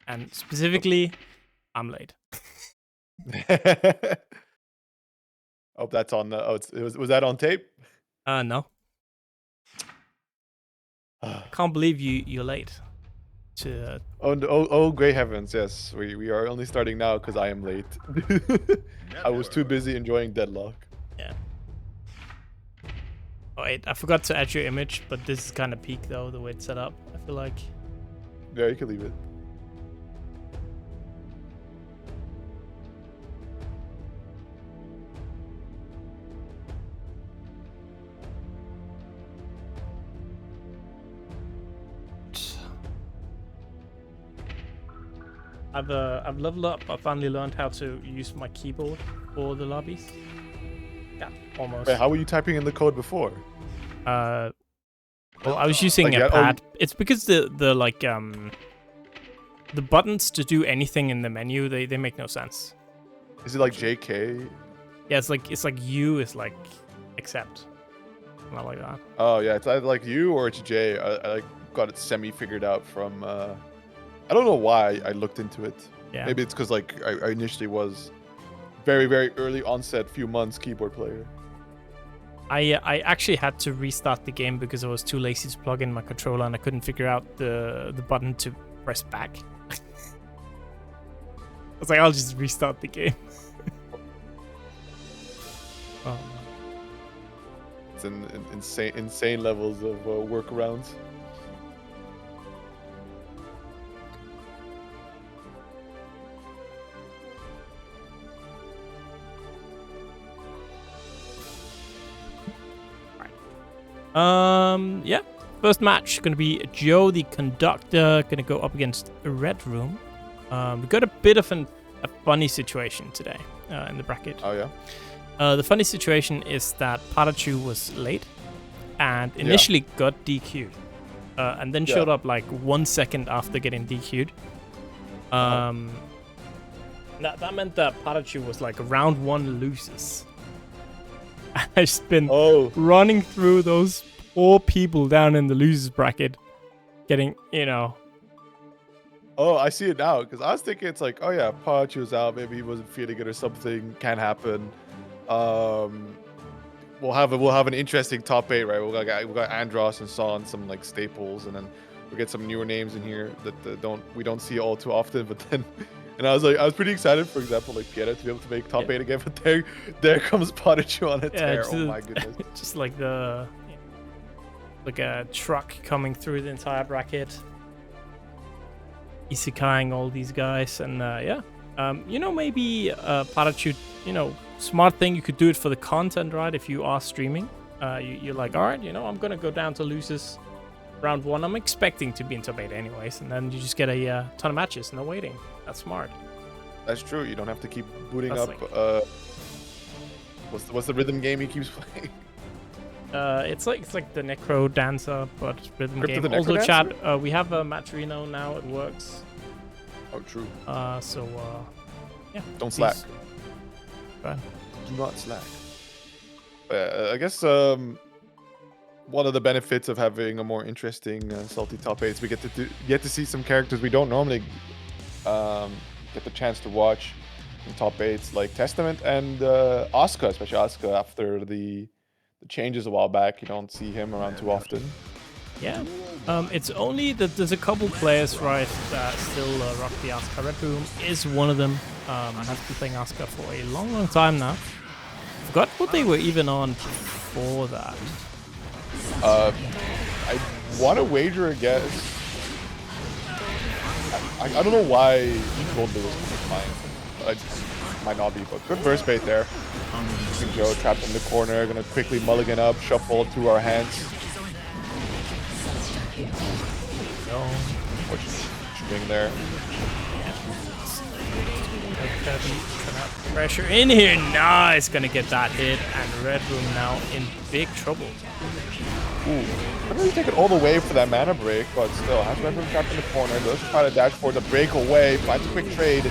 And specifically, I'm late. Oh, that's on the. Oh, was that on tape? No. I can't believe you're late. To Oh, great heavens! Yes, we are only starting now because I am late. I was too busy enjoying Deadlock. yeah. Oh wait, I forgot to add your image, but this is kind of peak though, the way it's set up. I feel like. Yeah, you can leave it. I've leveled up. I finally learned how to use my keyboard for the lobbies. Yeah, almost. Wait, how were you typing in the code before? Well, I was using Like, a yeah, pad. It's because the buttons to do anything in the menu they make no sense. Is it like JK? Yeah, it's like U is like accept. Not like that. Oh yeah, it's either like U or it's J. I like got it semi figured out from. I don't know why I looked into it. Yeah. Maybe it's because like I initially was very early onset, few months keyboard player. I actually had to restart the game because I was too lazy to plug in my controller and I couldn't figure out the button to press back. I was like, I'll just restart the game. Oh. It's insane levels of workarounds. Yeah. First match gonna be JoTheConductor gonna go up against redroom. We got a bit of a funny situation today in the bracket. Oh yeah. The funny situation is that PataChu was late and initially got DQ'd, and then showed up like 1 second after getting DQ'd. That meant that PataChu was like round 1 loses. I've just been running through those poor people down in the losers bracket, getting, you know. Oh, I see it now, because I was thinking it's like, oh yeah, PataChu was out, maybe he wasn't feeling it or something. Can happen. We'll have an interesting top 8, right? We got Andros and Son, some like staples, and then we get some newer names in here that we don't see all too often. But then, and I was pretty excited, for example, like Pieta to be able to make top 8 again. But there comes PataChu on a tear. Oh my goodness! Just like a truck coming through the entire bracket, isekaiing all these guys, and you know, maybe PataChu, you know, smart thing, you could do it for the content, right? If you are streaming, you're like, all right, you know, I'm gonna go down to losers round 1. I'm expecting to be in top 8 anyways, and then you just get a ton of matches, no waiting. That's smart. That's true. You don't have to keep booting up. Like, what's the rhythm game he keeps playing? It's like the Necro Dancer, but rhythm Crypto game. the Also, Necro chat, Dancer? we have a Matrino now. It works. Oh, true. So yeah. Don't slack. Go ahead. Do not slack. I guess one of the benefits of having a more interesting salty top 8 is we get to see some characters we don't normally get the chance to watch in top 8s, like Testament and Asuka, especially Asuka after the changes a while back. You don't see him around too often. Yeah. It's only that there's a couple players, right, that still rock the Asuka. Redroom is one of them. I have been playing Asuka for a long time now. Forgot what they were even on before that. I want to wager a guess. I don't know why Volta was fine. Might not be, but good burst bait there. Joe trapped in the corner, gonna quickly mulligan up, shuffle through our hands. What string there? Pressure in here. Nice, gonna get that hit, and redroom now in big trouble. Ooh, couldn't really take it all the way for that mana break, but still has redroom trapped in the corner. Goes to try to dash for the breakaway, finds a quick trade.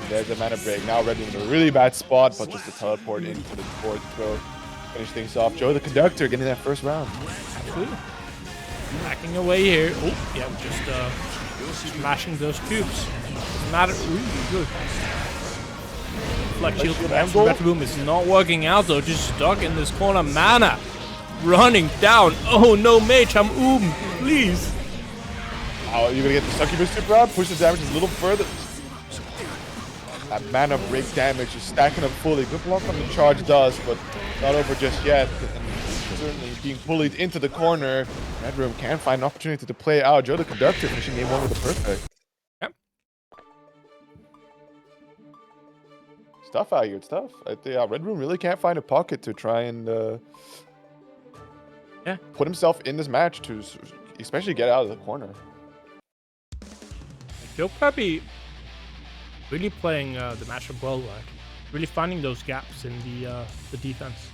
There's a mana break. Now redroom in a really bad spot, but just to teleport into the board to go finish things off. JoTheConductor getting that first round. Absolutely. Backing away here. Oh, yeah, just smashing those cubes. matter. Good. Flex shield from Red Room is not working out though. Just stuck in this corner. Mana running down. Oh no, mage, I'm please. Oh, you're gonna get the succubus super out. Push the damage a little further. That mana break damage is stacking up fully. Good block on the charge does, but not over just yet. And certainly being bullied into the corner. Red Room can find an opportunity to play out. JoTheConductor finishing game 1 with the perfect. Yep. It's tough out here. It's tough. Yeah, Red Room really can't find a pocket to try and put himself in this match to especially get out of the corner. YoKai really playing the matchup well, right? Really finding those gaps in the defense.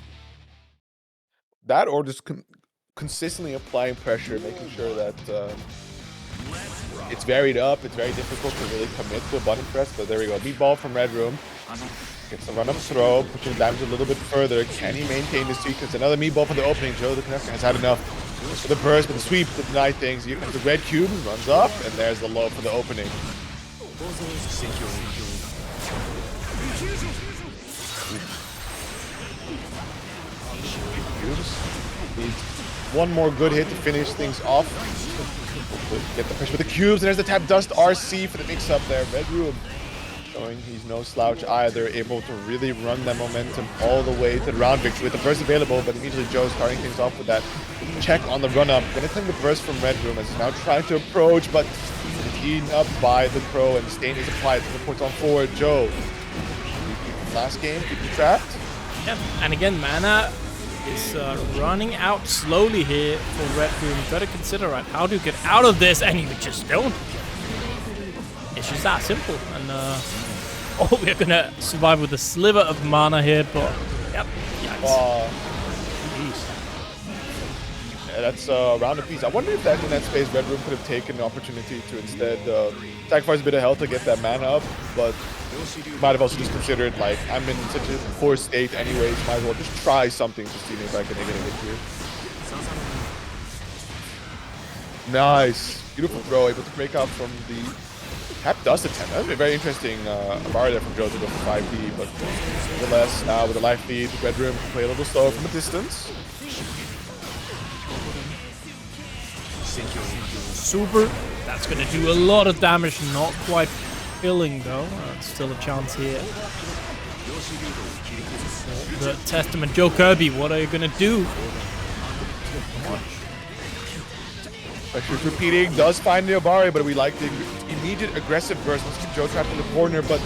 That or just consistently applying pressure, making sure that it's varied up. It's very difficult to really commit to a button press, but there we go. Meatball from Red Room. Gets a run-up throw, pushing damage a little bit further. Can he maintain the sequence? Another meatball for the opening. JoTheConductor has had enough. For the burst, but the sweep to deny things. The red cube runs up, and there's the low for the opening. Needs one more good hit to finish things off. Get the push with the cubes, and there's the tap dust RC for the mix-up there. Red Room showing he's no slouch either, able to really run that momentum all the way to the round victory with the burst available, but immediately Joe starting things off with that check on the run-up. Gonna claim the burst from Red Room as he's now trying to approach, but it's eaten up by the Crow, and the stain is applied. Teleports on forward. Joe, last game, keep you trapped. Yep, and again, mana is running out slowly here for Red Room. Gotta consider, right, how to get out of this, and you just don't. It's just that simple, and oh, we're gonna survive with a sliver of mana here, but yep, yikes. Yeah, that's round apiece. I wonder if that in that space, Red Room could have taken the opportunity to instead sacrifice a bit of health to get that mana up, but might have also just considered, like, I'm in such a poor state anyways, might as well just try something to see if I can get a hit here. Nice. Beautiful throw, able to break out from the tap dust attempt. That was a very interesting bar there from Joe to go for 5D, but nevertheless, now with a life lead, Red Room can play a little slower from a distance. Super. That's going to do a lot of damage. Not quite killing, though. Still a chance here. The Testament. Joe Kirby, what are you going to do? Pressure's repeating. Does find the a.b.a, but we like the immediate aggressive burst. Let's keep Joe trapped in the corner, but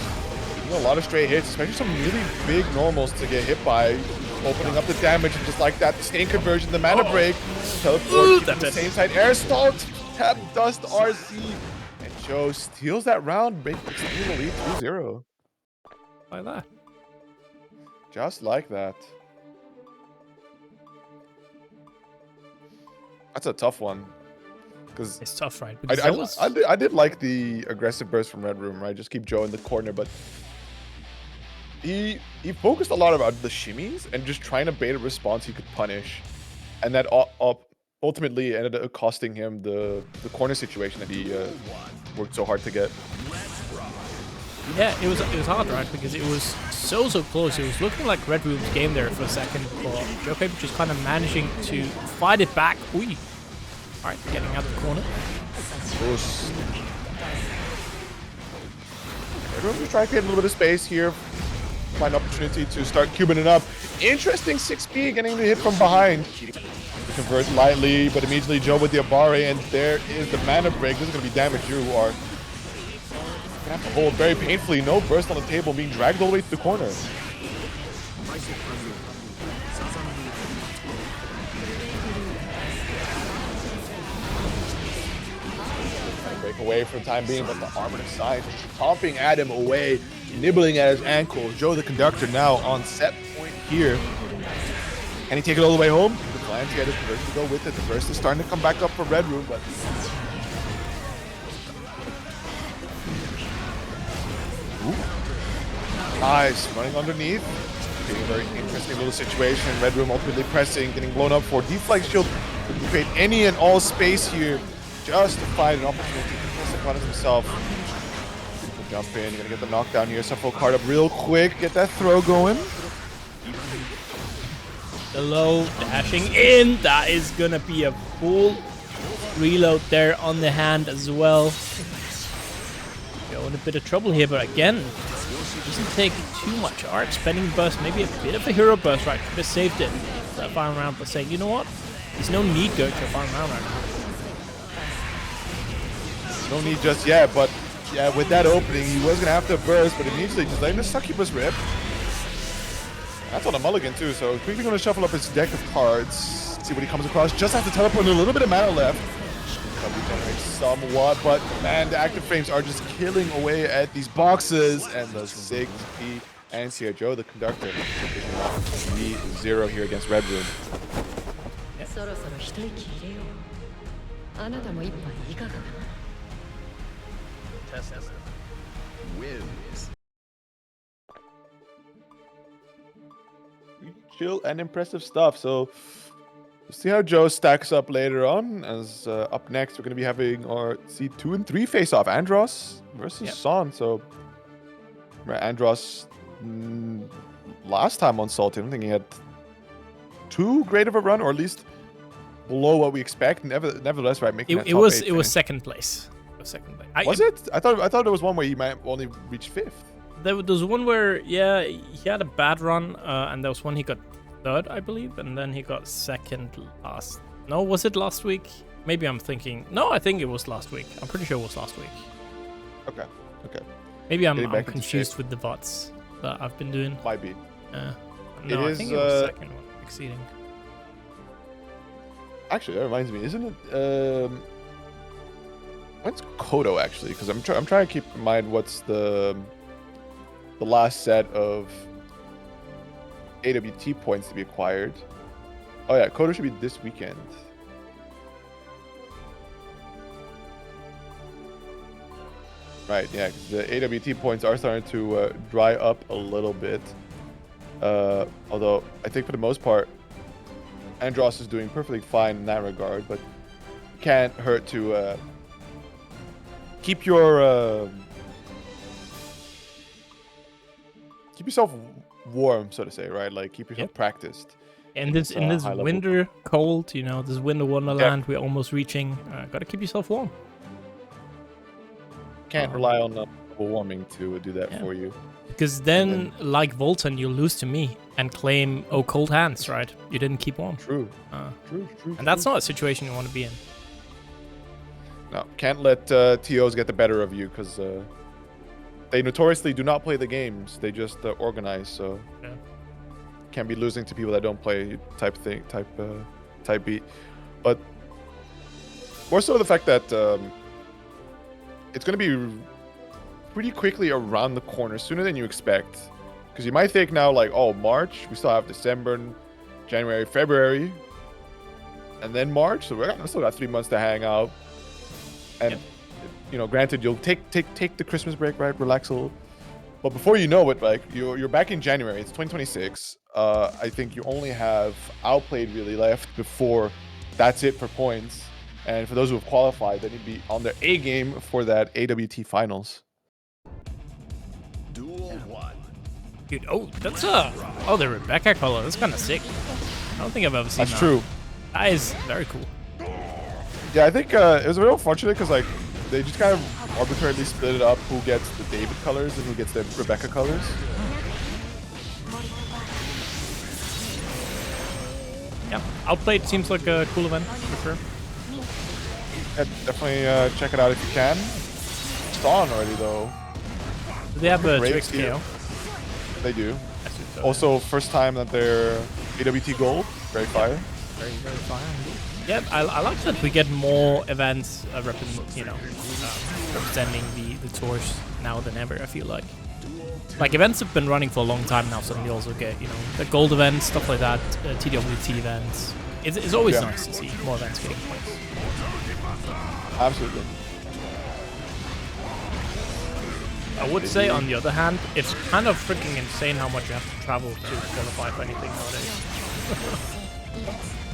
a lot of straight hits, especially some really big normals to get hit by. Opening up the damage, and just like that, stain conversion, the mana break, teleport to the same side, air stall, tap dust RC, and Joe steals that round, making the lead 2-0. Like that. Just like that. That's a tough one. Because it's tough, right? I did like the aggressive burst from Red Room, right? Just keep Joe in the corner, but he focused a lot about the shimmies and just trying to bait a response he could punish, and that ultimately ended up costing him the corner situation that he worked so hard to get. Yeah, it was hard, right? Because it was so close. It was looking like Red Room's game there for a second, but YoKai just kind of managing to fight it back. Ooh. All right, getting out of the corner. Red Room just trying to create a little bit of space here. Find an opportunity to start cubing it up. Interesting 6B getting the hit from behind. Converts lightly, but immediately Joe with the a.b.a, and there is the mana break. This is going to be damage. You are going to have to hold very painfully. No burst on the table, being dragged all the way to the corner. Break away for the time being, but the Armored Side stomping at him away, nibbling at his ankle. JoTheConductor now on set point here. Can he take it all the way home? The plan to get his burst to go with it. The burst is starting to come back up for Red Room, but nice running underneath. Getting a very interesting little situation. Red Room ultimately pressing, getting blown up for deflect shield to create any and all space here, just to find an opportunity to press upon himself. Jump in, you're gonna get the knockdown here. Shuffle card up real quick, get that throw going. The low dashing in. That is gonna be a full reload there on the hand as well. Go in a bit of trouble here, but again, doesn't take too much art. Spending burst, maybe a bit of a hero burst, right? Could have saved it. That final round, but saying, you know what? There's no need going to a final round right now. No need just yet, but yeah, with that opening, he was gonna have to burst, but immediately just letting the succubus rip. That's on a mulligan too, so quickly gonna shuffle up his deck of cards, see what he comes across. Just has to teleport, a little bit of mana left. Regenerate somewhat, but man, the active frames are just killing away at these boxes, and the 6P anti-Joe, the conductor, 3-0 here against redroom. Wins. Chill and impressive stuff. So we'll see how Joe stacks up later on. As up next, we're going to be having our C2 and 3 face-off. Andros versus Son. So Andros last time on Salty, I don't think he had too great of a run, or at least below what we expect. Nevertheless, right, making that It was second place. Second place. Was it? I thought there was one where he might only reach 5th. There was one where, yeah, he had a bad run, and there was one he got 3rd, I believe, and then he got 2nd last. No, was it last week? Maybe I'm thinking. No, I think it was last week. I'm pretty sure it was last week. Okay. Maybe I'm confused with the VODs that I've been doing. Might be. No, I think it was 2nd one, exceeding. Actually, that reminds me, isn't it? When's Kodo actually? Because I'm trying to keep in mind what's the last set of AWT points to be acquired. Oh yeah, Kodo should be this weekend. Right, yeah, 'cause the AWT points are starting to dry up a little bit. Although I think for the most part, Andros is doing perfectly fine in that regard, but can't hurt to keep yourself warm, so to say, right? Like keep yourself practiced. And in this winter cold, you know, this winter wonderland we're almost reaching. Gotta keep yourself warm. Can't rely on global warming to do that for you. Because then, like Volta, you'll lose to me and claim, oh, cold hands, right? You didn't keep warm. True. And that's not a situation you want to be in. No, can't let TOs get the better of you, because they notoriously do not play the games. They just organize, so can't be losing to people that don't play type beat. But more so the fact that it's going to be pretty quickly around the corner, sooner than you expect. Because you might think now, like, oh, March, we still have December, January, February, and then March, so we still got 3 months to hang out. And you know, granted, you'll take the Christmas break, right? Relax a little. But before you know it, like you're back in January. It's 2026. I think you only have Outplayed really left before that's it for points. And for those who have qualified, they need to be on their A game for that AWT finals. Duel 1. Dude, oh, that's the Rebecca color. That's kind of sick. I don't think I've ever seen that. That's true. That is very cool. Yeah, I think it was a real unfortunate because like they just kind of arbitrarily split it up who gets the David colors and who gets the Rebecca colors. Yeah, Outplayed seems like a cool event for sure. Yeah, definitely check it out if you can. It's on already though. Do they have a 2xKO? They do. Also, first time that they're AWT gold. Very fire. Very fire indeed. Yeah, I like that we get more events representing the tours now than ever, I feel like. Like, events have been running for a long time now, so we also get, you know, the gold events, stuff like that, TWT events. It's always nice to see more events getting points. Absolutely. I would say, on the other hand, it's kind of freaking insane how much you have to travel to qualify for anything nowadays.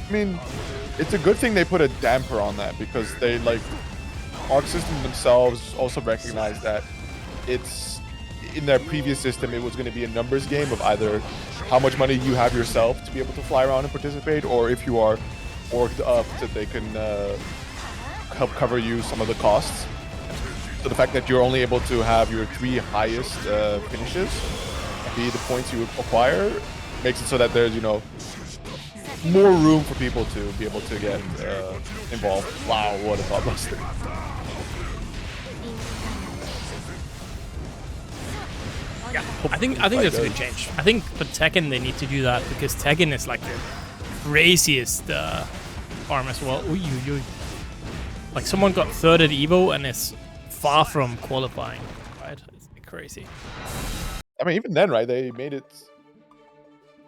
I mean, it's a good thing they put a damper on that, because they, like, Arc System themselves also recognize that it's in their previous system, it was going to be a numbers game of either how much money you have yourself to be able to fly around and participate, or if you are orged up that they can help cover you some of the costs. So the fact that you're only able to have your 3 highest finishes be the points you acquire makes it so that there's, you know, more room for people to be able to get involved. Wow, what a thought buster. Yeah, I think that's a good change. I think for Tekken they need to do that because Tekken is like the craziest arm as well. Ooh, like someone got 3rd at EVO and is far from qualifying, right? It's crazy. I mean, even then, right? They made it.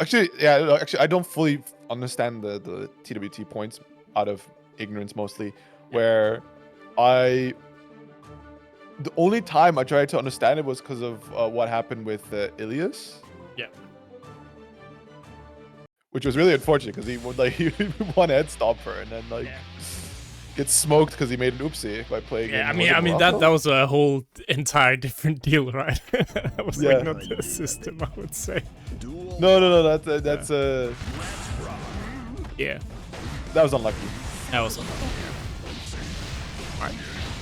Actually, yeah. Actually, I don't fully understand the TWT points out of ignorance mostly. Where the only time I tried to understand it was because of what happened with Ilias. Yeah. Which was really unfortunate because he would like he one head stopper and then like gets smoked because he made an oopsie by playing. Yeah, I mean that was a whole entire different deal, right? That was like not the system, I would say. No. That's yeah. That was unlucky. That was unlucky. All right,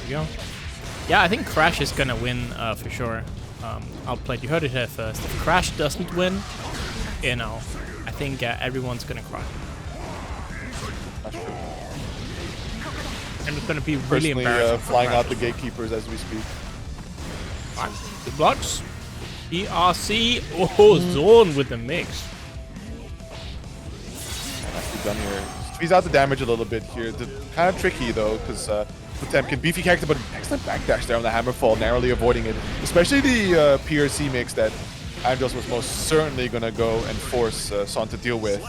here we go. Yeah, I think Crash is gonna win for sure. Outplayed. You heard it here first. If Crash doesn't win, you know, I think everyone's gonna cry. That's true. And it's gonna be really embarrassing. Flying out the gatekeepers as we speak. Right. The blocks. ERC. Oh, Zone with the mix. Nicely done here. Squeeze out the damage a little bit here. Kind of tricky though, because Potemkin, beefy character, but an excellent backdash there on the Hammerfall, narrowly avoiding it. Especially the PRC mix that Andros was most certainly going to go and force Son to deal with.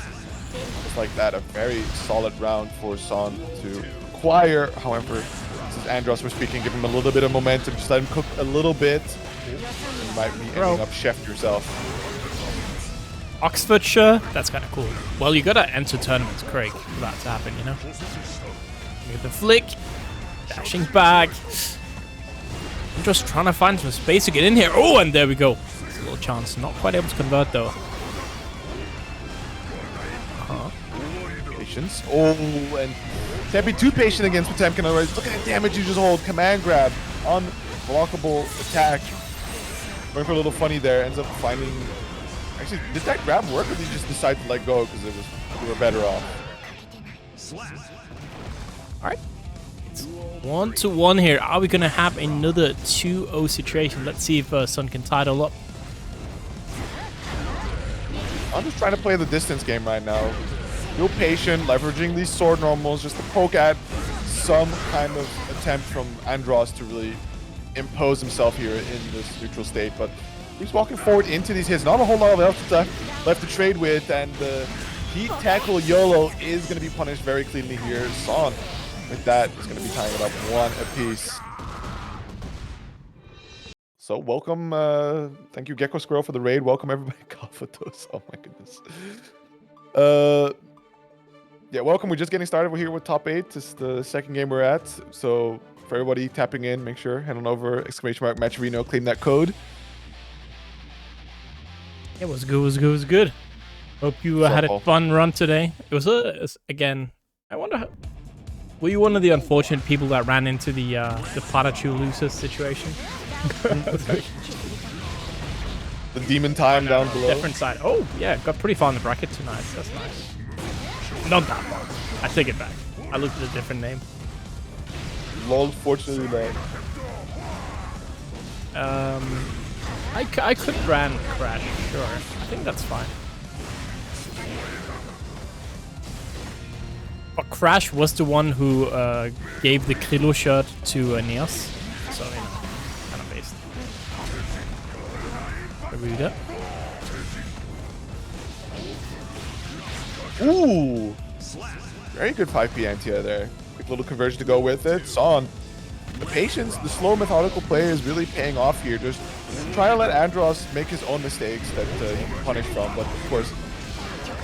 Just like that, a very solid round for Son to acquire. However, this is Andros we're speaking, give him a little bit of momentum, just let him cook a little bit. You might be ending up chef yourself. Oxfordshire? That's kind of cool. Well, you gotta enter tournaments, Craig, for that to happen, you know? Get the flick. Dashing back. I'm just trying to find some space to get in here. Oh, and there we go. It's a little chance. Not quite able to convert, though. Patience. Oh, and can't be too patient against Potemkin. Otherwise, look at the damage you just hold. Command grab. Unblockable attack. Going for a little funny there. Ends up finding... Actually, did that grab work, or did he just decide to let go because we were better off? All right. 1-1 here. Are we gonna have another 2-0 situation? Let's see if Son can title up. I'm just trying to play the distance game right now. Real patient, leveraging these sword normals just to poke at some kind of attempt from Andros to really impose himself here in this neutral state. But he's walking forward into these hits. Not a whole lot of left to trade with, and the heat tackle YOLO is going to be punished very cleanly here. Son, with that, is going to be tying it up 1 apiece. So welcome, thank you Gecko Squirrel for the raid. Welcome everybody. Kafatos, oh my goodness. Yeah, welcome. We're just getting started. We're here with top 8. This is the second game we're at. So for everybody tapping in, make sure head on over !Matcherino, claim that code. It was good. Hope you had a fun run today. It was again. I wonder how. Were you one of the unfortunate people that ran into the PataChu losers situation? The demon time down below. Different side. Oh, yeah, got pretty far in the bracket tonight. That's nice. Not that far. I take it back. I looked at a different name. Lol, fortunately not. I could ran Crash, sure. I think that's fine. But Crash was the one who gave the Krilo shirt to Neos. So, you know, kind of based. Bermuda. Ooh! Very good 5p anti there. Quick little conversion to go with it. Son, the patience, the slow methodical play is really paying off here. Just try to let Andros make his own mistakes that he can punish from. But of course,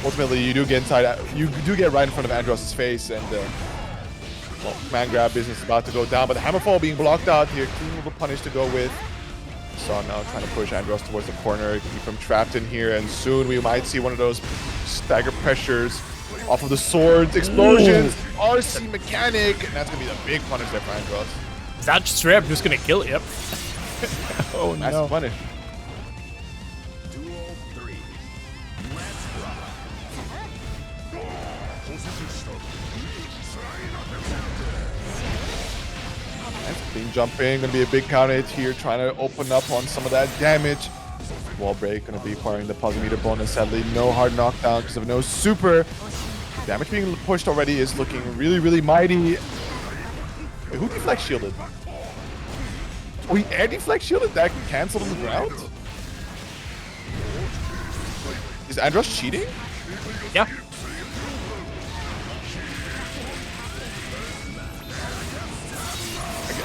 ultimately you do get inside. You do get right in front of Andros' face, and well, man grab business is about to go down. But the Hammerfall being blocked out here. Clean little punish to go with. saw now, trying to push Andros towards the corner, keep him trapped in here, and soon we might see one of those stagger pressures off of the swords, explosions, RC mechanic, and that's gonna be the big punish there for Andros. Is that just Rev who's gonna kill? Yep. Oh Nice no. punish. Clean jumping, gonna be a big counter hit here, trying to open up on some of that damage. Wall break, gonna be acquiring the posimeter bonus. Sadly, no hard knockdown because of no super. Damage being pushed already is looking really, really mighty. Wait, who deflect shielded? Oh, he air deflect shielded? That canceled on the ground? Is Andros cheating? Yeah.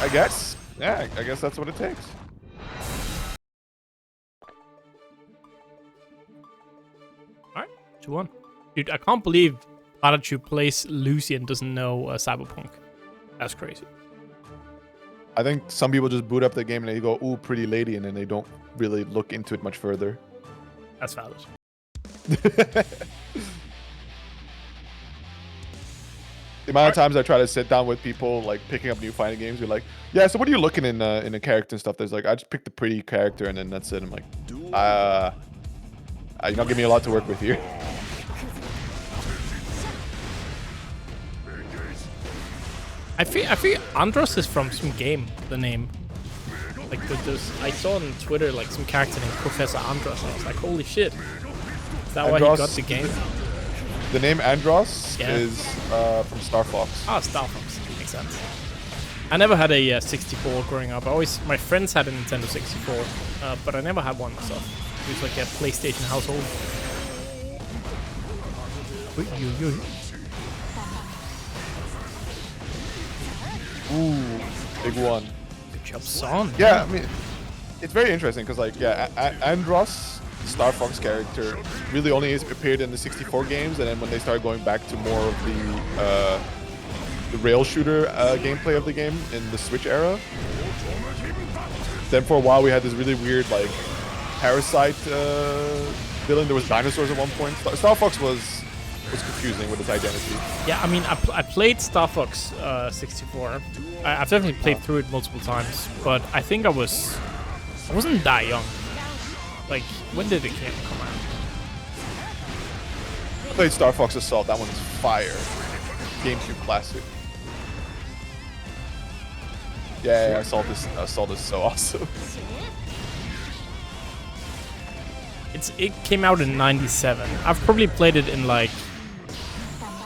I guess. Yeah, I guess that's what it takes. Alright, 2-1. Dude, I can't believe PataChu plays Lucy and doesn't know Cyberpunk. That's crazy. I think some people just boot up the game and they go, ooh, pretty lady, and then they don't really look into it much further. That's valid. The amount of times I try to sit down with people like picking up new fighting games, you're like, yeah, so what are you looking in a character and stuff? There's like, I just picked a pretty character and then that's it. I'm like, you're not giving me a lot to work with here. I feel Andros is from some game, the name. Like, I saw on Twitter like some character named Professor Andros, and I was like, holy shit. Is that why he got the game? The name Andros is from Star Fox. Ah, Star Fox. Makes sense. I never had a 64 growing up. My friends had a Nintendo 64, but I never had one myself. It was like a PlayStation household. Ooh, big one. Good job, son. Yeah, I mean, it's very interesting because, like, yeah, Andros, Star Fox character, really only appeared in the 64 games, and then when they started going back to more of the rail shooter gameplay of the game in the Switch era, then for a while we had this really weird, like, parasite villain. There was dinosaurs at one point. Star Fox was confusing with its identity. Yeah, I mean, I played Star Fox 64. I've definitely played through it multiple times, but I think I wasn't that young. Like, when did it come out? I played Star Fox Assault. That one's fire. GameCube classic. Yeah, Assault is so awesome. It came out in '97. I've probably played it in like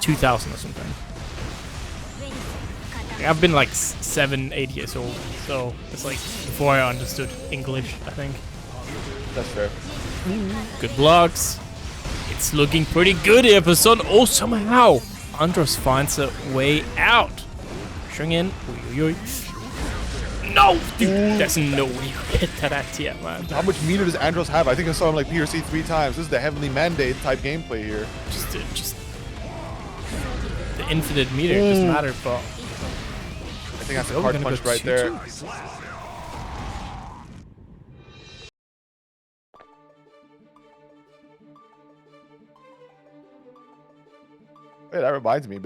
2000 or something. I've been like 7, 8 years old, so it's like before I understood English, I think. That's fair. Good blocks. It's looking pretty good here for Son. Oh, somehow Andros finds a way out. Pushing in. No, dude, there's no way you hit that at yet, man. How much meter does Andros have? I think I saw him like PRC 3 times. This is the Heavenly Mandate type gameplay here. Just the infinite meter doesn't matter, but I think that's a hard punch right there. Hey, that reminds me,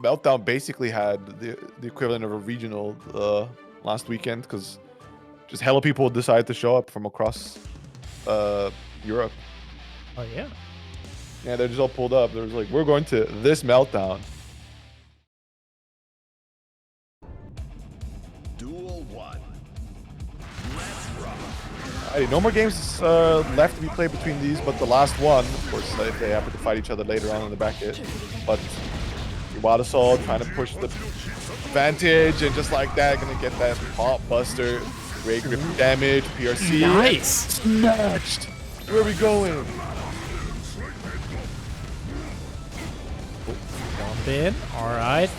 Meltdown basically had the equivalent of a regional last weekend because just hella people decided to show up from across Europe. Oh yeah. Yeah, they just all pulled up. There was like, we're going to this Meltdown. Duel 1. Alrighty, no more games left to be played between these, but the last one, of course, if they happen to fight each other later on in the bracket. But Wild Assault trying to push the advantage, and just like that, gonna get that pop buster, great grip damage, PRC. Nice! Snatched! Where are we going? Jump in. Alright.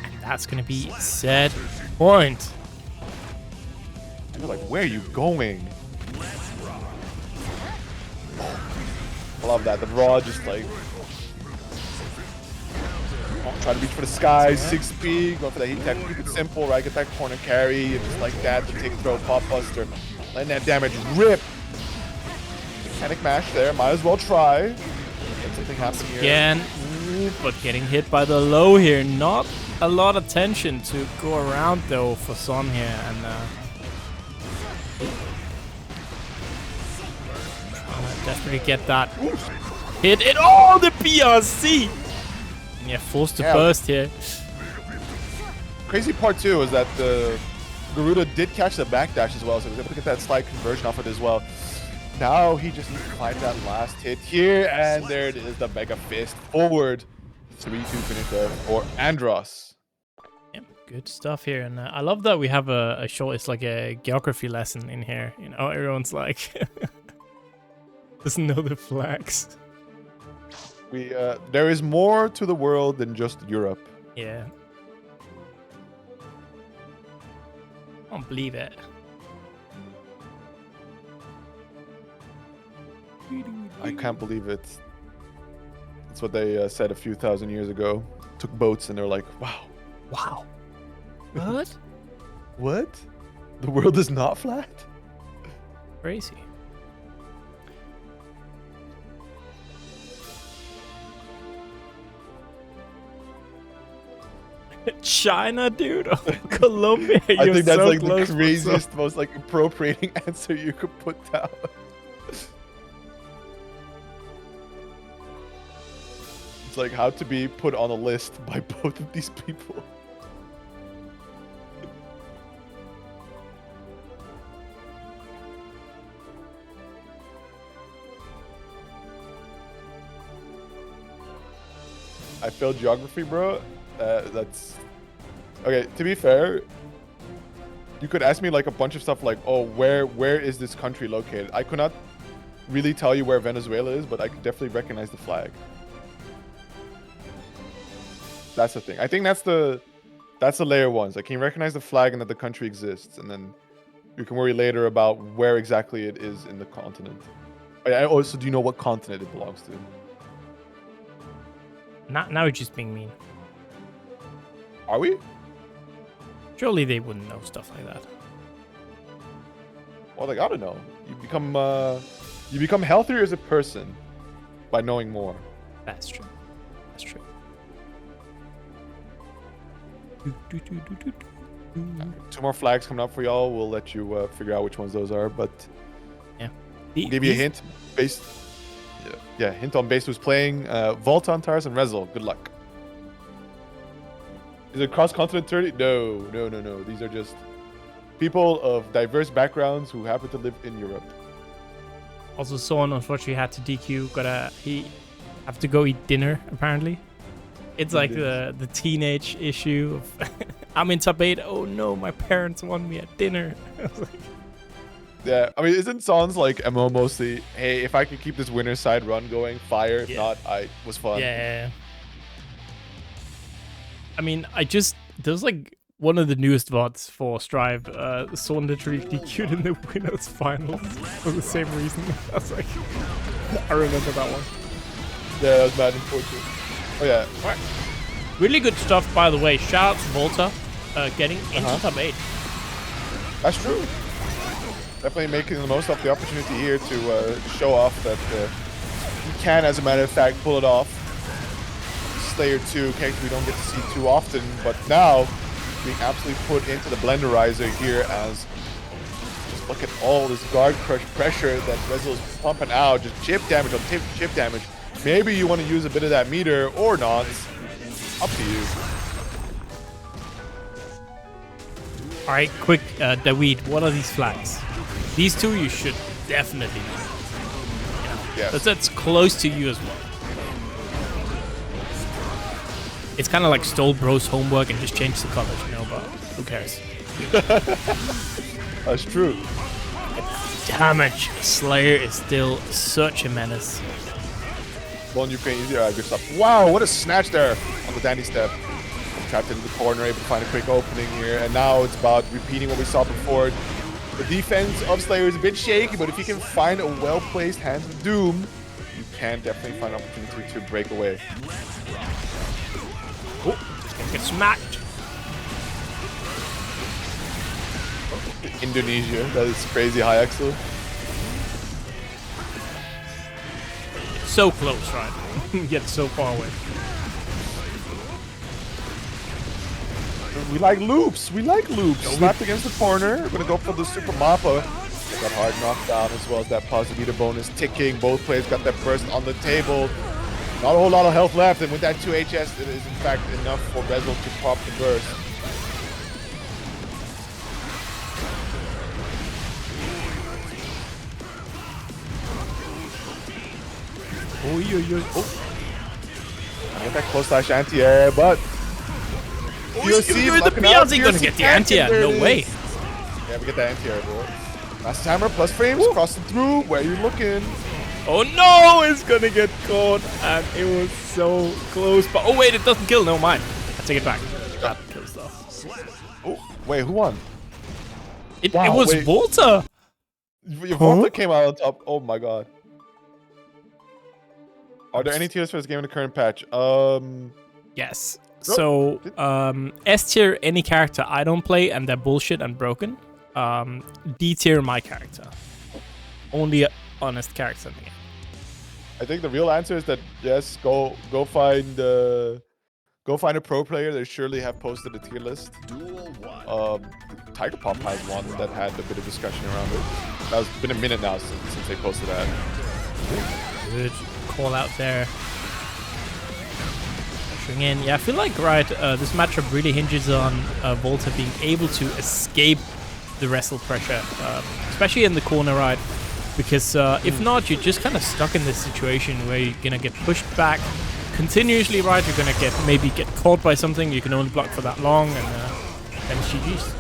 And that's gonna be set point. You're like, where are you going? I love that. The raw just like try to reach for the skies, 6 speed, go for the heat tech, keep it simple, right? Get that corner carry, and just like that, the take throw, pop buster. Letting that damage rip. Mechanic mash there. Might as well try. Get something happen here. Again, but getting hit by the low here. Not a lot of tension to go around though for Son here, and trying to definitely get that hit in. Oh, the BRC! Yeah, forced to burst here. Crazy part too is that the Garuda did catch the backdash as well, so he was able to get that slide conversion off it as well. Now he just needs to find that last hit here, and there it is, the Mega Fist forward. 3-2 finish there for Andros. Yep, good stuff here, and I love that we have a short. It's like a geography lesson in here. You know, everyone's like doesn't know the flags. There is more to the world than just Europe. Yeah. I don't believe it. I can't believe it. That's what they said a few thousand years ago. Took boats and they're like, wow. Wow. What? What? The world is not flat? Crazy. China, dude. Oh, Colombia. I think that's so like close, the craziest, most like appropriating answer you could put down. It's like how to be put on a list by both of these people. I failed geography, bro. That's okay. To be fair, you could ask me like a bunch of stuff like, oh, where is this country located? I could not really tell you where Venezuela is, but I could definitely recognize the flag. That's the thing. I think that's the layer one. Like, can you recognize the flag and that the country exists, and then you can worry later about where exactly it is in the continent. I also, do you know what continent it belongs to? Now you're just being mean. Are we? Surely they wouldn't know stuff like that. Well, they gotta know. You become healthier as a person by knowing more. That's true. That's true. Two more flags coming up for y'all. We'll let you figure out which ones those are, but yeah, we'll give you a hint. Hint on base who's playing. Volta, Antares, and Resil. Good luck. Is it cross-continent 30? No. These are just people of diverse backgrounds who happen to live in Europe. Also, Son unfortunately had to DQ. He have to go eat dinner apparently. It's like the teenage issue of I'm in top 8. Oh no, my parents want me at dinner. Yeah, I mean, isn't Son's like MO mostly, hey, if I could keep this winner's side run going, fire. If not, I was fun. Yeah. I mean, there's like one of the newest VODs for Strive. Son literally DQ'd in the winners finals for the same reason. I was like, I remember that one. Yeah, that was mad unfortunate. Oh yeah. Right. Really good stuff, by the way. Shout out to Volta getting into top 8. That's true. Definitely making the most of the opportunity here to show off that he can, as a matter of fact, pull it off. Slayer 2, character we don't get to see too often, but now being absolutely put into the blenderizer here as just look at all this guard crush pressure that Resil is pumping out. Just chip damage on chip damage. Maybe you want to use a bit of that meter or not. Up to you. All right, quick, Daweed, what are these flags? These two you should definitely know. Yes. That's close to you as well. It's kind of like stole bro's homework and just changed the colors, you know, but who cares? That's true. Damage. Slayer is still such a menace. One you can easier, good stuff. Wow, what a snatch there on the dandy step. Trapped into the corner, able to find a quick opening here, and now it's about repeating what we saw before. The defense of Slayer is a bit shaky, but if you can find a well-placed Hands of Doom, you can definitely find an opportunity to break away. Oh, just gonna get smacked. Indonesia. That is crazy high Axel. So close, right? Yet so far away. We like loops. We like loops. Slapped against the corner. We're gonna go for the super mappa. Got hard knockdown as well as that positive meter bonus ticking. Both players got that burst on the table. Not a whole lot of health left, and with that 2 HS, it is in fact enough for Resil to pop the burst. Oh. I get that close slash anti-air, but the PLZ gonna get the anti-air, no way. Yeah, we get the anti-air, bro. Last hammer plus frames, crossing through. Where are you looking? Oh no, it's gonna get caught, and it was so close. But oh wait, it doesn't kill. No mind. I take it back. That kills stuff. Oh wait, who won? It was Volta. Volta came out on top. Oh my god. Are there any tiers for this game in the current patch? Yes. So S tier any character I don't play and they're bullshit and broken. D tier my character. Only an honest character in the game. I think the real answer is that yes, go find a pro player. They surely have posted a tier list. Tiger Pop has one that had a bit of discussion around it. That's been a minute now since they posted that. Good call out there. Pushing in. Yeah, I feel like this matchup really hinges on Volta being able to escape the wrestle pressure, especially in the corner, right? Because if not, you're just kind of stuck in this situation where you're gonna get pushed back continuously, right? You're gonna maybe get caught by something. You can only block for that long, and then it's GG's.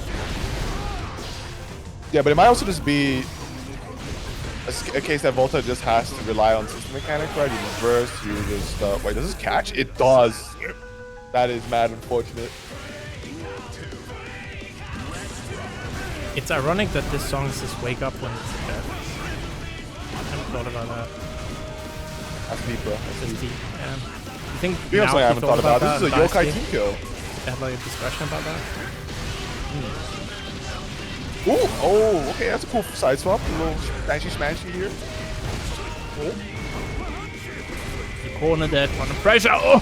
Yeah, but it might also just be a case that Volta just has to rely on system mechanics, right? You just burst, you just wait, does this catch? It does. That is mad unfortunate. It's ironic that this song says "Wake Up" when it's dead. I haven't thought about that. That's deep, bro. That's deep. Yeah. I think I haven't thought about that. This is a YoKai team kill. They had like a discussion about that. Ooh, oh, okay, that's a cool side swap. A little smashy here. Oh. The corner there, under pressure. Oh!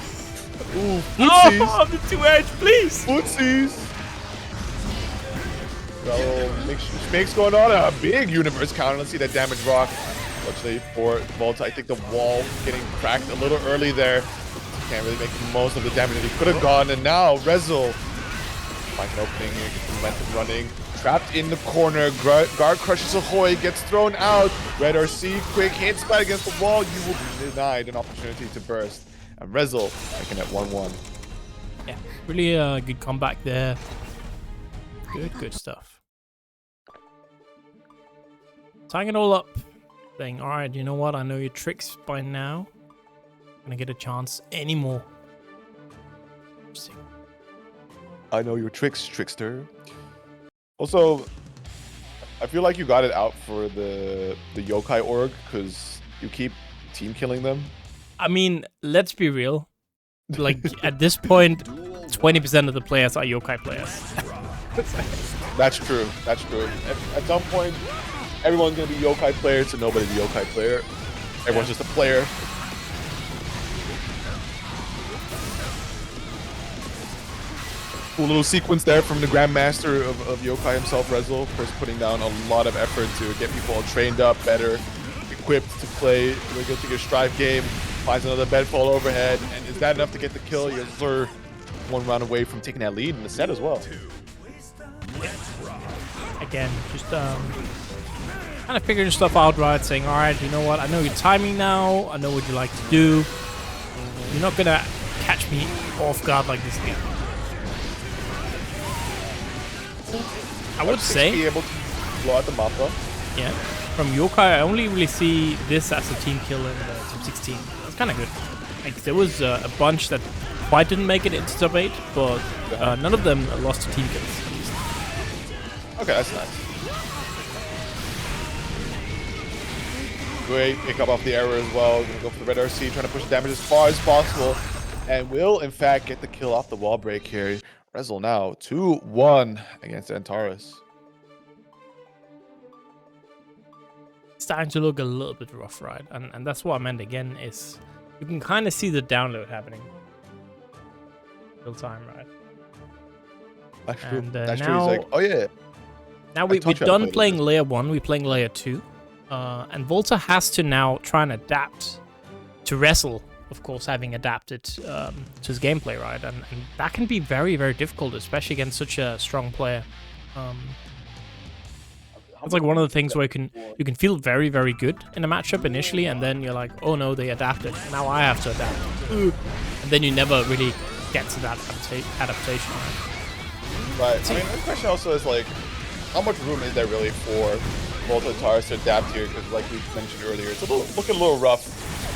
Ooh, footsies. Oh, the 2 edge, please. Footsies. Makes going on a big universe counter. Let's see that damage rock. Fortunately for Volta, I think the wall getting cracked a little early there. Can't really make the most of the damage that he could have gone. And now Resil finds an opening here, gets the momentum running. Trapped in the corner, guard crushes Ahoy, gets thrown out. Red RC, quick hit spot against the wall. You will be denied an opportunity to burst. And Resil making it 1-1. Yeah, really good comeback there. Good stuff. Tying it all up, saying, all right, you know what? I know your tricks by now. I'm gonna get a chance anymore. I know your tricks, trickster. Also, I feel like you got it out for the YoKai org because you keep team killing them. I mean, let's be real. Like, at this point, 20% of the players are YoKai players. That's true. That's true. At some point, everyone's going to be YoKai player to nobody's a YoKai player. Everyone's just a player. Cool little sequence there from the Grandmaster of YoKai himself, Resil. First putting down a lot of effort to get people all trained up, better, equipped to play the Guilty Gear Strive game. Finds another bedfall overhead, and is that enough to get the kill? Yes, sir. One round away from taking that lead in the set as well. Again, just kind of figuring stuff out, right? Saying, all right, you know what? I know your timing now. I know what you like to do. You're not gonna catch me off guard like this game. I would say be able to blow out the mappa. Yeah, from YoKai, I only really see this as a team kill in the top 16. That's kind of good. Like there was a bunch that quite didn't make it into top 8, but none of them lost to team kills. At least. Okay, that's nice. Great pick up off the error as well. Gonna go for the red RC, trying to push the damage as far as possible, and will in fact get the kill off the wall break here. Resil now 2-1 against Antares. starting to look a little bit rough, right? And that's what I meant again is you can kind of see the download happening real time, right? And now, he's like, oh yeah. Now we're done playing layer 1, we're playing layer 2. And Volta has to now try and adapt to Resil, of course, having adapted to his gameplay, right? And that can be very, very difficult, especially against such a strong player. It's like one of the things where you can feel very, very good in a matchup initially, and then you're like, oh no, they adapted. Now I have to adapt. And then you never really get to that adaptation, right? Right. I mean, the question also is like, how much room is there really for Volta Antares to adapt here? Because like we mentioned earlier, it's looking a little rough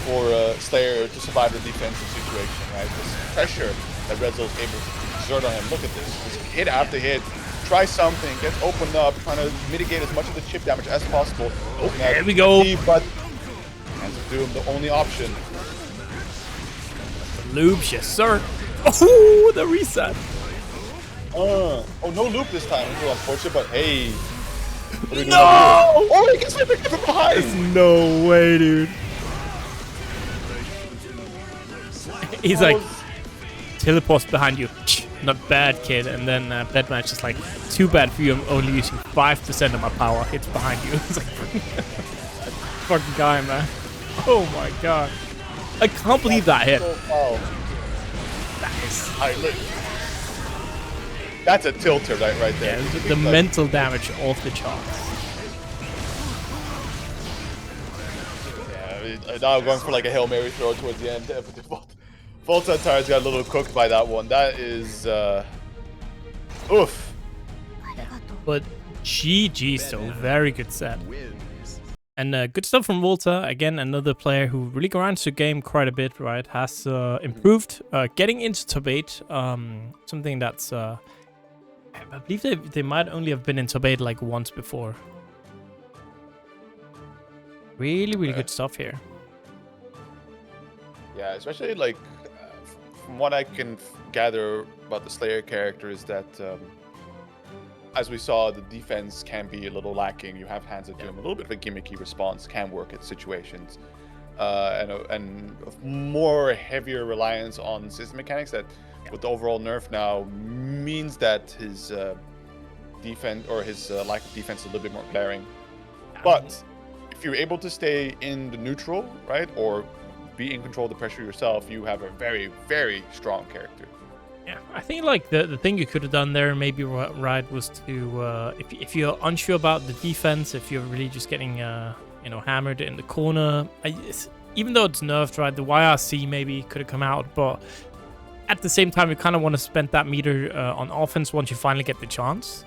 for Slayer to survive the defensive situation, right? This pressure that Resil is able to exert on him. Look at this. Just hit after hit. Try something, gets opened up, trying to mitigate as much of the chip damage as possible. There we go. But Hands of Doom, the only option. Loops, yes sir. Oh, the reset. Oh, no loop this time. It's unfortunate, but hey. No! Oh, he gets hit from behind. There's no way, dude. He's like, teleports behind you. Not bad, kid. And then Batman's just like, too bad for you. I'm only using 5% of my power. It's behind you. It's like, fucking guy, man. Oh my god. I can't believe that hit. That is. That's a tilter right there. Yeah, the mental damage off the charts. Yeah, now going for like a Hail Mary throw towards the end. Volta Antares got a little cooked by that one. That is, oof. But GG, so very good set. And good stuff from Volta. Again, another player who really grinds the game quite a bit, right? Has improved. Getting into top 8, something that's... I believe they might only have been in top 8 like once before. Really, really good stuff here. Yeah, especially like from what I can gather about the Slayer character is that as we saw, the defense can be a little lacking. You have Hands of Doom, a little bit of a gimmicky response can work at situations, and more heavier reliance on system mechanics that, with the overall nerf now, means that his defense or his lack of defense is a little bit more glaring. But if you're able to stay in the neutral, right, or be in control of the pressure yourself, you have a very, very strong character. Yeah, I think like the thing you could have done there, maybe right, was to if you're unsure about the defense, if you're really just getting hammered in the corner, even though it's nerfed, right, the YRC maybe could have come out, but at the same time, you kind of want to spend that meter on offense once you finally get the chance.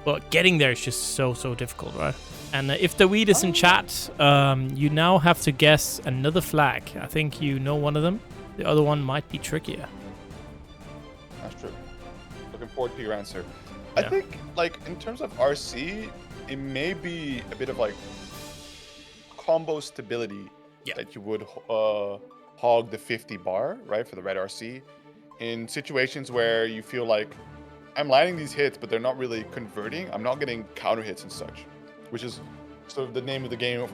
But getting there is just so difficult, right? And if the weed is in chat, you now have to guess another flag. I think you know one of them. The other one might be trickier. That's true. Looking forward to your answer. Yeah. I think, like, in terms of RC, it may be a bit of, like, combo stability that you would hog the 50 bar, right, for the red RC, in situations where you feel like, I'm landing these hits, but they're not really converting. I'm not getting counter hits and such, which is sort of the name of the game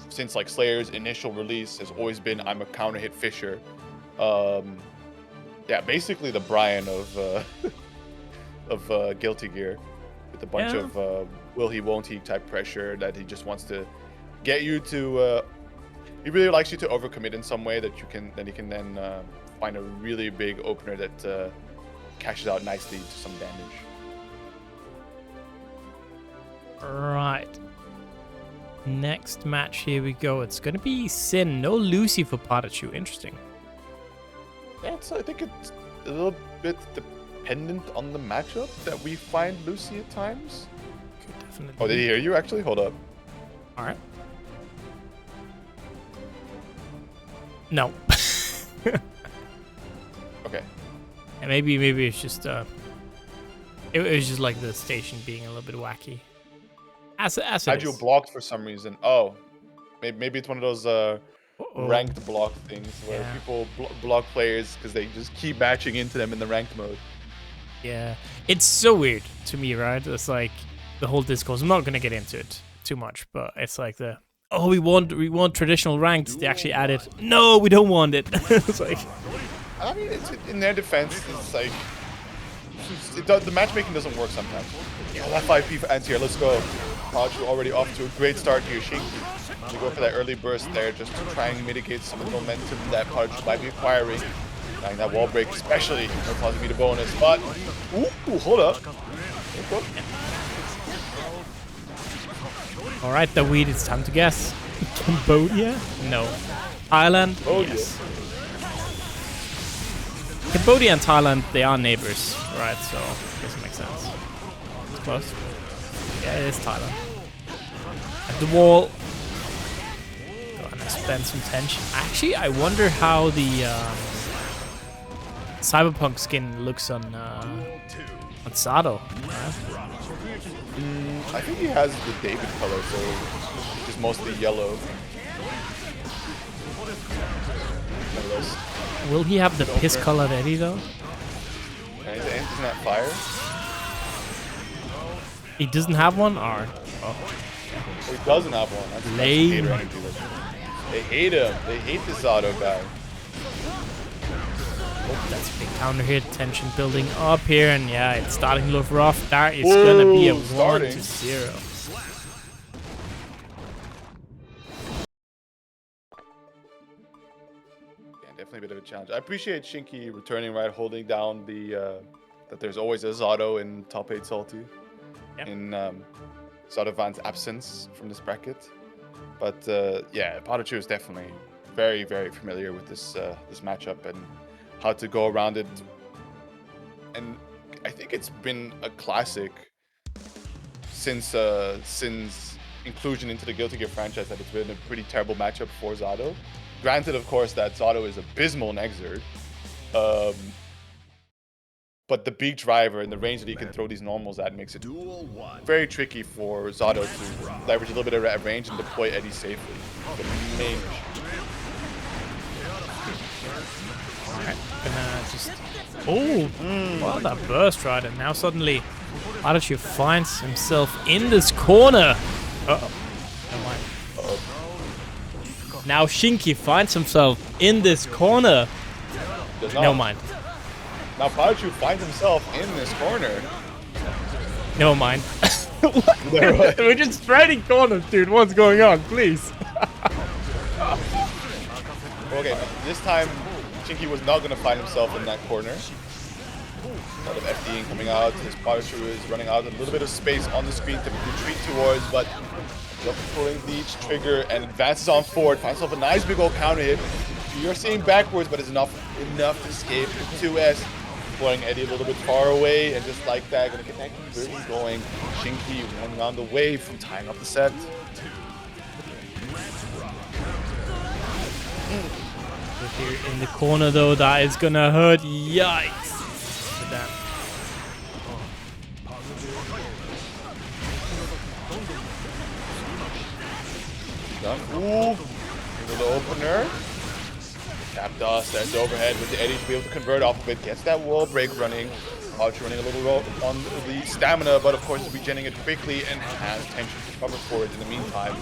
since, like, Slayer's initial release has always been, I'm a counter hit fisher. Yeah, basically the Brian of Guilty Gear, with a bunch of will he, won't he type pressure that he just wants to get you to. He really likes you to overcommit in some way that he can then find a really big opener that cashes out nicely to some damage. Right. Next match, here we go. It's gonna be Sin. No Lucy for PataChu. Interesting. Yeah, I think it's a little bit dependent on the matchup that we find Lucy at times. Could definitely. Oh, did he hear you actually? Hold up. All right. No. Okay. And maybe it's just it was just like the station being a little bit wacky. As had you blocked for some reason? Oh, maybe it's one of those ranked block things where people block players because they just keep matching into them in the ranked mode. Yeah, it's so weird to me, right? It's like the whole discourse. I'm not gonna get into it, too much, but it's like oh, we want traditional ranked. They actually added, no, we don't want it. It's like, I mean, it's in their defense, it's like the matchmaking doesn't work sometimes. Yeah, that 5P for anti-air, let's go. PataChu already off to a great start here. Shinky, you go for that early burst there just to try and mitigate some of the momentum that PataChu might be acquiring. Like that wall break, especially, will probably be the bonus. But ooh, hold up. All right, the weed. It's time to guess. Cambodia? No. Thailand? Yes. Cambodia and Thailand, they are neighbors, right? So it doesn't make sense. It's close. Yeah, it is Thailand. At the wall. Gonna spend some tension. Actually, I wonder how the Cyberpunk skin looks on Sato. I think he has the David color, so it's just mostly yellow. Will he have the piss-colored Eddie though? And isn't that fire? He doesn't have one, or He doesn't have one. That's lame. They hate him. They hate this auto guy. Oh, that's a big counter hit. Tension building up here, and yeah, it's starting to look rough. That is gonna be a 1-0. Yeah, definitely a bit of a challenge. I appreciate Shinky returning, right, holding down the that there's always a Zato in top 8 Salty. Yep. In Zato Van's absence from this bracket. But yeah, PataChu is definitely very, very familiar with this this matchup and how to go around it. And I think it's been a classic since inclusion into the Guilty Gear franchise that it's been a pretty terrible matchup for Zato. Granted, of course, that Zato is abysmal in Xrd. But the big driver and the range that he can throw these normals at makes it very tricky for Zato to leverage a little bit of range and deploy Eddie safely. The main Alright, gonna just... Oh! Well, that burst right, and now suddenly PataChu finds himself in this corner. Uh-oh. Never mind. Now Shinky finds himself in this corner. Never mind. Now PataChu finds himself in this corner. Never mind. We're just trading corners, dude. What's going on? Please. Okay, this time Shinky was not going to find himself in that corner. A lot of FDing coming out. His PataChu is running out a little bit of space on the screen to retreat towards, but pulling the each trigger and advances on forward. Finds himself a nice big old counter hit. You're seeing backwards, but it's enough to escape. 2S. Pulling Eddie a little bit far away, and just like that, gonna get that conversion going. Shinky running on the way from tying up the set. Here in the corner though, that is gonna hurt. Yikes! Ooh, the opener. Tap dust, there's overhead with the Eddie to be able to convert off of it. Gets that wall break running. PataChu running a little low on the stamina, but of course is regenerating it quickly and has tension to cover for it in the meantime.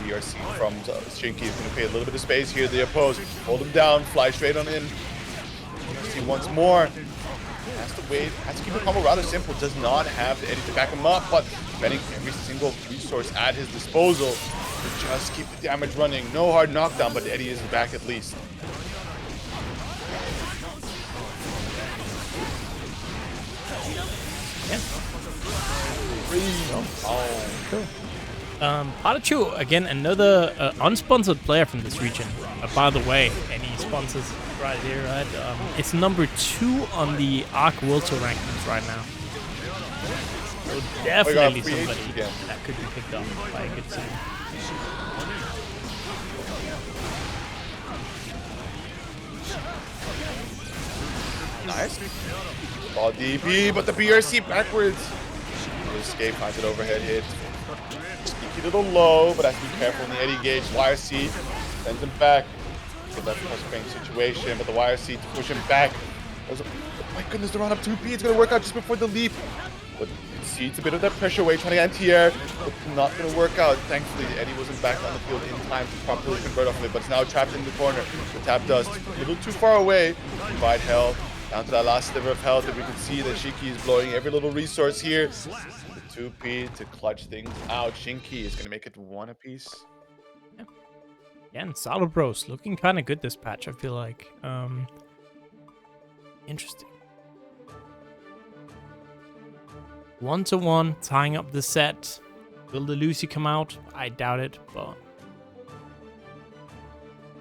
The DRC from Shinky is going to pay a little bit of space here. The opposed hold him down, fly straight on in. DRC once more. Has to wait, has to keep the combo rather simple. Does not have the Eddie to back him up, but spending every single resource at his disposal to just keep the damage running. No hard knockdown, but the Eddie is back at least. Yeah. Oh, cool. PataChu, again, another unsponsored player from this region. By the way, any sponsors right here, right? It's number 2 on the Volta rankings right now. So definitely somebody that could be picked up by a good team. Nice. Ball DP, but the BRC backwards. Escape finds it overhead hit. Sneaky little low, but has to be careful in the Eddie gauge. YRC sends him back. Get that frustrating situation, but the YRC to push him back. Oh my goodness, the run up 2P. It's going to work out just before the leap. But you can see it's a bit of that pressure weight trying to get anti-air, but not going to work out. Thankfully, Eddie wasn't back on the field in time to properly convert off of it, but it's now trapped in the corner. The tap dust a little too far away. Divide health, down to that last sliver of health, and we can see that Shinky is blowing every little resource here. The 2P to clutch things out. Shinky is going to make it 1 apiece. Yeah, and Solid Bros looking kind of good this patch, I feel like. Interesting. 1-1, tying up the set. Will the Lucy come out? I doubt it, but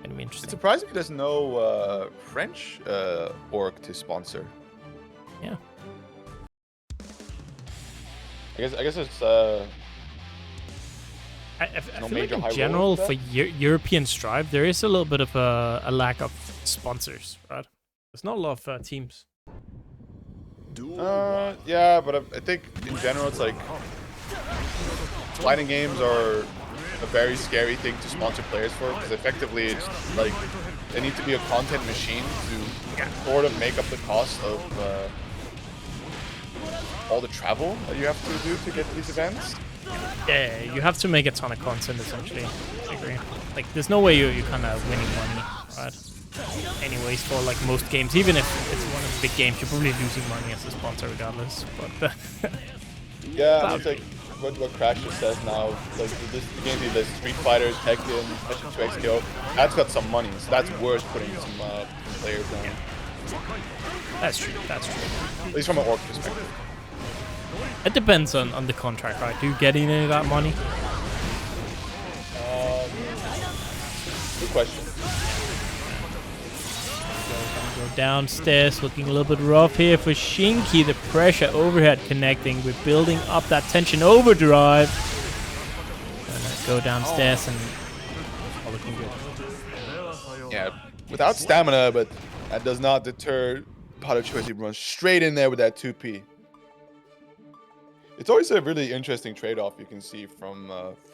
gonna be interesting. It's surprising there's no French org to sponsor. Yeah. I guess it's I feel like in general for European Strive, there is a little bit of a lack of sponsors, right? There's not a lot of teams. Yeah, but I think in general it's like fighting games are a very scary thing to sponsor players for, because effectively it's like they need to be a content machine to sort of make up the cost of all the travel that you have to do to get to these events. Yeah, you have to make a ton of content essentially. I agree. Like, there's no way you're kind of winning money, right? Anyways, for like most games, even if it's one of the big games, you're probably losing money as a sponsor regardless. But yeah, it's like what Crash just says now. Like this game, the Street Fighter, Tekken, PataChu XKO, that's got some money, so that's worth putting some players down. That's true. That's true. At least from an org perspective. It depends on the contract, right? Do you get any of that money? Good question. Go downstairs, looking a little bit rough here for Shinky. The pressure overhead connecting. We're building up that tension overdrive. Gonna go downstairs and all looking good. Yeah, without stamina, but that does not deter PataChu as he runs straight in there with that 2P. It's always a really interesting trade-off you can see from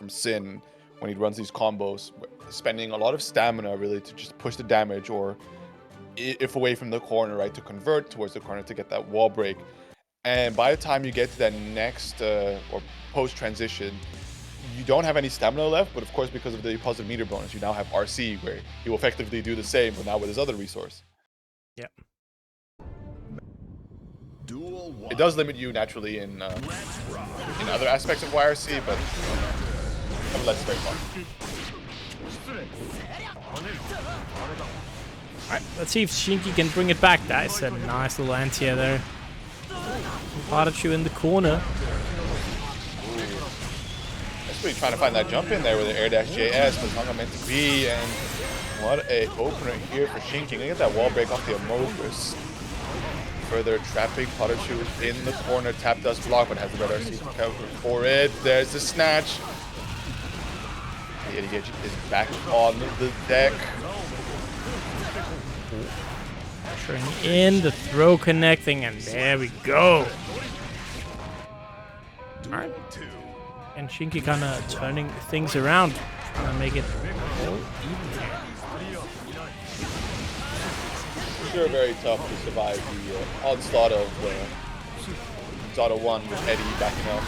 Sin when he runs these combos, spending a lot of stamina really to just push the damage, or if away from the corner, right, to convert towards the corner to get that wall break. And by the time you get to that next or post-transition, you don't have any stamina left, but of course because of the positive meter bonus, you now have RC, where he will effectively do the same, but now with his other resource. Yeah. It does limit you naturally in other aspects of YRC, but nonetheless, it's very fun. Alright, let's see if Shinky can bring it back. That's a nice little anti-air there. PataChu in the corner. That's really trying to find that jump in there with the air dash JS, but it's not meant to be. And what a opener here for Shinky. Look at that wall break off the Amogus. Further trapping PataChu in the corner. Tap dust block, but has the red RC to cover for it. There's the snatch. The idiot is back on the deck. Pressuring in, the throw connecting, and there we go. Alright. And Shinky kind of turning things around, trying to make it all even here. Sure, very tough to survive the onslaught of Zada 1 with Eddie backing up.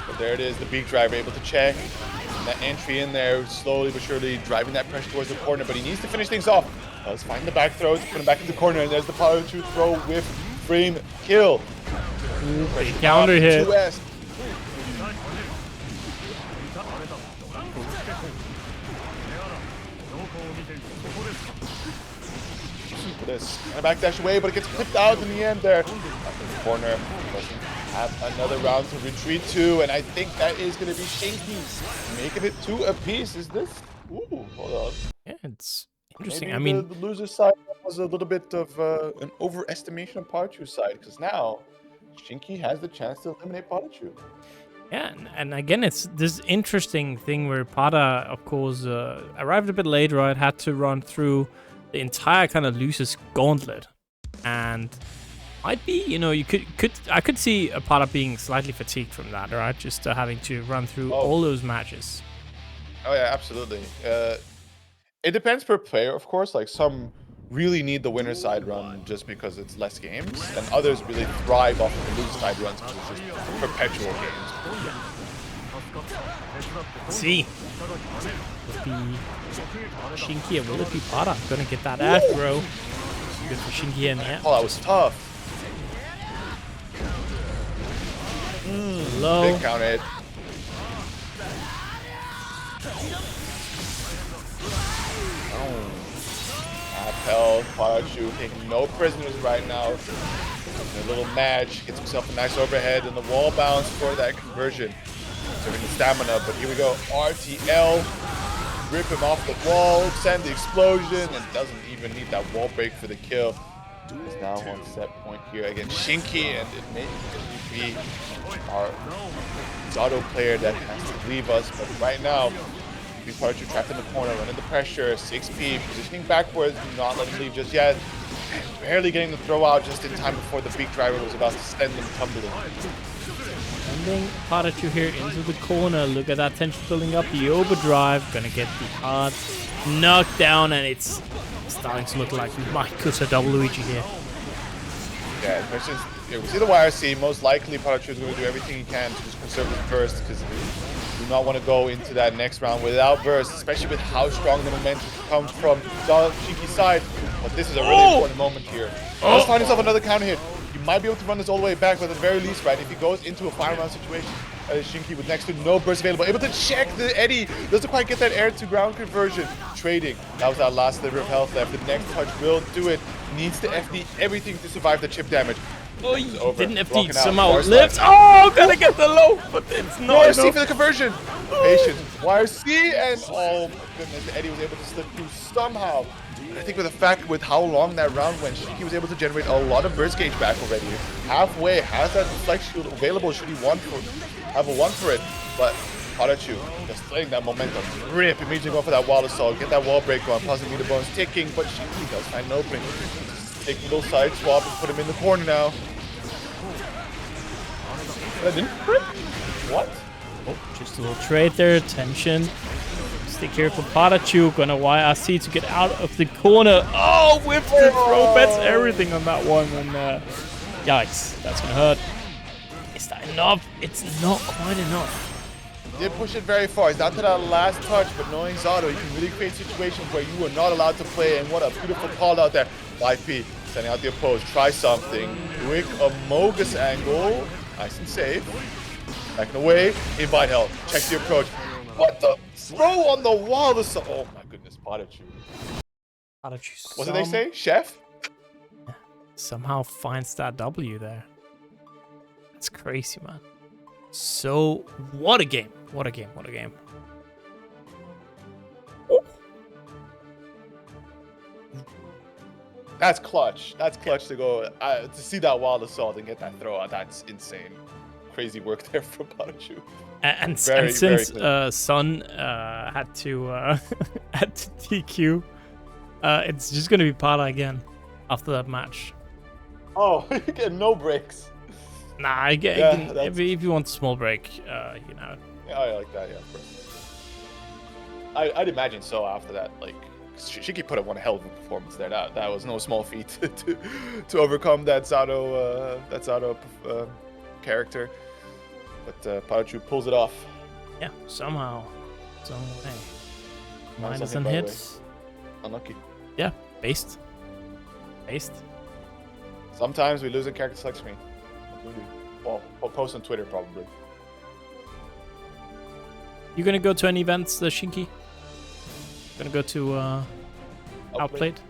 But there it is, the beak driver able to check. And that entry in there, slowly but surely driving that pressure towards the corner, but he needs to finish things off. Let's find the back throw to put him back in the corner, and there's the PataChu throw with frame kill. Counter hit. This and a backdash away, but it gets clipped out in the end there. Up in the corner, doesn't have another round to retreat to, and I think that is going to be Shinky making it 2 apiece. Is this? Ooh, hold on. Yeah, it's interesting. Maybe I mean, the loser side was a little bit of an overestimation of PataChu's side, because now Shinky has the chance to eliminate PataChu. Yeah, and again, it's this interesting thing where Pata, of course, arrived a bit late, right? Had to run through the entire kind of losers gauntlet, and might be, you know, I could see a Pata being slightly fatigued from that, right? Just having to run through all those matches. Oh yeah, absolutely. It depends per player, of course. Like some really need the winner side run just because it's less games, and others really thrive off of the lose side runs because it's just perpetual games. See, will it be Shinki or will it be Pata? Gonna get that aggro. Good for Shinki and yeah. Oh, that was tough. Low. Big count hit. Hell, PataChu taking no prisoners right now. In a little match, gets himself a nice overhead and the wall bounce for that conversion. Serving the stamina, but here we go. RTL, rip him off the wall, send the explosion, and doesn't even need that wall break for the kill. Is now on set point here against Shinki, and it may be our Zato player that has to leave us, but right now, PataChu trapped in the corner, running the pressure, 6P, positioning backwards, not letting him leave just yet. And barely getting the throw out just in time before the big driver was about to send them tumbling. Sending PataChu here into the corner. Look at that tension building up. The overdrive, gonna get the hard knocked down, and it's starting to look like we might cut a double Luigi here. Yeah, especially we see the YRC. Most likely, PataChu is going to do everything he can to just conserve his burst because we do not want to go into that next round without burst, especially with how strong the momentum comes from Shinki's side. But this is a really important moment here. Let's find himself another counter hit. He might be able to run this all the way back, but at the very least, right, if he goes into a final round situation, Shinki with next to no burst available, able to check the Eddie, doesn't quite get that air to ground conversion. Trading, that was our last sliver of health left. The next touch will do it. Needs to FD everything to survive the chip damage. Oh, he didn't FD, somehow lives. Oh, gotta get the low, but it's not YRC enough for the conversion. Patient, YRC, and oh my goodness, Eddie was able to slip through somehow. I think with the fact with how long that round went, he was able to generate a lot of burst gauge back already. Halfway, has that flex shield available should he have a one for it. But PataChu just letting that momentum rip, immediately going for that wall assault, get that wall break on, pausing meter bones ticking, but Shinki does find an opening. Just take a little side swap and put him in the corner now. That didn't rip? What? Oh, just a little trade there, tension. Stick here for PataChu, gonna YRC to get out of the corner. Oh, whipped it, throw bets everything on that one, and yikes, that's gonna hurt. Is that enough? It's not quite enough. Did push it very far. It's down to that last touch, but knowing Zato, you can really create situations where you are not allowed to play, and what a beautiful call out there. 5P, sending out the opposed, try something. Quick Amogus angle, nice and safe. Backing away, invite help, check the approach. What the? Throw on the wall, oh my goodness, PataChu. What did they say? Chef? Somehow finds that W there. That's crazy, man. So, what a game. What a game. What a game. That's clutch. That's clutch to go, to see that wild assault and get that throw out. That's insane. Crazy work there from PataChu. And since Sun had to DQ, it's just going to be Pata again after that match. Oh, you get no breaks. Nah, if you want a small break, you know. Yeah, I like that, yeah, of course. I'd imagine so after that, like, Shinki put up one hell of a performance there. That was no small feat to overcome that Zato character. But PataChu pulls it off. Yeah, somehow. Some way. Minus on hits. Unlucky. Yeah, based. Sometimes we lose a character select screen. Well, I'll post on Twitter probably. You gonna go to any events, Shinki? Gonna go to Outplayed?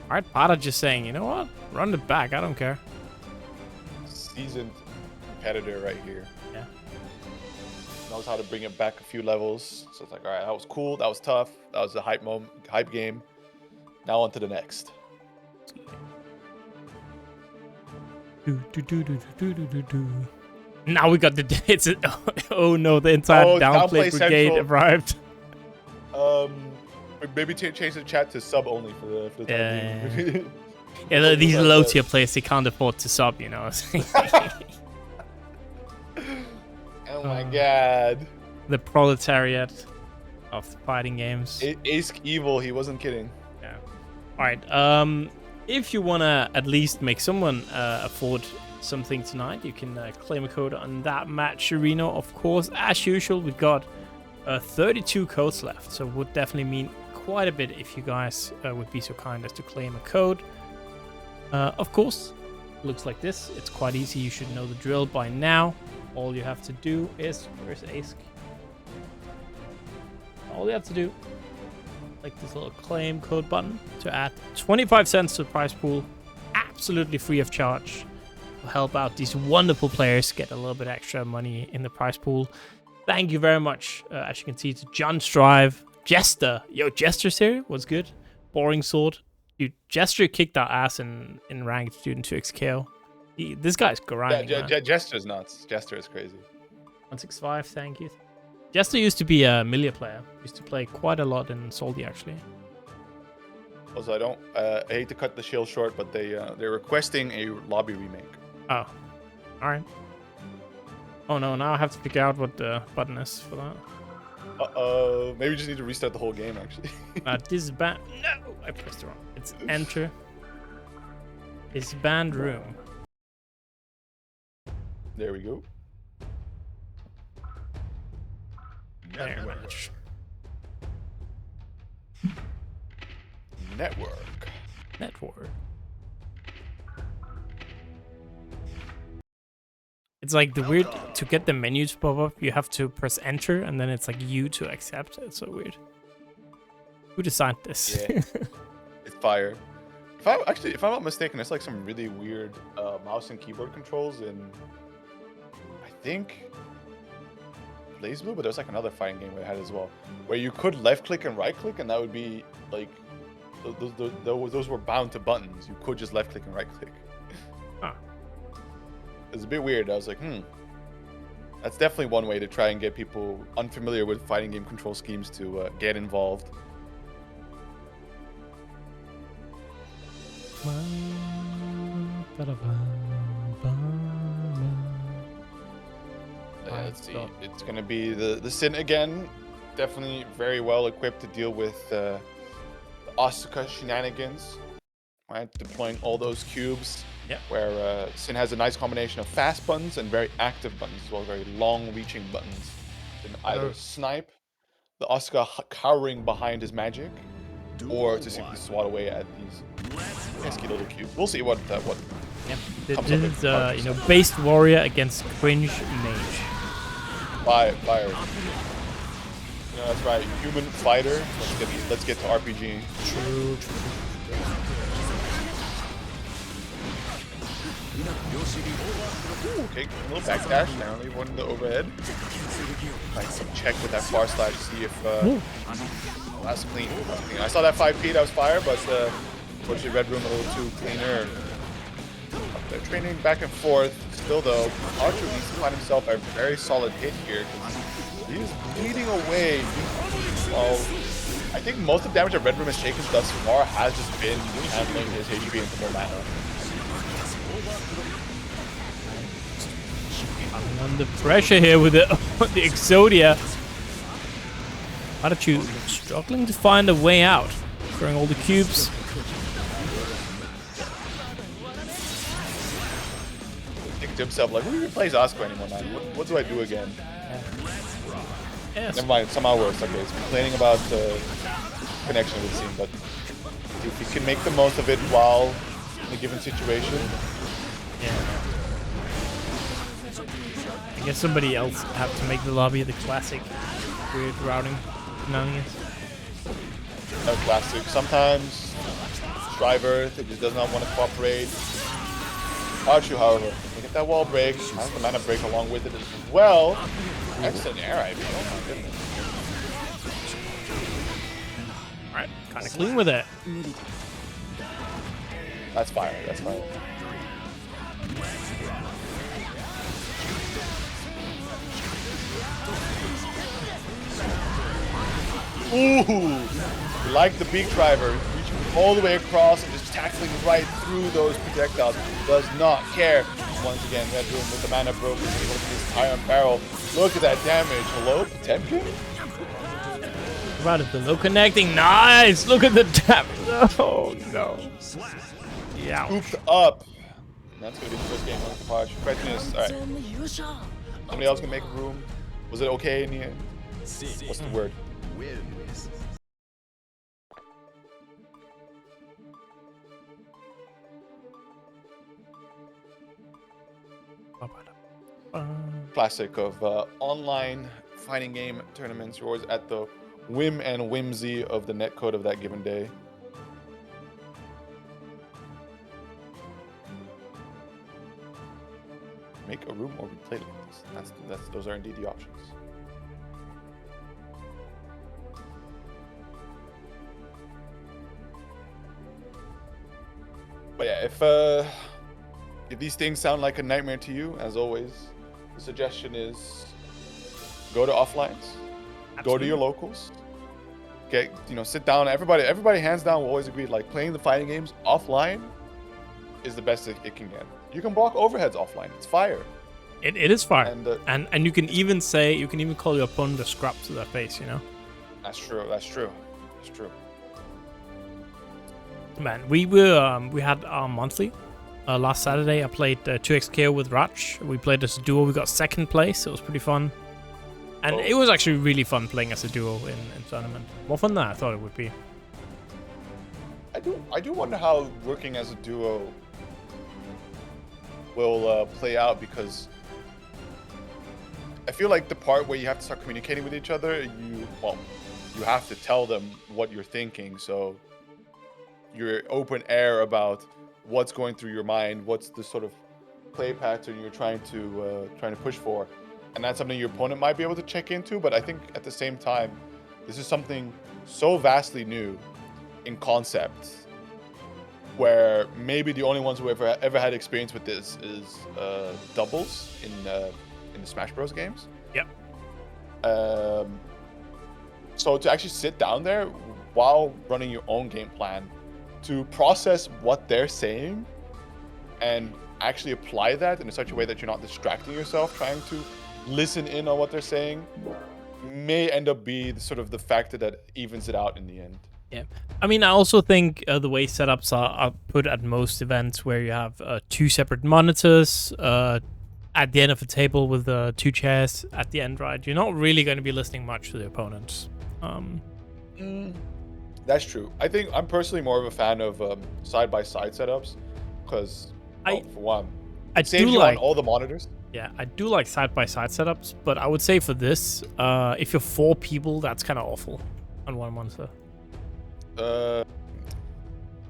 Alright, Pata just saying, you know what? Run it back, I don't care. Seasoned competitor right here. Yeah. Knows how to bring it back a few levels. So it's like, alright, that was cool, that was tough, that was a hype game. Now on to the next. Now we got the it's oh no, the entire downplay brigade Central arrived. Maybe change the chat to sub only for the time being. Yeah, these low tier players, they can't afford to sub, you know. Oh my god. The proletariat. of fighting games. Ace evil, he wasn't kidding. Yeah. All right. If you wanna at least make someone afford something tonight, you can claim a code on that match arena. Of course, as usual, we've got 32 codes left, so it would definitely mean quite a bit if you guys would be so kind as to claim a code. Of course, looks like this. It's quite easy. You should know the drill by now. All you have to do is, where's Ace? All you have to do, click this little claim code button to add 25 cents to the prize pool, absolutely free of charge. Will help out these wonderful players get a little bit extra money in the prize pool. Thank you very much, as you can see, to John Strive, Jester. Yo, Jester's here. What's good? Boring Sword. Dude, Jester kicked our ass in ranked Student 2XKO. This guy's grinding. Yeah, Jester's nuts. Jester is crazy. 165, thank you. Jester used to be a Melee player. Used to play quite a lot in Salty, actually. Also, I hate to cut the shield short, but they're requesting a lobby remake. Oh, all right. Oh no, now I have to figure out what the button is for that. Maybe we just need to restart the whole game, actually. Disband. No, I pressed it wrong. It's enter. Disband room. There we go. There much. Network. It's like the weird, to get the menu to pop up, you have to press enter and then it's like U to accept. It's so weird. Who designed this? Yeah. It's fire. If I'm not mistaken, it's like some really weird mouse and keyboard controls in, I think, BlazBlue, but there's like another fighting game I had as well, where you could left click and right click, and that would be like, those were bound to buttons. You could just left click and right click. Huh. It's a bit weird. I was like, that's definitely one way to try and get people unfamiliar with fighting game control schemes to get involved. Let's see. It's going to be the Sin again. Definitely very well equipped to deal with the Asuka shenanigans. Right, deploying all those cubes. Yep. Where Sin has a nice combination of fast buttons and very active buttons as well, very long-reaching buttons. Can either snipe the Asuka cowering behind his magic, or to simply swat away at these pesky little cubes. We'll see what. Yep. This is based warrior against cringe mage. Fire. That's right. Human fighter. Let's get to RPG. True. Ooh, okay, a little backdash now. Leave one in the overhead. Nice check with that far slash to see if that's clean. I saw that 5P, that was fire, but unfortunately red room a little too cleaner. They're training back and forth. Still though, Archer needs to find himself a very solid hit here because he's bleeding away. Well, I think most of the damage that red room has taken thus far has just been handling his HP into more mana. Under pressure here with the Exodia. PataChu struggling to find a way out. Throwing all the cubes. Think to himself, like, who even plays Asuka anymore, man? What do I do again? Yes. Never mind, somehow worse. Okay, he's complaining about the connection with the scene, but if he can make the most of it while in a given situation. Yeah. I guess somebody else have to make the lobby the classic weird routing shenanigans. No classic. Sometimes Striver just does not want to cooperate. PataChu, however, look at that wall break. Has the mana break along with it as well. Excellent air IV. Oh my goodness. Alright, kind of clean with it. That's fire. That's fire. Ooh! Like the big driver, reaching all the way across and just tackling right through those projectiles. Does not care. Once again, red room with the mana broken, able to this iron barrel. Look at that damage. Hello, Potemkin? Right at the low connecting. Nice. Look at the damage. Oh no. Yeah. Scooped up. That's gonna be the first game on the PataChu. Question is, all right. Somebody else can make a room. Was it okay in the end? What's the word? Classic of online fighting game tournaments. You're always at the whim and whimsy of the netcode of that given day. Make a room or replay like this. Those are indeed the options. But yeah, if these things sound like a nightmare to you, as always, the suggestion is go to offlines, go to your locals, sit down. Everybody hands down will always agree, like playing the fighting games offline is the best it can get. You can block overheads offline. It's fire. It is fire. And you can even call your opponent a scrub to their face, you know? That's true. Man, we had our monthly. Last Saturday, I played 2xKO with Raj. We played as a duo. We got second place. It was pretty fun. And it was actually really fun playing as a duo in tournament. More fun than I thought it would be. I do wonder how working as a duo will play out, because I feel like the part where you have to start communicating with each other, you have to tell them what you're thinking. So you're open air about what's going through your mind, what's the sort of play pattern you're trying to push for, and that's something your opponent might be able to check into. But I think at the same time, this is something so vastly new in concept, where maybe the only ones who ever had experience with this is doubles in the Smash Bros games. Yep. So to actually sit down there while running your own game plan, to process what they're saying and actually apply that in such a way that you're not distracting yourself trying to listen in on what they're saying, may end up be the factor that evens it out in the end. Yeah, I mean, I also think the way setups are put at most events, where you have 2 separate monitors at the end of the table with 2 chairs at the end, right? You're not really going to be listening much to the opponents. That's true. I think I'm personally more of a fan of side-by-side setups, because, for one, it saves you on all the monitors. Yeah, I do like side-by-side setups, but I would say for this, if you're 4 people, that's kind of awful on one monitor.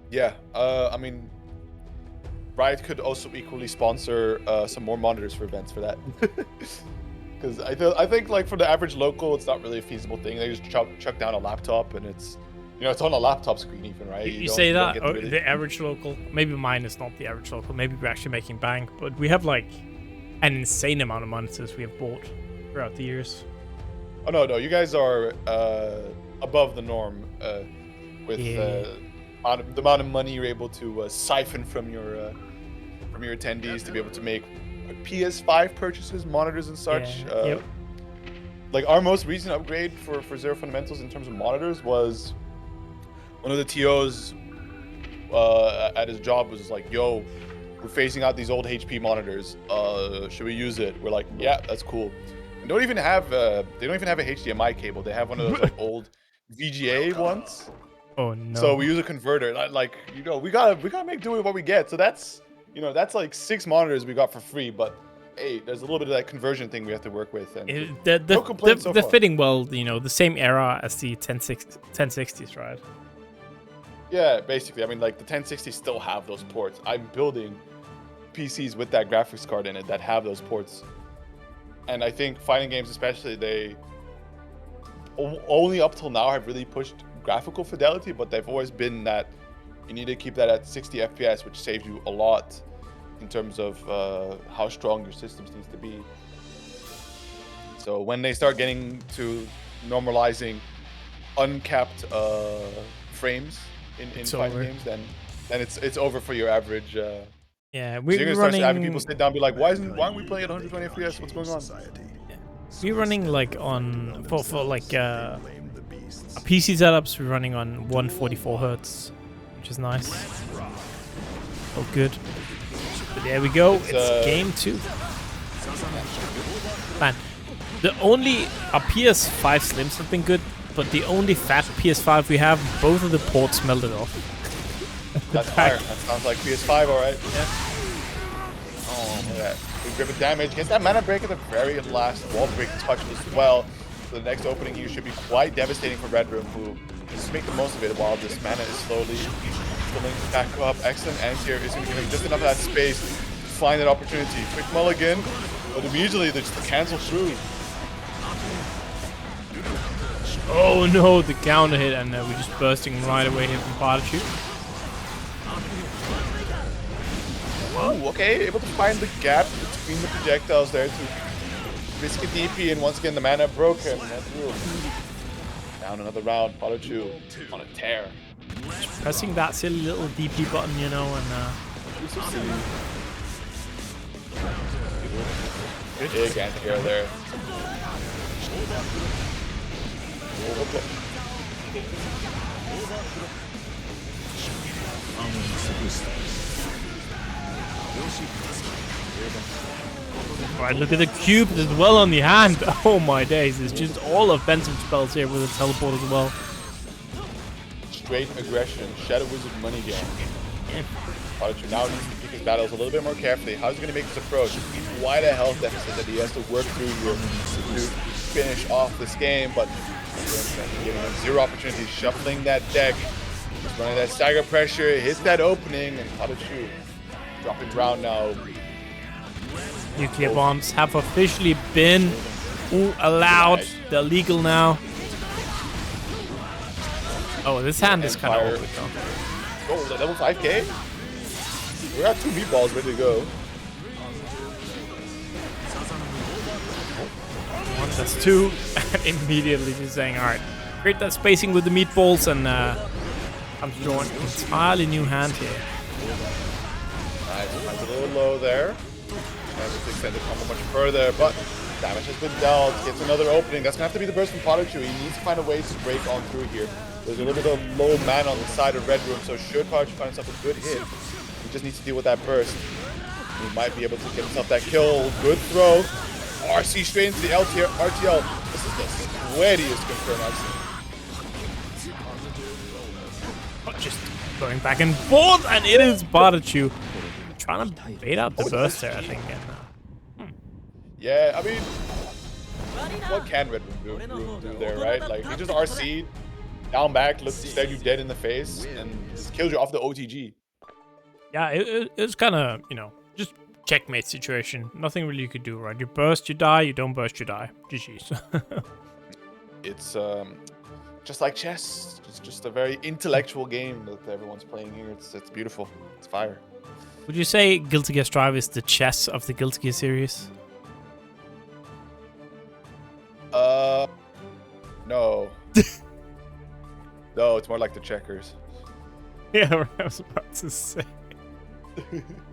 Yeah. I mean, Riot could also equally sponsor some more monitors for events for that. Because I think like for the average local, it's not really a feasible thing. They just chuck down a laptop, and it's on a laptop screen even, right? You say that the average local. Maybe mine is not the average local. Maybe we're actually making bank, but we have like an insane amount of monitors we have bought throughout the years. Oh no, you guys are above the norm with the amount of money you're able to siphon from your attendees to be able to make PS5 purchases, monitors and such. Yep. Like our most recent upgrade for Zero Fundamentals in terms of monitors was one of the TOs at his job was like, yo, we're phasing out these old HP monitors. Should we use it? We're like, yeah, that's cool. And they don't even have a HDMI cable. They have one of those like old VGA ones. Oh no. So we use a converter. Like, we gotta make do with what we get. So that's like 6 monitors we got for free, but hey, there's a little bit of that conversion thing we have to work with. And they're fitting well, the same era as the 1060s, right? Yeah, basically. I mean, like the 1060s still have those ports. I'm building PCs with that graphics card in it that have those ports. And I think fighting games especially, they only up till now have really pushed graphical fidelity, but they've always been that you need to keep that at 60 FPS, which saves you a lot in terms of how strong your systems needs to be. So when they start getting to normalizing uncapped frames in fighting games, then it's over for your average. Yeah, we're gonna start having people sit down and be like, why aren't we playing at 120 FPS? What's going on? We're running like on for like Our PC setups we're running on 144 hertz, which is nice. Oh, good. But there we go. It's game 2. Man, our PS5 Slims have been good, but the only fat PS5 we have, both of the ports melted off. That's fire. That sounds like PS5, alright. Yeah. Oh, look at that. Big grip of damage. Gets that mana break at the very last wall break touch as well. So the next opening here should be quite devastating for Redroom, who just make the most of it while this mana is slowly filling back up. Excellent anti-air is going to give him just enough of that space to find that opportunity. Quick mulligan, but immediately they just cancel through. Oh no, the counter hit, and we're just bursting right away here from PataChu. Whoa, okay, able to find the gap between the projectiles there to risk a DP, and once again the mana broken. Down another round, PataChu on a tear. Just pressing that silly little DP button, you know, and big anti-air there. Right, look at the cube as well on the hand. Oh my days, it's just all offensive spells here with a teleport as well. Straight aggression, Shadow Wizard money game. PataChu now needs to pick his battles a little bit more carefully. How's he going to make this approach? Quite a health deficit that he has to work through here to finish off this game, but giving him zero opportunities, shuffling that deck, just running that stagger pressure, hits that opening, and PataChu dropping ground now. Nuclear bombs have officially been allowed. They're legal now. Oh, this hand is kind of awkward though. Oh, the level 5k? We got 2 meatballs ready to go. One, that's 2, and immediately just saying, alright, create that spacing with the meatballs, and I'm drawing an entirely new hand here. Nice, mine's a little low there. Trying to extend the combo much further, but damage has been dealt. Gets another opening. That's gonna have to be the burst from PataChu. He needs to find a way to break on through here. There's a little bit of low mana on the side of Redroom, so should PataChu find himself a good hit, he just needs to deal with that burst. He might be able to get himself that kill. Good throw. RC straight into the RTL. This is the sweatiest confirm I've seen. Just going back and forth, and it is PataChu trying to bait out the burst there, I think. Yeah, I mean, what can Redroom do there, right? Like, he just RC'd, down back, stared you dead in the face, and just killed you off the OTG. Yeah, it was kind of, you know, just checkmate situation. Nothing really you could do, right? You burst, you die. You don't burst, you die. GG's. It's just like chess. It's just a very intellectual game that everyone's playing here. It's beautiful. It's fire. Would you say Guilty Gear Strive is the chess of the Guilty Gear series? No. No, it's more like the checkers. Yeah, I was about to say.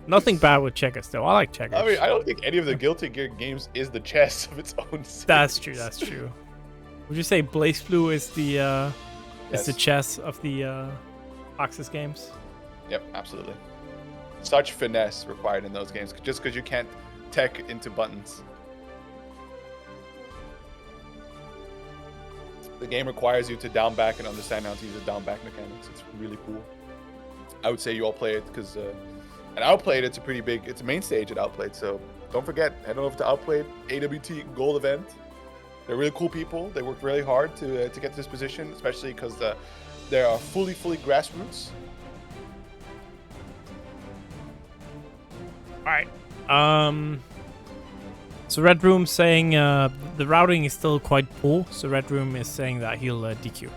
Nothing bad with checkers, though. I like checkers. I mean, I don't think any of the Guilty Gear games is the chess of its own series. That's true, that's true. Would you say Blaze Blue is the chess of the Axis games? Yep, absolutely. Such finesse required in those games, just because you can't tech into buttons. The game requires you to down back and understand how to use the down back mechanics. It's really cool. I would say you all play it because, and Outplayed, it's a main stage at Outplayed. So don't forget, head on over to Outplayed, AWT Gold event. They're really cool people. They worked really hard to get to this position, especially because they are fully grassroots. All right. So Redroom saying the routing is still quite poor. So Redroom is saying that he'll DQ.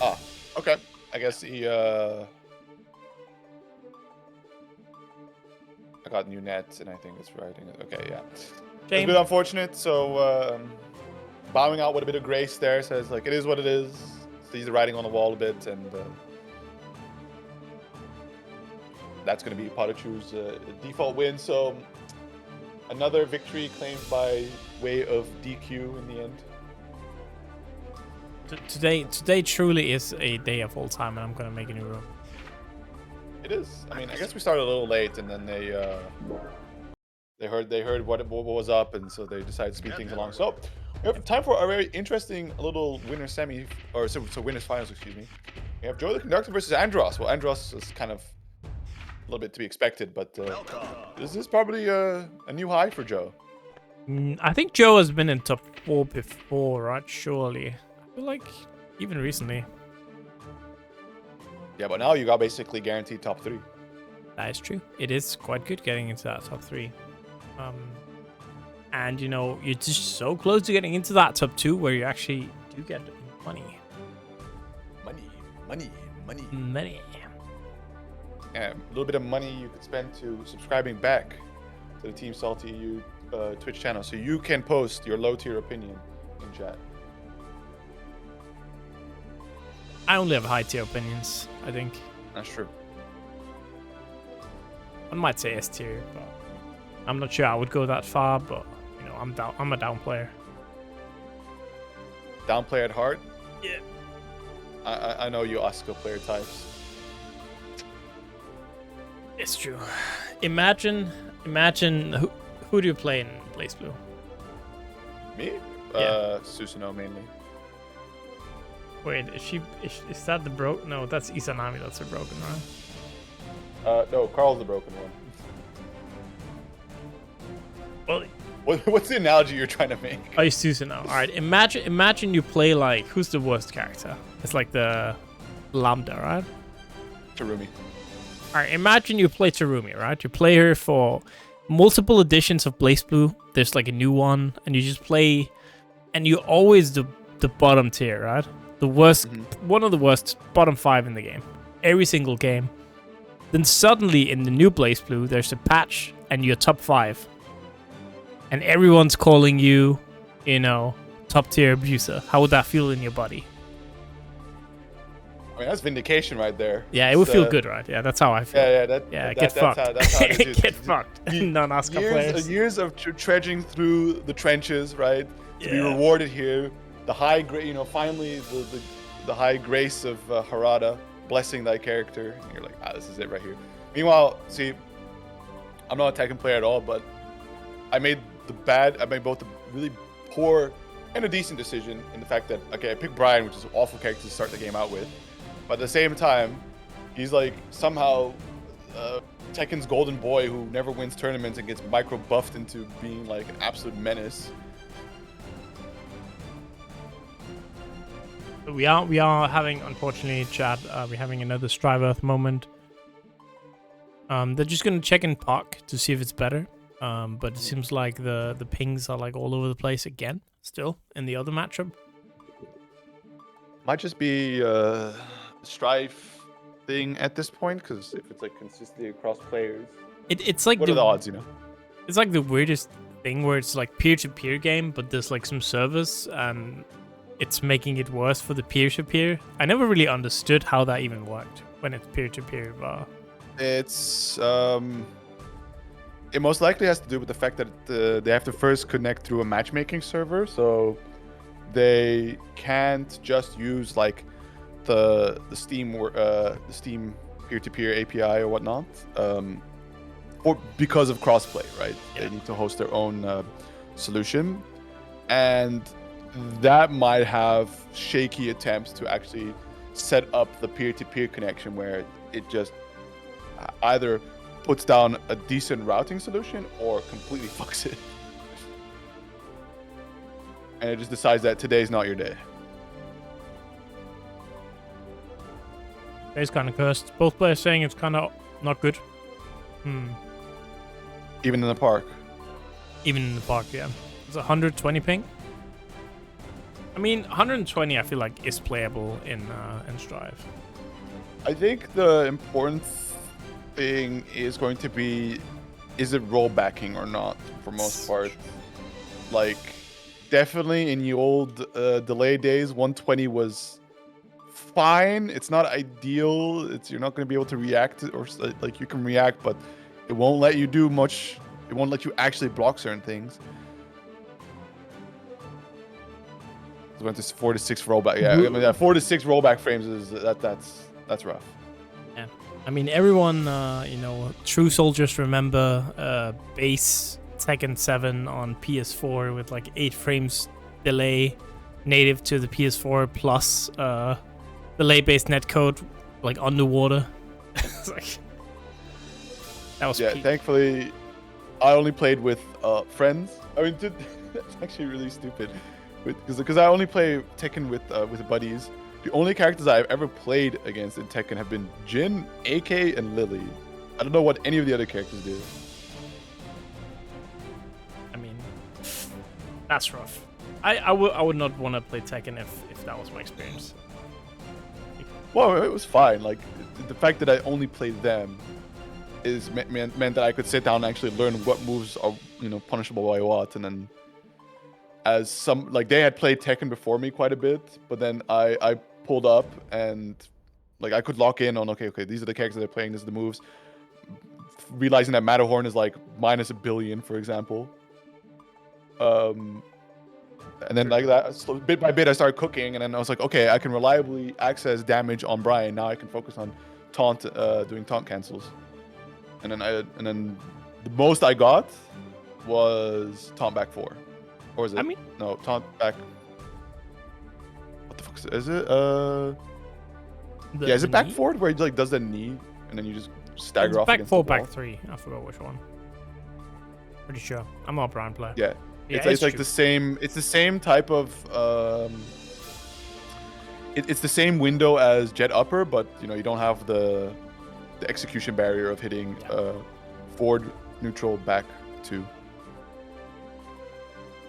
Ah, okay. I guess he I got new net, and I think it's writing. Okay, yeah. It's a bit unfortunate. So bowing out with a bit of grace there, says like it is what it is. Sees the writing on the wall a bit, and that's going to be PataChu's default win. So another victory claimed by way of DQ in the end. Today truly is a day of all time, and I'm gonna make a new room. It is. I mean, I guess we started a little late, and then they heard what was up, and so they decided to speed things along. So we have time for a very interesting little winner semi, or so winners finals, excuse me. We have JoTheConductor versus Andros. Well, Andros is kind of a little bit to be expected, but this is probably a new high for Joe. I think Joe has been in top 4 before, right? Surely. I feel like even recently. Yeah, but now you got basically guaranteed top 3. That is true. It is quite good getting into that top 3. And you know, you're just so close to getting into that top 2 where you actually do get money. Money. Yeah, a little bit of money you could spend to subscribing back to the Team SaltyEU Twitch channel, so you can post your low tier opinion in chat. I only have high tier opinions, I think. That's true. One might say S tier, but I'm not sure I would go that far. But you know, I'm a down player. Down player at heart. Yeah. I know you Asuka player types. It's true. Imagine who do you play in Blaze Blue? Me? Yeah. Susanoo mainly. Wait, is that the broke? No, that's Izanami. That's a broken, right? No, Carl's the broken one. Well, what's the analogy you're trying to make? Oh, you Susanoo. All right. Imagine you play like, who's the worst character? It's like the Lambda, right? Terumi. All right. Imagine you play Terumi, right? You play her for multiple editions of Blaze Blue. There's like a new one, and you just play, and you're always the bottom tier, right? The worst, one of the worst, bottom 5 in the game. Every single game. Then suddenly in the new Blaze Blue, there's a patch, and you're top 5. And everyone's calling you, you know, top tier abuser. How would that feel in your body? I mean, that's vindication right there. Yeah, it would feel good, right? Yeah, that's how I feel. Get fucked. That's how it is. Get fucked. Non-Asuka players. Years of trudging through the trenches, right? To be rewarded here. The high grade, you know, finally the high grace of Harada blessing thy character. And you're like, this is it right here. Meanwhile, see, I'm not a Tekken player at all, but I made both a really poor and a decent decision in the fact that, okay, I picked Brian, which is an awful character to start the game out with. But at the same time, he's like somehow Tekken's golden boy who never wins tournaments and gets micro buffed into being like an absolute menace. We are having, unfortunately, chat. We're having another Strive Earth moment. They're just gonna check in Park to see if it's better. But it seems like the pings are like all over the place again. Still in the other matchup. Might just be Strife thing at this point, because if it's like consistently across players, it's like what are the odds, you know? It's like the weirdest thing where it's like peer-to-peer game, but there's like some servers and it's making it worse for the peer-to-peer. I never really understood how that even worked when it's peer-to-peer. It's it most likely has to do with the fact that they have to first connect through a matchmaking server, so they can't just use like the Steam peer-to-peer API or whatnot, or because of crossplay, right? Yeah. They need to host their own solution, and that might have shaky attempts to actually set up the peer-to-peer connection where it just either puts down a decent routing solution or completely fucks it. And it just decides that today's not your day. Today's kind of cursed. Both players saying it's kind of not good. Even in the park? Even in the park, yeah. It's 120 ping. I mean, 120 I feel like is playable in Strive. I think the important thing is going to be, is it rollbacking or not, for most part. Like, definitely in the old delay days, 120 was fine. It's not ideal. You're not going to be able to react, or like you can react, but it won't let you do much. It won't let you actually block certain things. It went to 4 to 6 rollback. Yeah, I mean, yeah, 4 to 6 rollback frames is that's rough. Yeah, I mean everyone, you know, true soldiers remember base Tekken 7 on PS4 with like 8 frames delay, native to the PS4 plus delay-based netcode, like underwater. It's like that was yeah. peak. Thankfully, I only played with friends. I mean, that's actually really stupid, because I only play Tekken with buddies. The only characters I've ever played against in Tekken have been Jin, AK, and Lily. I don't know what any of the other characters do. I mean, that's rough. I would not want to play Tekken if that was my experience. Well, it was fine. Like the fact that I only played them meant that I could sit down and actually learn what moves are, you know, punishable by what, and then as some, like, they had played Tekken before me quite a bit, but then I pulled up and like I could lock in on okay, these are the characters they're playing, these are the moves. Realizing that Matterhorn is like minus -1 billion, for example. And then like that, so bit by bit, I started cooking, and then I was like, okay, I can reliably access damage on Brian. Now I can focus on taunt, doing taunt cancels. And then the most I got was taunt back 4, or is it? I mean, no, taunt back. What the fuck is it? Yeah, is it back knee? forward where he like does the knee and then you just stagger off back against 4, the wall? back 3. I forgot which one. Pretty sure. I'm a Brian player. Yeah. Yeah, It's like the same. It's the same type of. It's the same window as Jet Upper, but you know you don't have the execution barrier of hitting forward, neutral, back 2.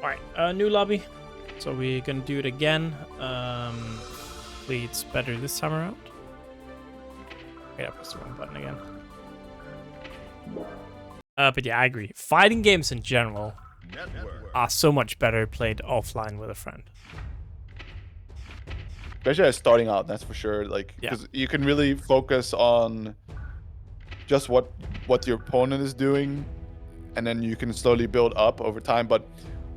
All right, new lobby. So we're gonna do it again. Hopefully it's better this time around. Yeah, I pressed the wrong button again. But yeah, I agree. Fighting games in general are so much better played offline with a friend. Especially as starting out, that's for sure. Like, because you can really focus on just what your opponent is doing, and then you can slowly build up over time. But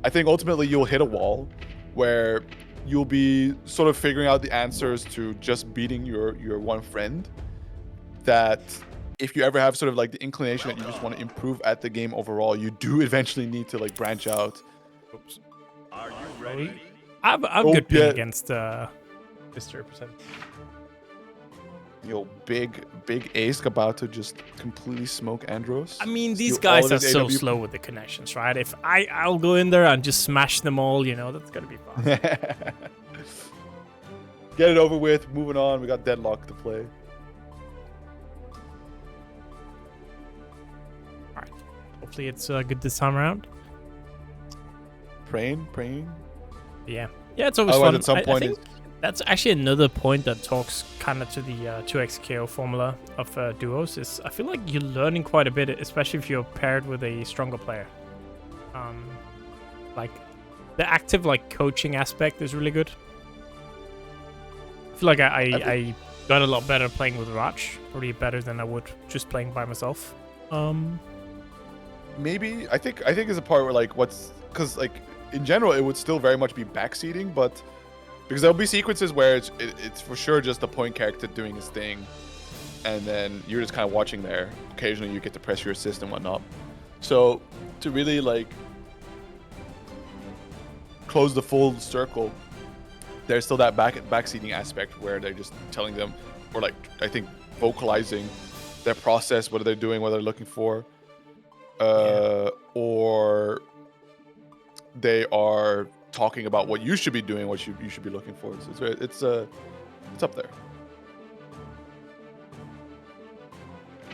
I think ultimately you'll hit a wall where you'll be sort of figuring out the answers to just beating your one friend. That if you ever have sort of like the inclination that you just want to improve at the game overall, you do eventually need to like branch out. Oops. Are you ready? I'm good ping against Mr. Percent. Yo, big Ace about to just completely smoke Andros. I mean, these guys are so slow with the connections, right? If I'll go in there and just smash them all, you know, that's gonna be fun. Get it over with. Moving on. We got Deadlock to play. All right. Hopefully it's good this time around. Praying. Yeah, it's always fun. At some point, I think that's actually another point that talks kind of to the 2xKO formula of duos. Is I feel like you're learning quite a bit, especially if you're paired with a stronger player. Like the active like coaching aspect is really good. I feel like I got a lot better playing with Raj, probably better than I would just playing by myself. Maybe I think is a part where like because like in general it would still very much be backseating, but because there'll be sequences where it's for sure just the point character doing his thing, and then you're just kind of watching there. Occasionally you get to press your assist and whatnot. So to really like close the full circle, there's still that backseating aspect where they're just telling them, or like I think vocalizing their process, what they're doing, what they're looking for, or they are talking about what you should be doing, what you should be looking for. So it's up there.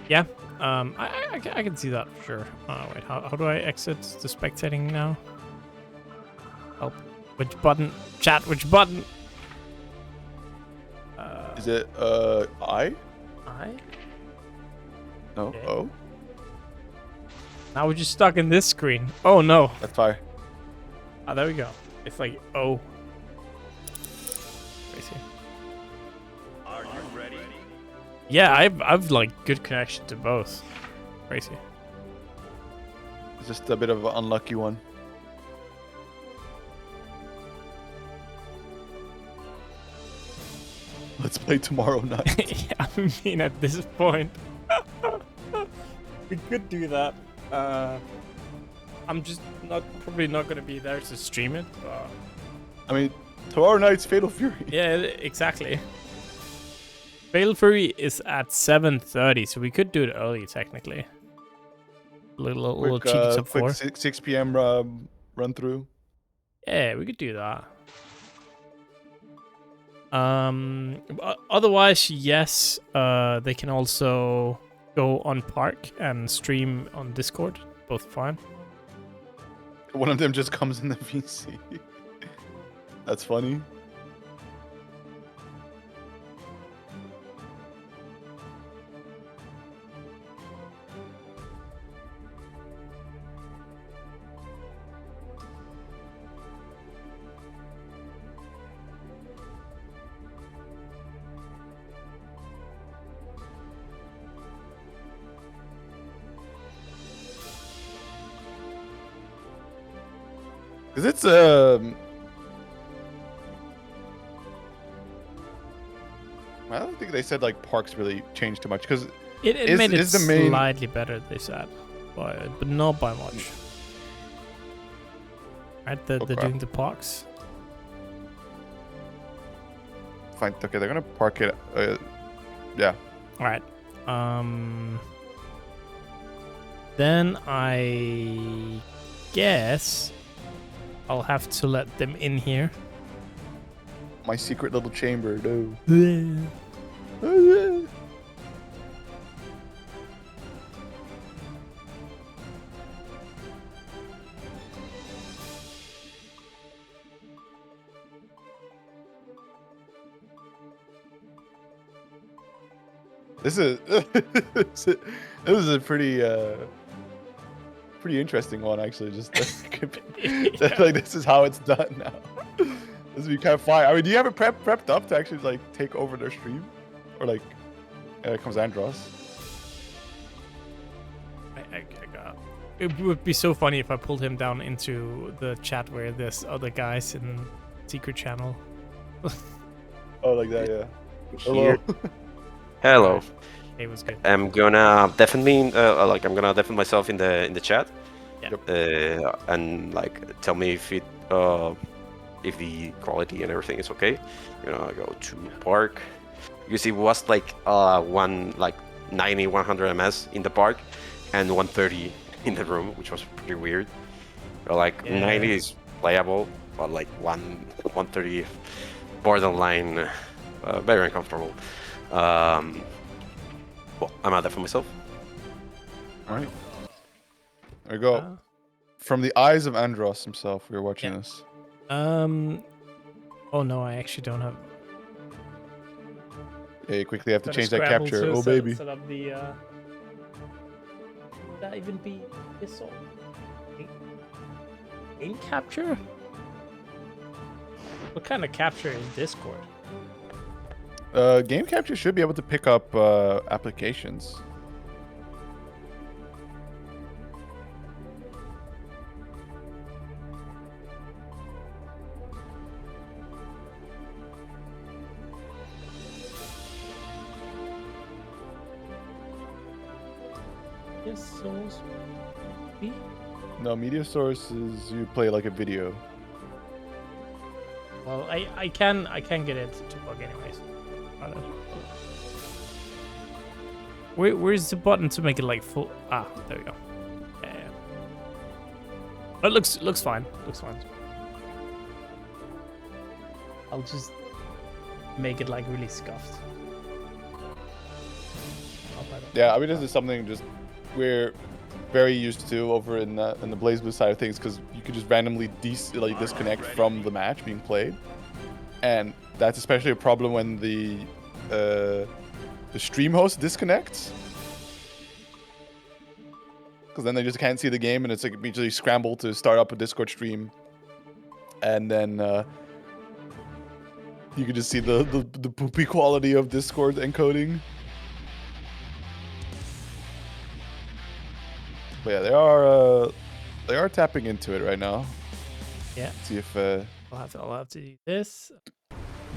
Yeah, I can see that for sure. Wait, how do I exit the spectating now? Help. Which button? Chat, which button? Is it I? I? No. Okay. Oh. Now we're just stuck in this screen. Oh no. That's fine. Oh, there we go. It's like oh. Crazy. Are you ready? Yeah, I've like good connection to both. Crazy. It's just a bit of an unlucky one. let's play tomorrow night. Yeah, I mean, at this point, we could do that. I'm just probably not gonna be there to stream it. But... I mean, tomorrow night's Fatal Fury. Yeah, exactly. Fatal Fury is at 7:30, so we could do it early technically. Little cheeky top quick 4. 6 p.m. Run through. Yeah, we could do that. Otherwise, yes, they can also go on Park and stream on Discord. Both fine. One of them just comes in the VC. That's funny. Cause it's I don't think they said like parks really changed too much because it made it slightly better. They said, but not by much. Right, they're doing the parks. Fine. Okay, they're gonna park it. Yeah. All right. Then I guess I'll have to let them in here. My secret little chamber, no. This is a pretty interesting one actually. Just like this is how it's done now. This would be kind of fun. I mean, do you have it prepped up to actually like take over their stream, or like comes Andros? I got. It would be so funny if I pulled him down into the chat where there's other guys in secret channel. Oh, like that, yeah. Hello. Hello. It was good. I'm gonna definitely I'm gonna defend myself in the chat. Yeah. And like tell me if the quality and everything is okay. I'm gonna go to park. You see, it was like 90, 100 ms in the park, and 130 in the room, which was pretty weird. Like 90 is playable, but like 130 borderline, very uncomfortable. Well, I'm out there for myself. All right. There we go. From the eyes of Andros himself, we're watching this. Oh no, I actually don't have. Yeah, you quickly have to change that capture. Oh baby. Set up the. Would that even be this all? Game capture? What kind of capture is Discord? Game capture should be able to pick up applications. Yes, source. No, media sources you play like a video. Well, I can get it to bug anyways. Where's the button to make it like full? Ah, there we go. Yeah. It looks fine. Looks fine. I'll just make it like really scuffed. Yeah, I mean this is something just we're very used to over in the BlazBlue side of things, because you could just randomly disconnect from the match being played, and that's especially a problem when the stream host disconnects, because then they just can't see the game, and it's like immediately scramble to start up a Discord stream, and then you can just see the poopy quality of Discord encoding. But yeah, they are tapping into it right now. Yeah. Let's see if I'll have to do this.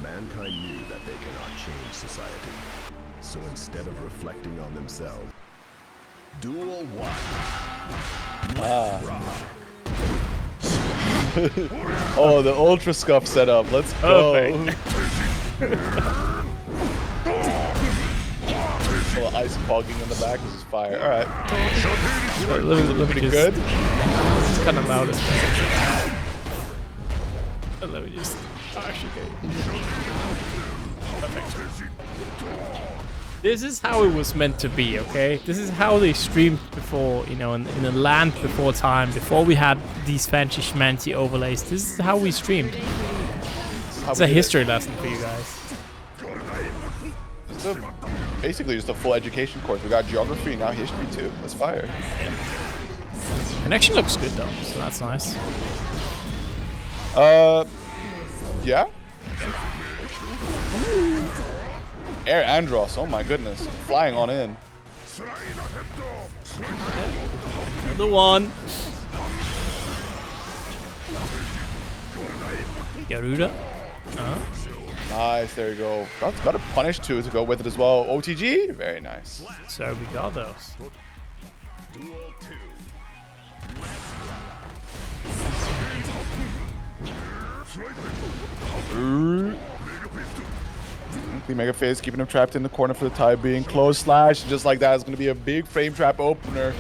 Mankind knew that they cannot change society. So instead of reflecting on themselves, Duel 1. Oh, the Ultra Scuff setup. Let's go. Oh, ice fogging in the back. This is fire. All right. Pretty good. It's kind of loud. Let me just. Perfect. This is how it was meant to be, okay? This is how they streamed before, you know, in a land before time, before we had these fancy schmancy overlays. This is how we streamed. It's a history lesson for you guys. It's basically just a full education course. We got geography, now history too. That's fire. Connection looks good though, so that's nice. Yeah. Air Andros, oh my goodness. Flying on in. Another one. Garuda. Nice, there you go. Got a punish too to go with it as well. OTG, very nice. So we got those. The Mega Phase keeping him trapped in the corner for the time being. Close slash, just like that, is going to be a big frame trap opener.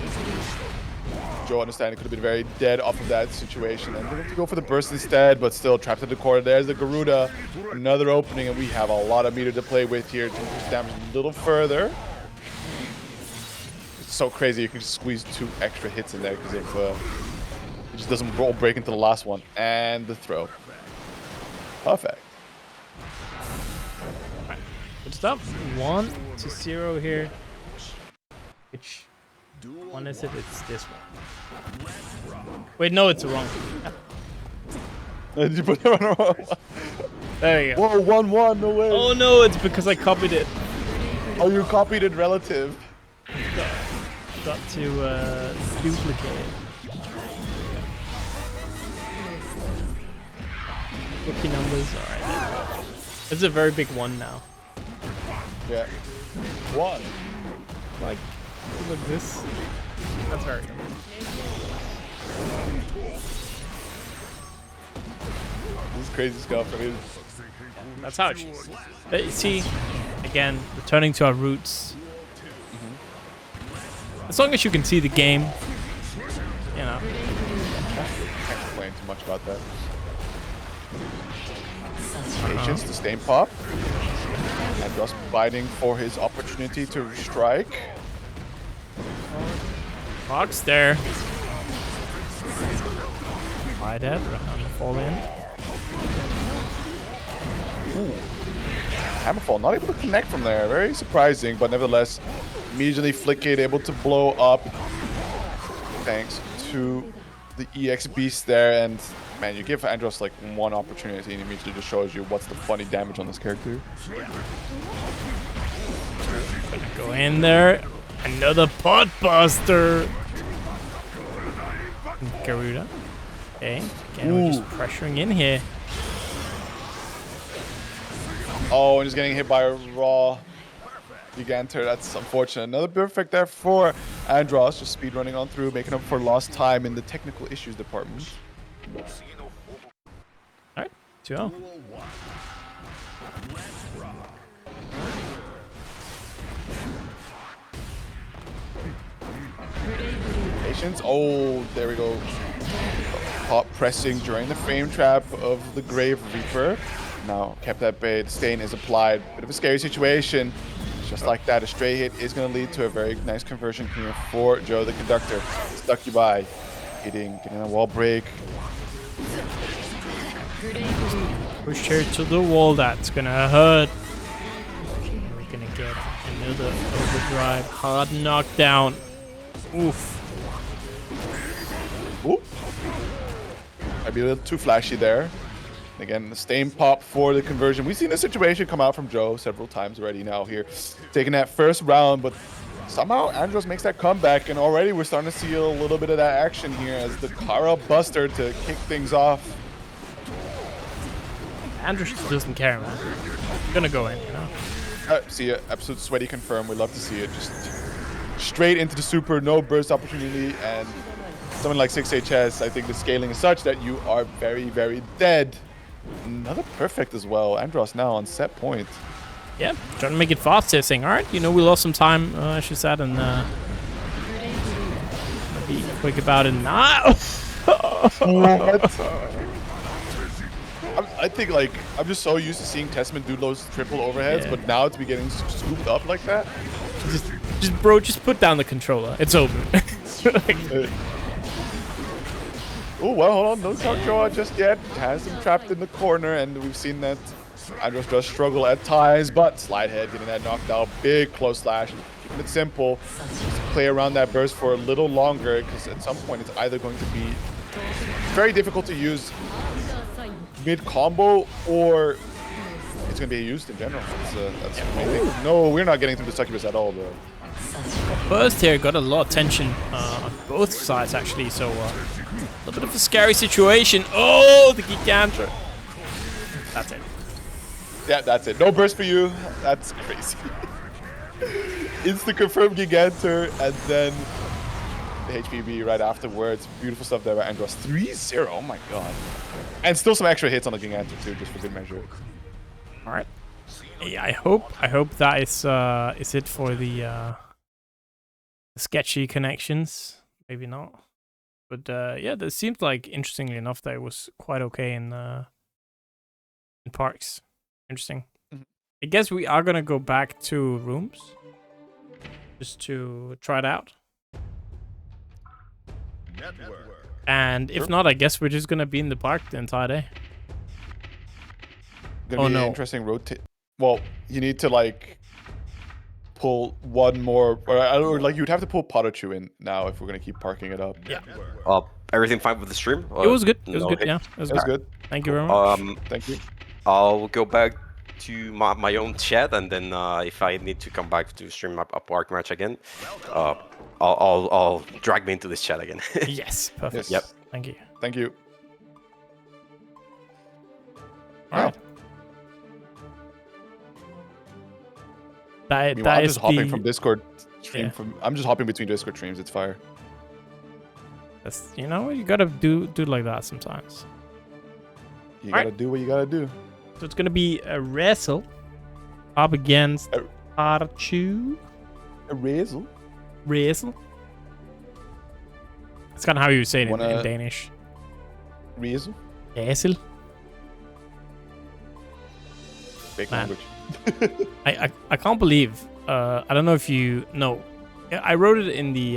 Joe understanding could have been very dead off of that situation. And going to go for the burst instead, but still trapped in the corner. There's the Garuda. Another opening, and we have a lot of meter to play with here to push damage a little further. It's so crazy you can just squeeze 2 extra hits in there because if it just doesn't roll break into the last one. And the throw. Perfect. Good stuff. 1-0 here. Which one is it? It's this one. Wait, no, it's wrong. Did you put it on the wrong one? There you go. Whoa, 1-1, no way. Oh no, it's because I copied it. Oh, you copied it relative. Got to duplicate it. Rookie numbers. Alright, there we go. It's a very big one now. Yeah. 1. Like this. That's very good. This is crazy stuff. I mean, that's how it should. See, again, returning to our roots. As long as you can see the game, you know. Can't complain too much about that. Patience, the stain pop. And just fighting for his opportunity to strike. Fox there. Why dead? On the fall in. Ooh. Hammerfall not able to connect from there. Very surprising, but nevertheless, immediately Flickade able to blow up. Thanks to the EX Beast there. And man, you give Andros like one opportunity and immediately just shows you what's the funny damage on this character. Gonna go in there. Another pot buster. Garuda. Okay. Again, we're just pressuring in here. Oh, and he's getting hit by a raw Gigantor. That's unfortunate. Another perfect there for Andros. Just speed running on through, making up for lost time in the technical issues department. Alright, 2-0. Patience. Oh, there we go. Pop pressing during the frame trap of the Grave Reaper. Now kept at bay. The stain is applied. Bit of a scary situation. Just like that, a stray hit is going to lead to a very nice conversion here for Joe the Conductor. Stuck you by. Getting a wall break. Push her to the wall. That's going to hurt. We're going to get another overdrive. Hard knockdown. Oof. Ooh. Might be a little too flashy there. Again, the stain pop for the conversion. We've seen this situation come out from Joe several times already now here. Taking that first round, but somehow Andros makes that comeback, and already we're starting to see a little bit of that action here as the Kara Buster to kick things off. Andrew just doesn't care, man. He's gonna go in, you know. See it. Absolute sweaty confirm. We love to see it. Just straight into the super, no burst opportunity, and something like 6HS, I think the scaling is such that you are very, very dead. Another perfect as well. Andros now on set point. Yeah, trying to make it faster, saying, alright, you know, we lost some time, as she said, and be quick about it now. I think, like, I'm just so used to seeing Testament do those triple overheads, but now to be getting scooped up like that. Bro, just put down the controller. It's over. Oh, well, hold on. No count draw just yet. Has him trapped in the corner, and we've seen that Andros does struggle at times, but Slidehead getting that knocked out. Big close slash. Keeping it simple. Just play around that burst for a little longer, because at some point it's either going to be very difficult to use mid-combo, or it's going to be used in general. That's amazing. No, we're not getting through the succubus at all, though. Burst here got a lot of tension on both sides, actually, so a little bit of a scary situation. Oh, the Gigantor. That's it. Yeah, that's it. No burst for you. That's crazy. Insta confirm Gigantor, and then the HPB right afterwards. Beautiful stuff there by Andros. 3-0. Oh my god. And still some extra hits on the Gigantor too, just for good measure. All right. Yeah, I hope that is it for the sketchy connections. Maybe not. But yeah, that seemed like, interestingly enough, that it was quite okay in parks. Interesting. I guess we are gonna go back to rooms just to try it out. And if not, I guess we're just gonna be in the park the entire day. Gonna be an interesting rotate. Well, you need to like pull one more, or like you'd have to pull PataChu in now if we're gonna keep parking it up. Yeah. Everything fine with the stream? It was good. It was good. Yeah, it was good. Thank you very much. Thank you. I'll go back to my own chat, and then if I need to come back to stream a park match again, I'll drag me into this chat again. Yes, perfect. Yes. Yep. Thank you. Thank you. All right. I'm just hopping from Discord stream. I'm just hopping between Discord streams. It's fire. That's, you know, you gotta do it like that sometimes. You gotta do what you gotta do. So it's gonna be a Resil up against PataChu. A Resil. Resil. That's kind of how you say it in Danish. Resil. Resil. Big language. I can't believe. I don't know if you know. I wrote it in the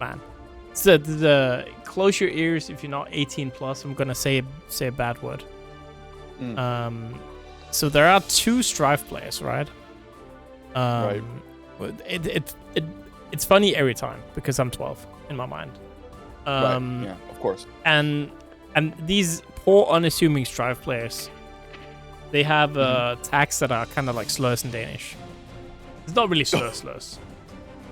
man. So the close your ears if you're not 18 plus. I'm gonna say a bad word. So there are 2 Strive players, right? Right. It's funny every time because I'm 12 in my mind. Right. Yeah, of course. And these poor unassuming Strive players, they have tags that are kind of like slurs in Danish. It's not really slurs.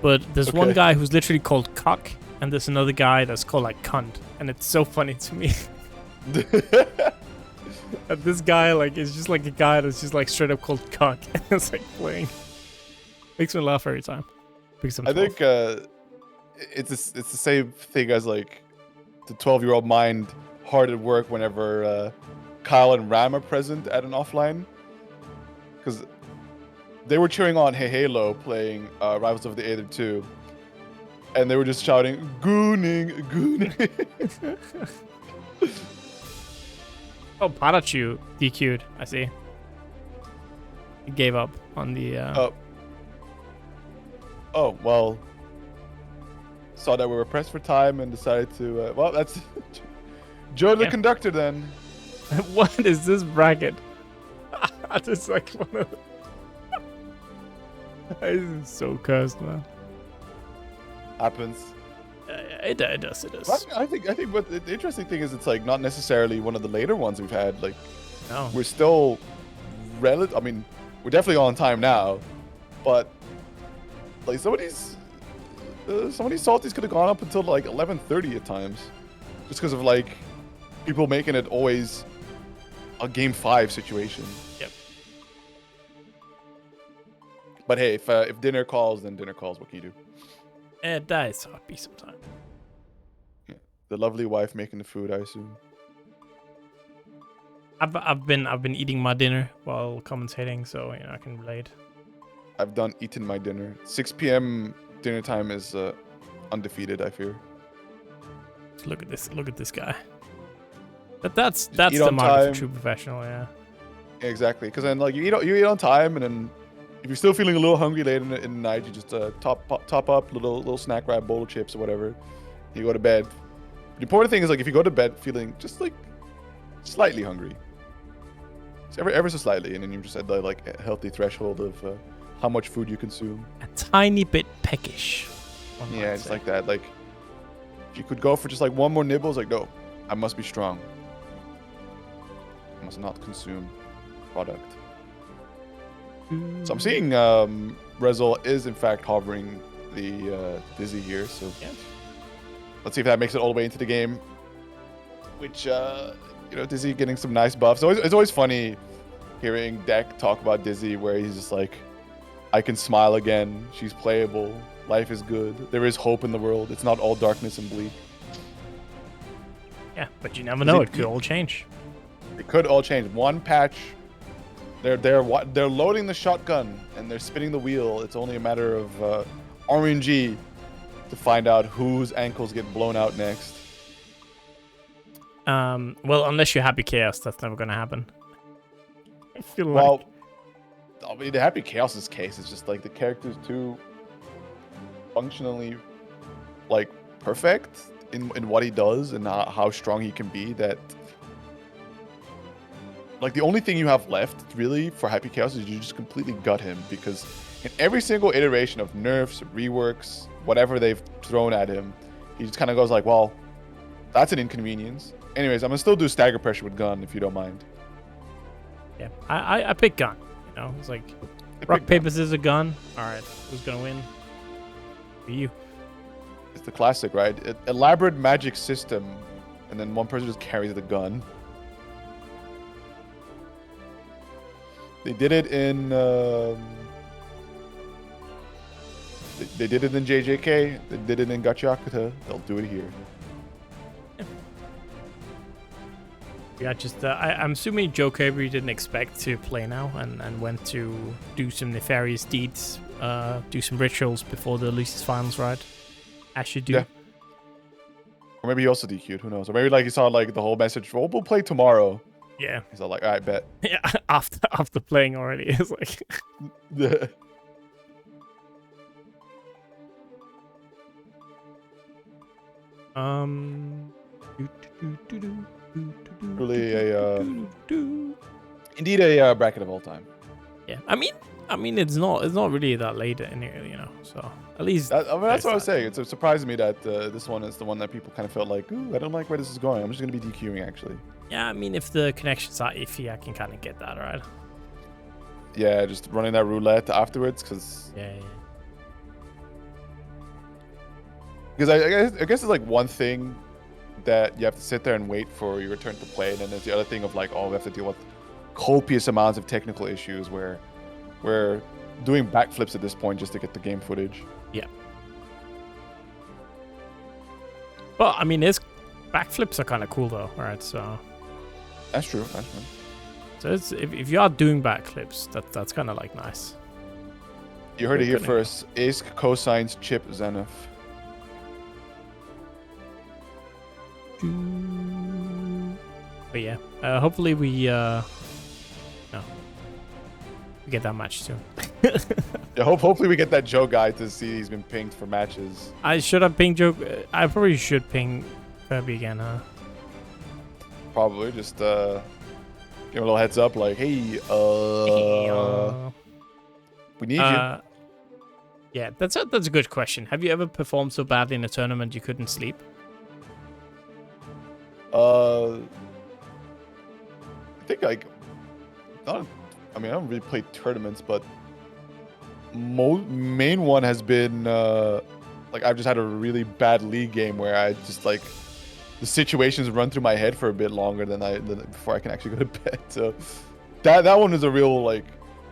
But there's one guy who's literally called cock, and there's another guy that's called like cunt, and it's so funny to me. And this guy like is just like a guy that's just like straight up called cock. It's like playing. Makes me laugh every time. Because I think it's the same thing as like the 12-year-old mind hard at work whenever Kyle and Ram are present at an offline, because they were cheering on Hey Halo playing Rivals of the Aether 2, and they were just shouting gooning. Oh, PataChu DQ'd. I see. He gave up on the. Oh well. Saw that we were pressed for time and decided to. Well, that's JoTheConductor then. What is this bracket? Just like one of. This is so cursed, man. Happens. It does. Well, I think what the interesting thing is, it's like not necessarily one of the later ones we've had. Like, no. We're still I mean, we're definitely on time now, but like some of these salties could have gone up until like 11:30 at times, just because of like people making it always a game 5 situation. Yep. But hey, if dinner calls, then dinner calls. What can you do? That is happy sometimes. Yeah. The lovely wife making the food, I assume. I've been eating my dinner while commentating, so you know I can relate. I've done eaten my dinner. 6 p.m. dinner time is undefeated, I fear. Look at this guy. But that's eat the on mark of a time. true professional, yeah. Exactly, because then like you eat on time, and then if you're still feeling a little hungry late in the night, you just top up little snack wrap, bowl of chips or whatever. You go to bed. The important thing is like if you go to bed feeling just like slightly hungry, it's ever so slightly, and then you just at the like a healthy threshold of how much food you consume. A tiny bit peckish. Yeah, it's like that. Like if you could go for just like one more nibble, it's like no, I must be strong. I must not consume product. So I'm seeing Resil is in fact hovering the Dizzy here, so yeah. Let's see if that makes it all the way into the game. Which you know, Dizzy getting some nice buffs. It's always funny hearing Deck talk about Dizzy, where he's just like, I can smile again. She's playable. Life is good. There is hope in the world. It's not all darkness and bleak. Yeah, but you never know. It could all change. It could all change. One patch. They're loading the shotgun and they're spinning the wheel. It's only a matter of RNG to find out whose ankles get blown out next. Well, unless you're Happy Chaos, that's never gonna happen. I feel well, I mean, the Happy Chaos's case is just like the character's too functionally like perfect in what he does and how strong he can be that. Like, the only thing you have left, really, for Happy Chaos is you just completely gut him, because in every single iteration of nerfs, reworks, whatever they've thrown at him, he just kind of goes like, well, that's an inconvenience. Anyways, I'm going to still do stagger pressure with gun, if you don't mind. Yeah, I pick gun. You know, it's like, rock, paper, scissors, gun. All right, who's going to win? For you. It's the classic, right? Elaborate magic system, and then one person just carries the gun. They did it in they did it in JJK. They did it in Gachakuta. They'll do it here. Yeah, just I'm assuming Joe Kirby didn't expect to play now and went to do some nefarious deeds, do some rituals before the Lucy's finals, right? As you do. Yeah. Or maybe he also DQ'd. Who knows? Or maybe like he saw like the whole message. Well, we'll play tomorrow. Yeah. He's all like, all right, bet. Yeah. After playing already, it's like. Yeah. Really a indeed a bracket of all time. Yeah, I mean it's not really that late in here, you know. So at least that's what I was saying. It's surprising me that this one is the one that people kind of felt like, ooh, I don't like where this is going. I'm just gonna be DQing actually. Yeah, I mean if the connections are iffy, I can kind of get that, right? Yeah, just running that roulette afterwards, because yeah. Because I guess it's like one thing that you have to sit there and wait for your turn to play, and then there's the other thing of like, oh, we have to deal with copious amounts of technical issues where we're doing backflips at this point just to get the game footage. Yeah. Well, I mean, backflips are kind of cool though, right? So that's true. That's true. So it's, if you are doing backflips, that's kind of like nice. You heard it here first. Ace cosigns Chip Zenith. But yeah, hopefully we get that match soon. Yeah, hopefully we get that Joe guy to see he's been pinged for matches. I should have pinged Joe. I probably should ping Kirby again, huh? Probably just give him a little heads up, like, hey, we need you. Yeah, that's a good question. Have you ever performed so badly in a tournament you couldn't sleep? I think like, I don't really play tournaments, but main one has been like I've just had a really bad league game where I just like the situations run through my head for a bit longer than before I can actually go to bed. So that one is a real like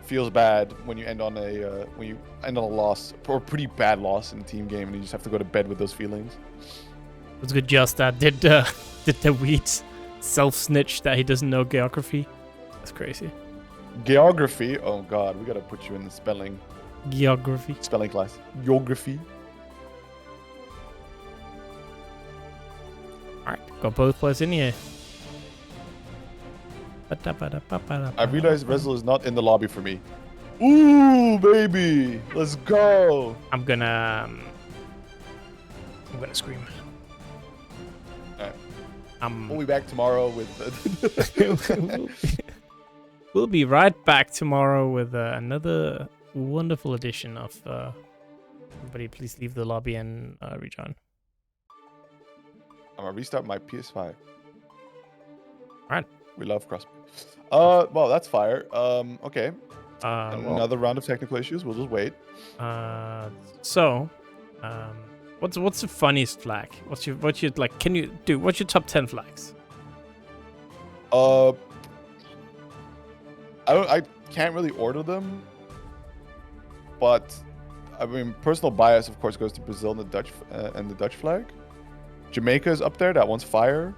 feels bad when you end on a loss or a pretty bad loss in a team game and you just have to go to bed with those feelings. It was good just that did the Wheat self-snitch that he doesn't know geography. That's crazy. Geography? Oh god, we gotta put you in the spelling class. Geography. Alright, got both players in here. I realized Resil is not in the lobby for me. Ooh, baby! Let's go! I'm gonna scream. Alright. We'll be back tomorrow with... We'll be right back tomorrow with another wonderful edition of... everybody please leave the lobby and rejoin. I'm gonna restart my PS5. Alright. We love crossplay. Well, that's fire. Okay. Another round of technical issues. We'll just wait. What's the funniest flag? What's your like? What's your top 10 flags? I can't really order them, but I mean, personal bias, of course, goes to Brazil and the Dutch flag. Jamaica is up there. That one's fire.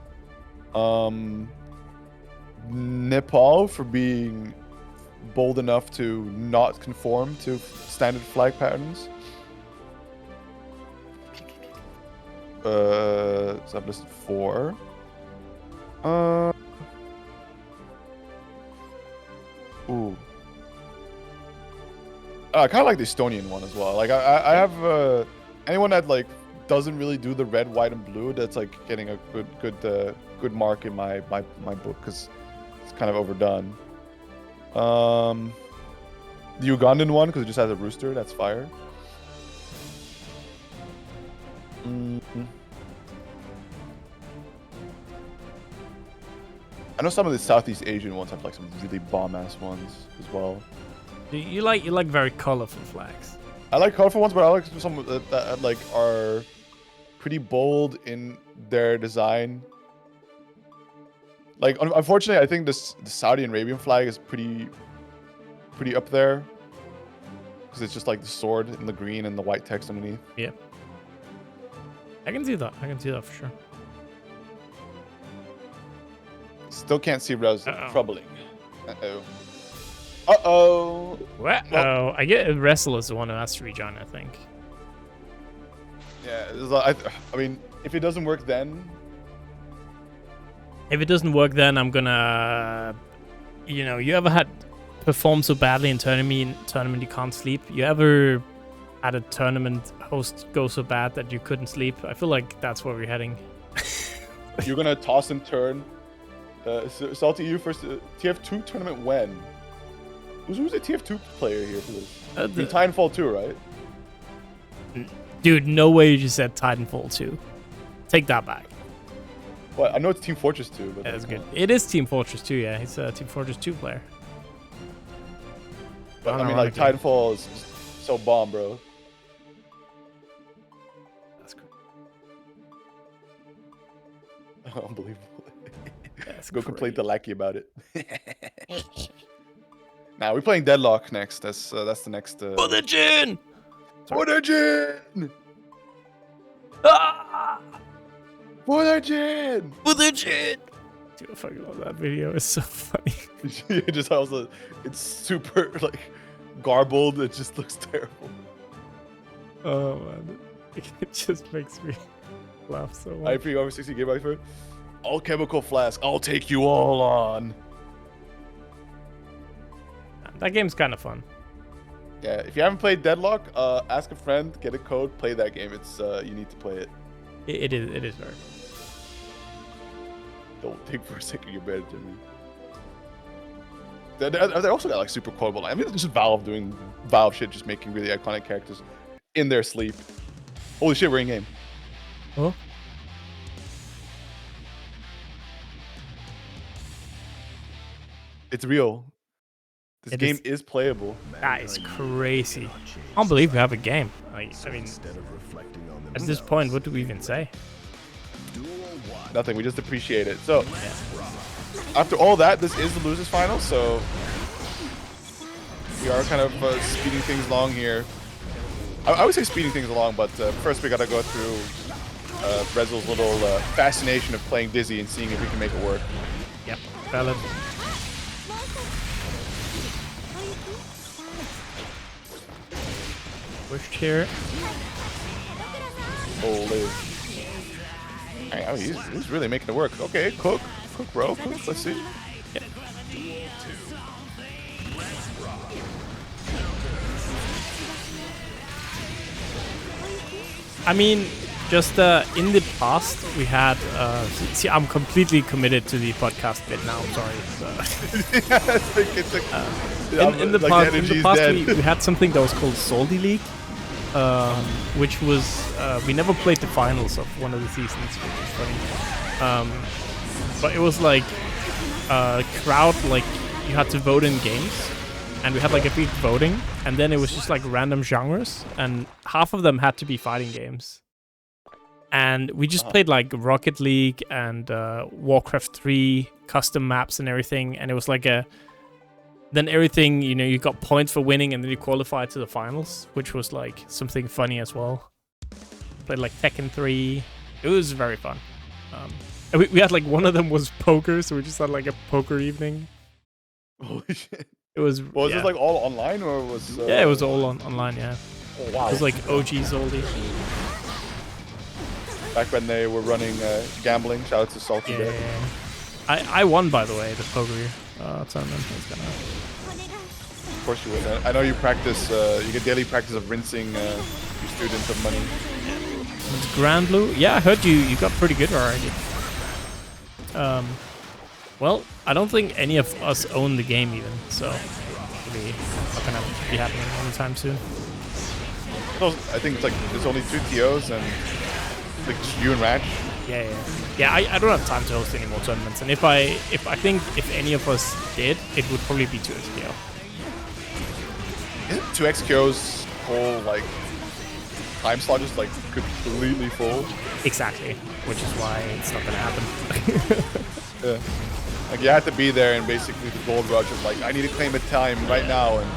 Nepal for being bold enough to not conform to standard flag patterns. So I've listed 4. Ooh. I kind of like the Estonian one as well. Like I have anyone that like doesn't really do the red, white, and blue. That's like getting a good mark in my book because it's kind of overdone. The Ugandan one because it just has a rooster. That's fire. I know some of the Southeast Asian ones have like some really bomb-ass ones as well. You like very colorful flags. I like colorful ones, but I like some that like are pretty bold in their design. Like unfortunately, I think the Saudi Arabian flag is pretty up there because it's just like the sword in the green and the white text underneath. Yeah, I can see that. For sure. Still can't see Resil. Troubling. Uh-oh. Well, I get Resil is the one who has to rejoin, I think. Yeah, I mean, if it doesn't work then... If it doesn't work then, I'm gonna... You know, you ever had performed so badly in tournament you can't sleep? You ever had a tournament host go so bad that you couldn't sleep? I feel like that's where we're heading. You're gonna toss and turn. SaltyEU first TF2 tournament when? Who's the TF2 player here for this? Titanfall 2, right? Dude, no way you just said Titanfall 2. Take that back. Well, I know it's Team Fortress 2, but that's good. It is Team Fortress 2, yeah. He's a Team Fortress 2 player. But I mean, like Titanfall is so bomb, bro. That's cool. Unbelievable. Go complain to Lackey about it. Now we're playing Deadlock next. That's the next. For the gin! For the gin! Ah! For the gin! For the gin! Dude, I fucking love that video. It's so funny. It just also, it's super like garbled. It just looks terrible. Oh man, it just makes me laugh so much. I over 60 gigabytes for it. All chemical flask. I'll take you all on. That game's kind of fun. Yeah, if you haven't played Deadlock, ask a friend, get a code, play that game. It's you need to play it. It is very fun. Don't think for a second you're better than me. They also got like super quotable. I mean, it's just Valve doing Valve shit, just making really iconic characters in their sleep. Holy shit, we're in game. Oh. It's real. This game is playable. That is crazy. I can't believe we have a game. Like, I mean, at this point, what do we even say? Nothing. We just appreciate it. So after all that, this is the losers final. So we are kind of speeding things along here. I would say speeding things along, but first we gotta go through Resil's little fascination of playing Dizzy and seeing if we can make it work. Yep, valid. Pushed here. Holy. Oh, he's really making it work. Okay, cook, bro, cook. Let's see. Yep. I mean, just in the past, we had. See, I'm completely committed to the podcast bit now. I'm sorry. In the past, we had something that was called SaltyEU, which was we never played the finals of one of the seasons, which is funny. But it was like crowd, like you had to vote in games. And we had like a big voting, and then it was just like random genres, and half of them had to be fighting games. And we just played like Rocket League and Warcraft 3 custom maps and everything, and it was like then everything, you know, you got points for winning, and then you qualified to the finals, which was like something funny as well. Played like Tekken 3. It was very fun. And we had like one of them was poker, so we just had like a poker evening. Holy shit. It was. Was this like all online or was? Yeah, it was all online. Yeah. Oh wow. It was like OG Zoldy. Back when they were running gambling. Shout out to Salty. Yeah. I won, by the way, the poker tournament. Of course you would. I know you practice. You get daily practice of rinsing your students of money. It's Grand Blue. Yeah, I heard you got pretty good already. Well, I don't think any of us own the game even, so maybe not gonna be happening anytime soon. I think it's like there's only 2 TOs and like just you and Ratch. Yeah. I don't have time to host any more tournaments, and if I think if any of us did, it would probably be 2XKO. Isn't 2XKO's whole like time slot just like completely full? Exactly, which is why it's not gonna happen. Yeah. Like you had to be there, and basically the gold rush is like, I need to claim a time right now, and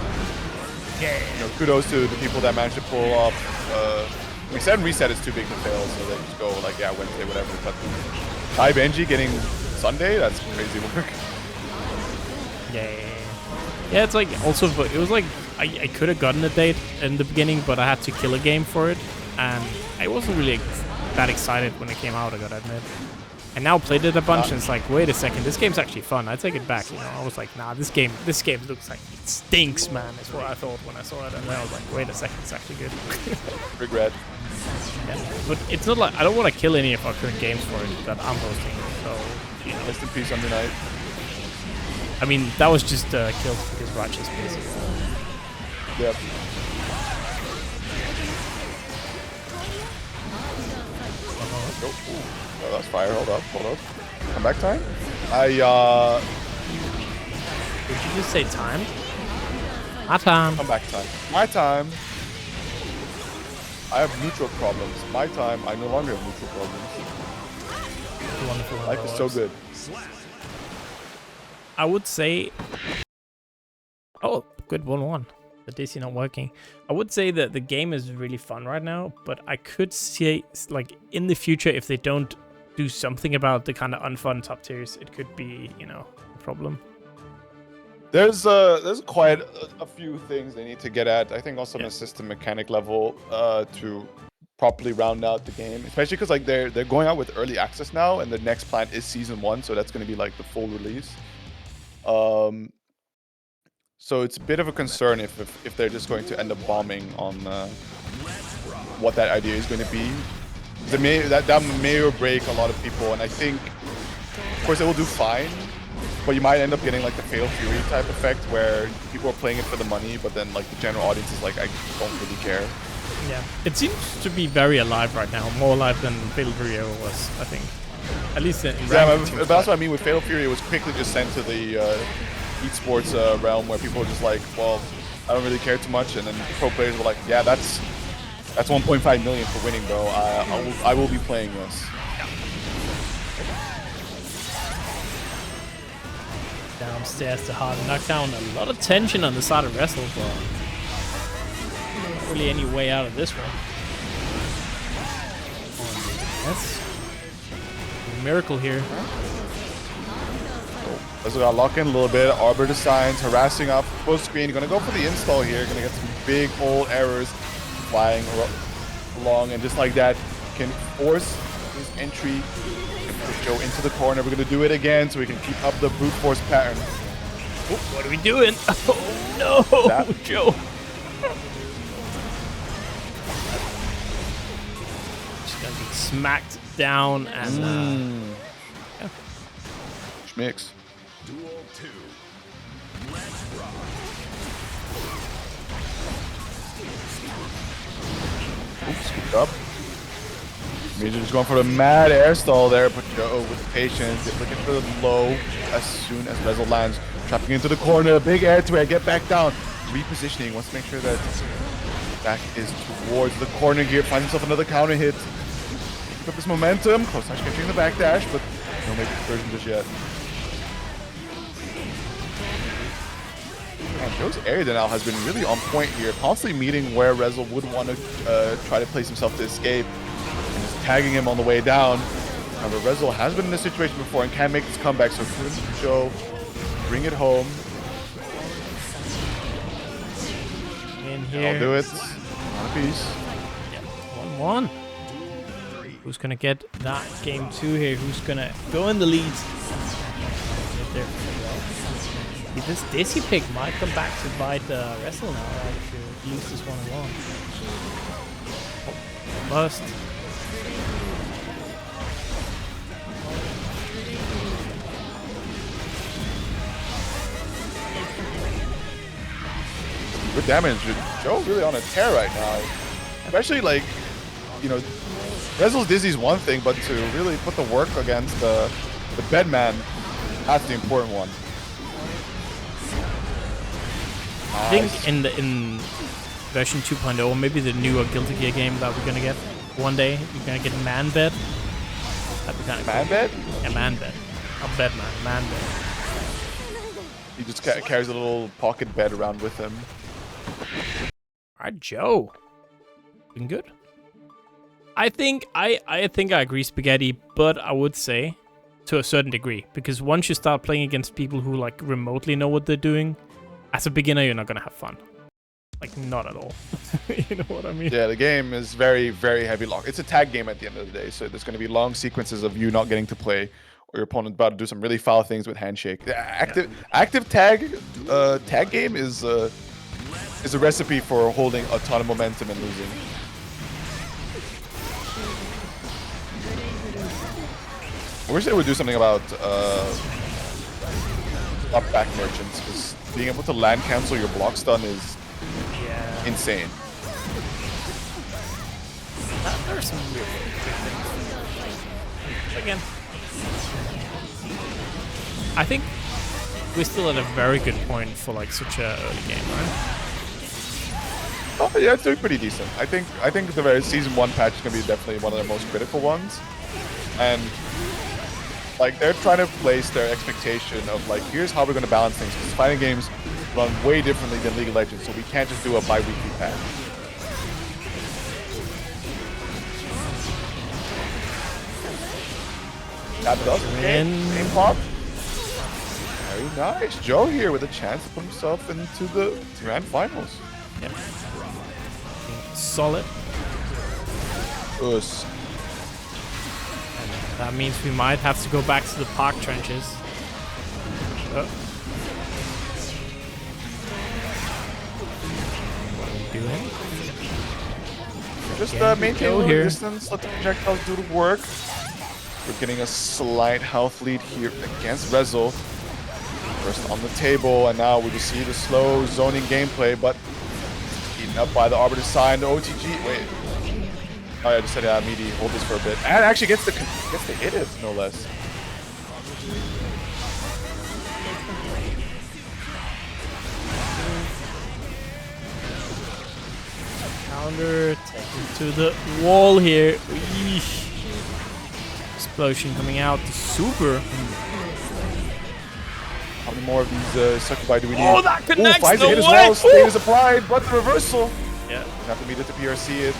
you know, kudos to the people that managed to pull off. Reset and reset is too big to fail, so they just go like, yeah, Wednesday, whatever. But Benji getting Sunday, that's crazy work. Yeah, it's like also, it was like I could have gotten a date in the beginning, but I had to kill a game for it, and I wasn't really that excited when it came out, I gotta admit. I now played it a bunch, and it's like, wait a second, this game's actually fun. I take it back, you know. I was like, nah, this game looks like it stinks, man. Is what I thought when I saw it, and then I was like, wait a second, it's actually good. Regret. Yeah, but it's not like I don't want to kill any of our current games for it that I'm hosting. So, you know. Rest in peace, Under Night. I mean, that was just killed because Righteous basically. Yep. Oh, that's fire. Hold up. Come back time? Did you just say time? My time. Come back time. My time. I have neutral problems. My time, I no longer have neutral problems. Wonderful. Life is so good. I would say... Oh, good 1-1. The DC not working. I would say that the game is really fun right now, but I could see, like, in the future, if they don't do something about the kind of unfun top tiers, it could be, you know, a problem. There's quite a few things they need to get at. I think also on a system mechanic level to properly round out the game, especially because like they're going out with early access now, and the next plan is season 1, so that's going to be like the full release. So it's a bit of a concern if they're just going to end up bombing on what that idea is going to be. That may or break a lot of people, and I think, of course, it will do fine, but you might end up getting like the Fatal Fury type effect where people are playing it for the money, but then like the general audience is like, I don't really care. Yeah, it seems to be very alive right now, more alive than Fatal Fury ever was, I think. At least in but that's what I mean with Fatal Fury. It was quickly just sent to the esports realm where people were just like, well, I don't really care too much, and then pro players were like, yeah, that's 1.5 million for winning, bro. I will be playing this. downstairs to hard knock down. A lot of tension on the side of Resil, but not really any way out of this one. Yes. Miracle here. Resil got locked in a little bit. Arbor Designs harassing up full screen. Gonna go for the install here. Gonna get some big old errors flying along, and just like that, can force his entry. Push Joe into the corner. We're gonna do it again so we can keep up the brute force pattern. Oh, what are we doing? Oh no, Joe. Just gonna be smacked down and yeah. Schmicks. Duel 2. Let's rock. Oops, scooped up. Major just going for the mad air stall there, but Joe with patience, looking for the low as soon as Resil lands. Trapping into the corner, big air to air, get back down. Repositioning, wants to make sure that back is towards the corner here, finds himself another counter hit. Pick up this momentum, close touch catching the back dash, but no major conversion just yet. And Joe's air denial has been really on point here, constantly meeting where Resil would want to try to place himself to escape, and just tagging him on the way down. However, Resil has been in this situation before and can make this comeback, so could Joe bring it home? In here. I'll do it. On a piece. Yeah, 1-1. Who's gonna get that game 2 here? Who's gonna go in the lead? Get there. This Dizzy pick might come back to bite Resil now if you lose this 1-1. Oh, bust. Good damage. Joe really on a tear right now. Especially like, you know, Resil's Dizzy's one thing, but to really put the work against the bedman, that's the important one. I think in version 2.0, maybe the newer Guilty Gear game that we're gonna get one day, you're gonna get man bed. That'd be kind of Man bed? Yeah, man bed. Not bed man bed. He just carries a little pocket bed around with him. Alright, Joe. Looking good. I think I agree, Spaghetti, but I would say to a certain degree, because once you start playing against people who like remotely know what they're doing, as a beginner, you're not gonna have fun. Like, not at all. You know what I mean? Yeah, the game is very, very heavy lock. It's a tag game at the end of the day, so there's going to be long sequences of you not getting to play, or your opponent about to do some really foul things with handshake. The active tag game is a recipe for holding a ton of momentum and losing. I wish they would do something about up back merchants, because being able to land cancel your block stun is insane. There's some really good things. Again, I think we're still at a very good point for like such a early game, right? Oh yeah, it's doing pretty decent. I think the very season 1 patch is gonna be definitely one of the most critical ones, and like they're trying to place their expectation of like, here's how we're gonna balance things. Because fighting games run way differently than League of Legends, so we can't just do a bi-weekly patch. That does game pop. Very nice. Joe here with a chance to put himself into the grand finals. Yep. Solid. Us. That means we might have to go back to the park trenches. Oh. What are we doing? Just maintain the distance, let the projectiles do the work. We're getting a slight health lead here against Resil. First on the table, and now we just see the slow zoning gameplay, but eaten up by the Arbor Design, the OTG. Wait. Oh, yeah, I just said, yeah, meaty, hold this for a bit. And actually gets to hit it, no less. Counter, taken to the wall here. Eesh. Explosion coming out, the super. How many more of these succubi do we need? Oh, that connects, finds no the hit as way! well. Stain is applied, but the reversal. Yeah. Have to meet it to PRC it.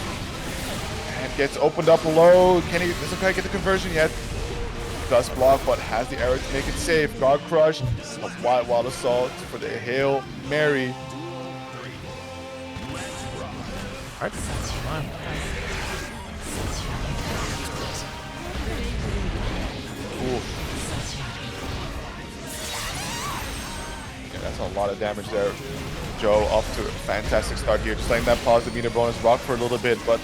And gets opened up low. Doesn't quite get the conversion yet. Does block, but has the arrow to make it safe. Guard crush. A wild assault for the Hail Mary. Alright, that's fine. Yeah, that's a lot of damage there. Joe off to a fantastic start here. Just letting that pause the meter bonus rock for a little bit, but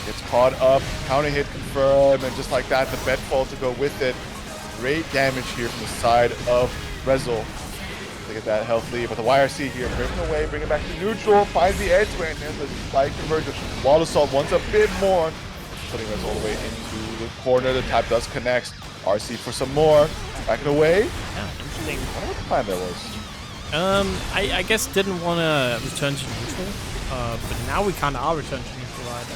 gets caught up. Counter hit confirmed, and just like that, the bed fall to go with it. Great damage here from the side of Resil. Look at that health lead, but the YRC here breaking away, bring it back to neutral, finds the edge way, and there's the slight conversion. Wild Assault wants a bit more, putting us all the way into the corner. The tap does connect. RC for some more. Backing away. Yeah, interesting. I wonder what the plan there was. I guess didn't want to return to neutral, but now we kind of are returning to neutral either.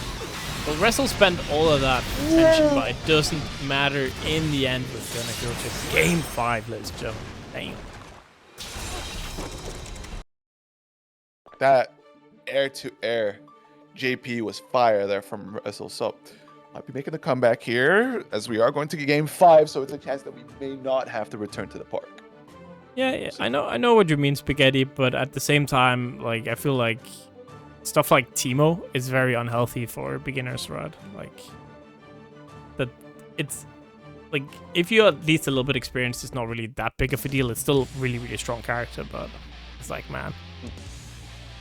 Well, Resil spent all of that attention, but it doesn't matter in the end. We're gonna go to game 5, ladies and gentlemen. Damn. That air-to-air JP was fire there from Resil. So might be making a comeback here as we are going to game 5. So it's a chance that we may not have to return to the park. Yeah, I know what you mean, Spaghetti, but at the same time, like I feel like stuff like Teemo is very unhealthy for beginners, right? Like that, it's like if you're at least a little bit experienced, it's not really that big of a deal. It's still really strong character, but it's like, man.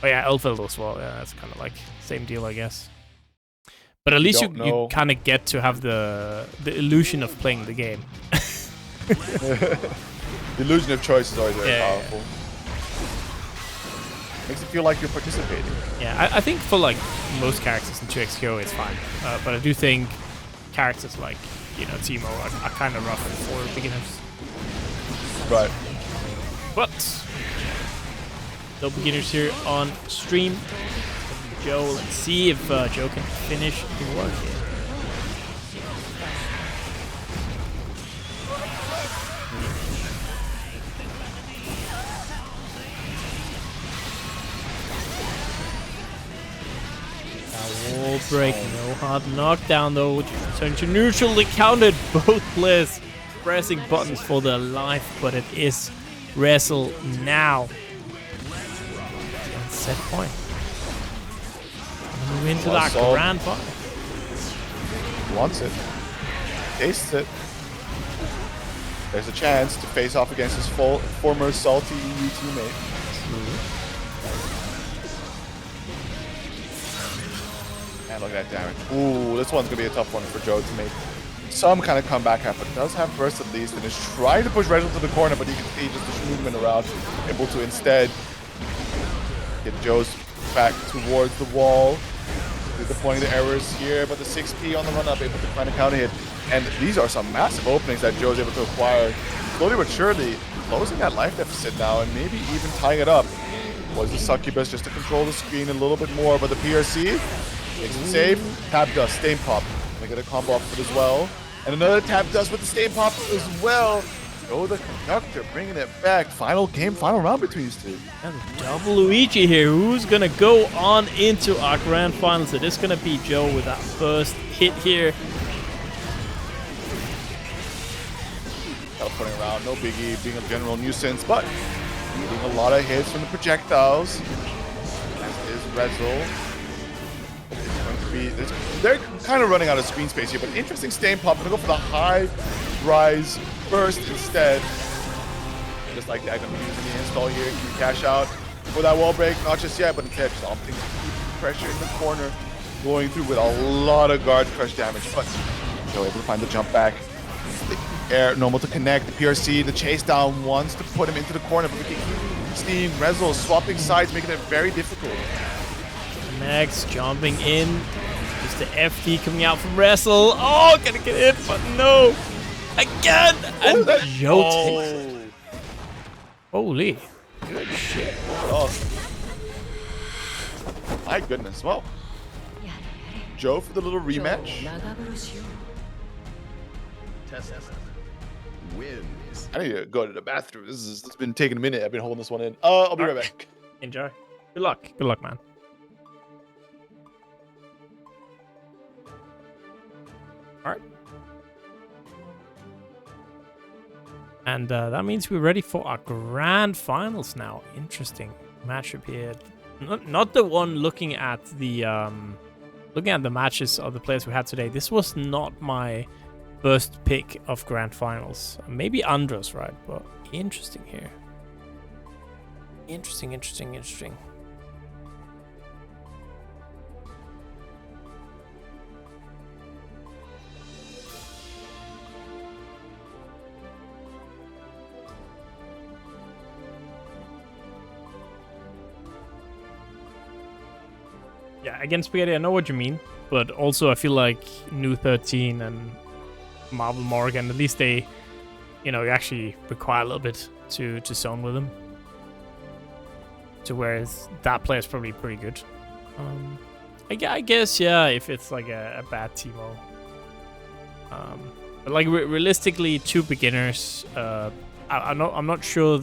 Oh yeah, Elfeld as well. Yeah, that's kind of like same deal, I guess. But at least you kind of get to have the illusion of playing the game. The illusion of choice is always very powerful. Makes it feel like you're participating. Yeah, I think for like most characters in 2XKO it's fine. But I do think characters like, you know, Teemo are kind of rough for beginners. Right. But no beginners here on stream. Joe, let's see if Joe can finish the work here. Wall break, no hard knockdown though. Turn to neutral, they counted both players pressing buttons for their life, but it is Resil now. And set point. Move into that grand final. Wants it. Tastes it. There's a chance to face off against his former SaltyEU teammate. And look at that damage. Ooh, this one's going to be a tough one for Joe to make some kind of comeback happen. Does have burst at least and is trying to push Resil to the corner, but you can see just the movement around, able to instead get Joe's back towards the wall. Deploying the errors here, but the 6P on the run up, able to find a counter hit. And these are some massive openings that Joe's able to acquire. Slowly but surely, closing that life deficit now and maybe even tying it up. Was the succubus just to control the screen a little bit more, but the PRC makes it safe. Tap dust, stain pop. Gonna get a combo off of it as well. And another tap dust with the stain pop as well. JoTheConductor bringing it back. Final game, final round between these two. And double Luigi here. Who's gonna go on into our grand finals? It is gonna be Joe with that first hit here. Teleporting around, no biggie, being a general nuisance, but getting a lot of hits from the projectiles. As is Resil. They're kind of running out of screen space here, but interesting stain pop. Gonna go for the high rise burst instead. Just like that, gonna be using the install here. Can we cash out for that wall break? Not just yet, but instead just opting to keep pressure in the corner, going through with a lot of guard crush damage. But Joe able to find the jump back. The air normal to connect. The PRC, the chase down wants to put him into the corner, but we can keep seeing Resil swapping sides, making it very difficult. Max jumping in. Just the FD coming out from Resil. Oh, gonna get hit, but no. Again! And Joe takes it. Holy. Good shit. Oh. My goodness. Well, Joe for the little rematch. wins. I need to go to the bathroom. It's been taking a minute. I've been holding this one in. I'll be right back. Enjoy. Good luck. Good luck, man. All right. And that means we're ready for our grand finals now. Interesting matchup here. Not the one looking at the matches of the players we had today. This was not my first pick of grand finals. Maybe Andros, right? But interesting here. Interesting. Yeah, against Spaghetti, I know what you mean, but also I feel like New 13 and Marvel Morgan, at least they, you actually require a little bit to zone with them. To whereas that player is probably pretty good. I guess, yeah, if it's like a bad Teemo. But like realistically, two beginners. I'm not sure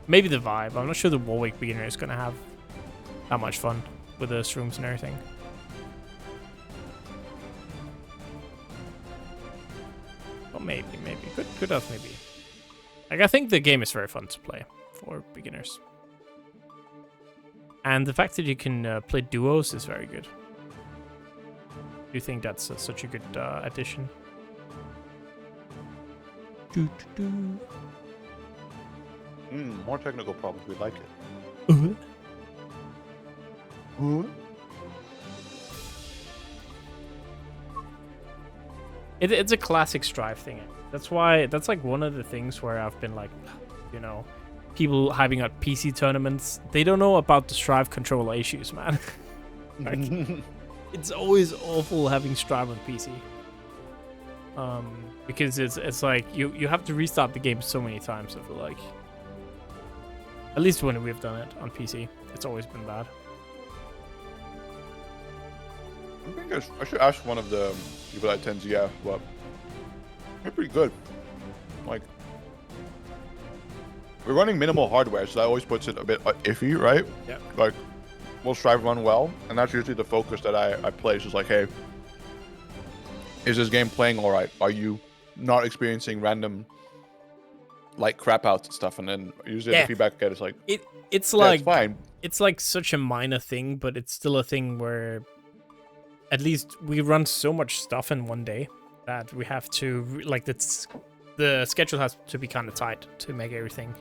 maybe the vibe. I'm not sure the Warwick beginner is gonna have that much fun with the shrooms and everything. Well, maybe. Good enough, maybe. Like, I think the game is very fun to play for beginners. And the fact that you can play duos is very good. Do you think that's such a good addition? More technical problems. We like it. It's a classic Strive thing. That's like one of the things where I've been like, people having at PC tournaments, they don't know about the Strive controller issues, man. Like, it's always awful having Strive on PC. Because it's like you have to restart the game so many times, I feel like. At least when we've done it on PC, it's always been bad. I think I should ask one of the people that attends, but they're pretty good. Like, we're running minimal hardware, so that always puts it a bit iffy, right? Yeah. Like, we'll Strive run well, and that's usually the focus that I play. It's just like, hey, is this game playing all right? Are you not experiencing random, like, crap outs and stuff? And then usually the feedback I get is like, it's like, it's fine. It's like such a minor thing, but it's still a thing where at least we run so much stuff in one day that we have to, like, the schedule has to be kind of tight to make everything.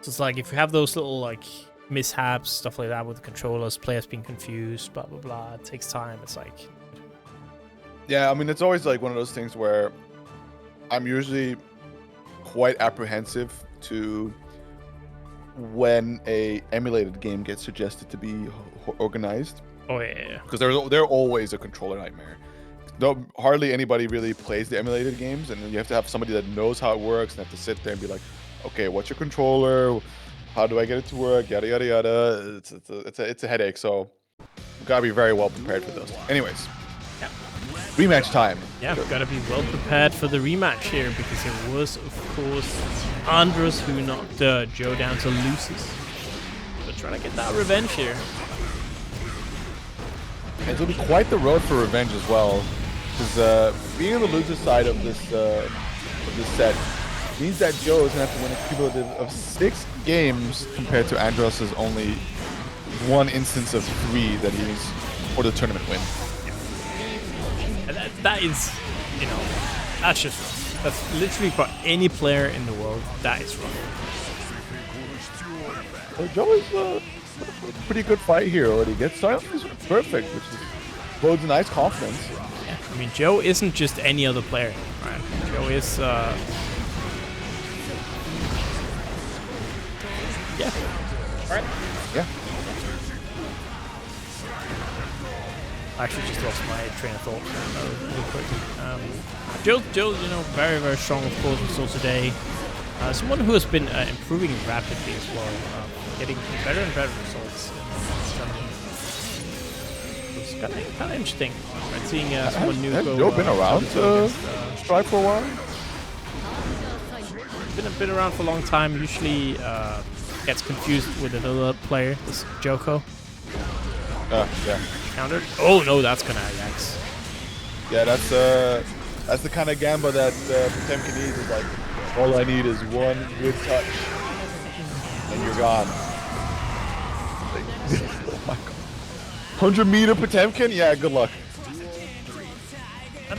So it's like, if you have those little, like, mishaps, stuff like that with the controllers, players being confused, blah, blah, blah, it takes time. It's like... Yeah, I mean, it's always, like, one of those things where I'm usually quite apprehensive to when a emulated game gets suggested to be organized. Oh, yeah. Because they're always a controller nightmare. Hardly anybody really plays the emulated games, and then you have to have somebody that knows how it works and have to sit there and be like, okay, what's your controller? How do I get it to work? Yada, yada, yada. It's a headache, so we've got to be very well prepared for those. Anyways, rematch time. Yeah, we've got to be well prepared for the rematch here, because it was, of course, Andros who knocked Joe down to loses. But trying to get that revenge here. And it'll be quite the road for revenge as well, because being on the loser side of this set means that Joe is going to have to win a cumulative of 6 games compared to Andros' only 1 instance of 3 that he needs for the tournament win. And that is, that's just rough. That's literally for any player in the world, that is rough. Well, Joe is a pretty good fight here already. Gets silent is perfect, which bodes a nice confidence. Yeah, I mean, Joe isn't just any other player, right? Joe is, yeah. Alright. Yeah. I actually just lost my train of thought real quickly. Joe, very, very strong, of course, we saw today. Someone who has been improving rapidly as well, getting better and better results. It's kind of interesting, right? Seeing someone new has go. Joe been around to Strive for a while? been a bit around for a long time. Usually gets confused with another player. This Joko. Yeah. Countered. Oh no, that's gonna yikes. Yeah, that's the kind of gamba that Potemkin needs. Is like, all I need is one good touch, and you're gone. Like, oh my god. 100-meter Potemkin? Yeah, good luck.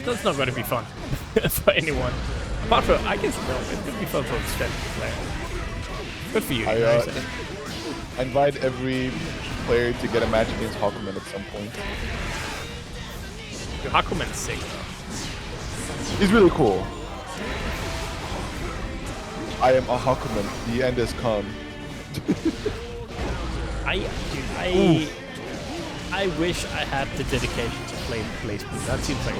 That's not gonna be fun for anyone. Apart from, I guess no, it could be fun for a strategy player. Good for you. I invite every player to get a match against Hakumen at some point. Dude, Hakumen's sick though. He's really cool. I am a Hakumen. The end has come. I wish I had the dedication to play Blaze Blue. That seems like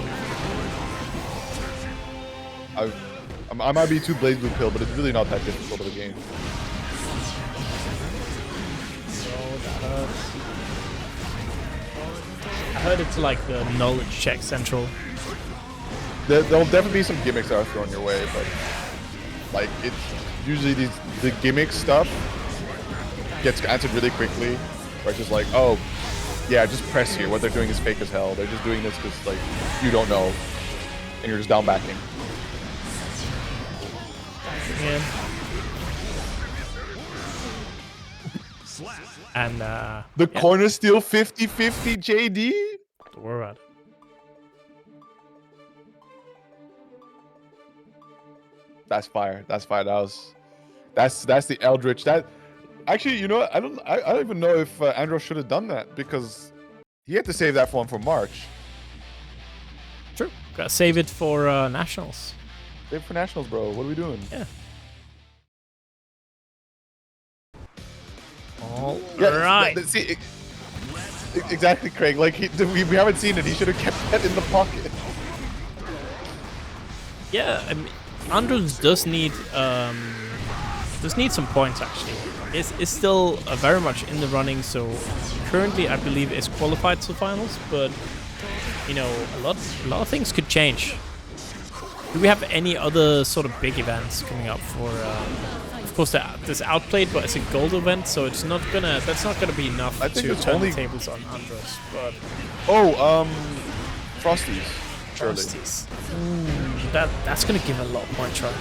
I might be too Blaze Blue pill, but it's really not that difficult of a game. I heard it's like the knowledge check central. There'll definitely be some gimmicks that are thrown your way, but like it's usually the gimmick stuff gets answered really quickly. Where it's just like, oh yeah, just press here. What they're doing is fake as hell. They're just doing this because like you don't know, and you're just down backing. Yeah. And the corner steal 50-50 JD. Don't worry about it. That's fire. That's fire. That's the Eldritch. That actually, you know what? I don't even know if Andros should have done that because he had to save that one for March. True. Gotta save it for nationals. Save it for nationals, bro. What are we doing? Yeah. All right. right. See, exactly, Craig. Like we haven't seen it. He should have kept that in the pocket. Yeah, I mean, Andros does need some points actually. Is still very much in the running, so currently I believe is qualified to finals, but you know a lot of things could change. Do we have any other sort of big events coming up for? Of course, there's Outplayed, but it's a gold event, so that's not gonna be enough to turn the tables on Andros. But Frosties. Frosties. Ooh, that's gonna give a lot of points, right?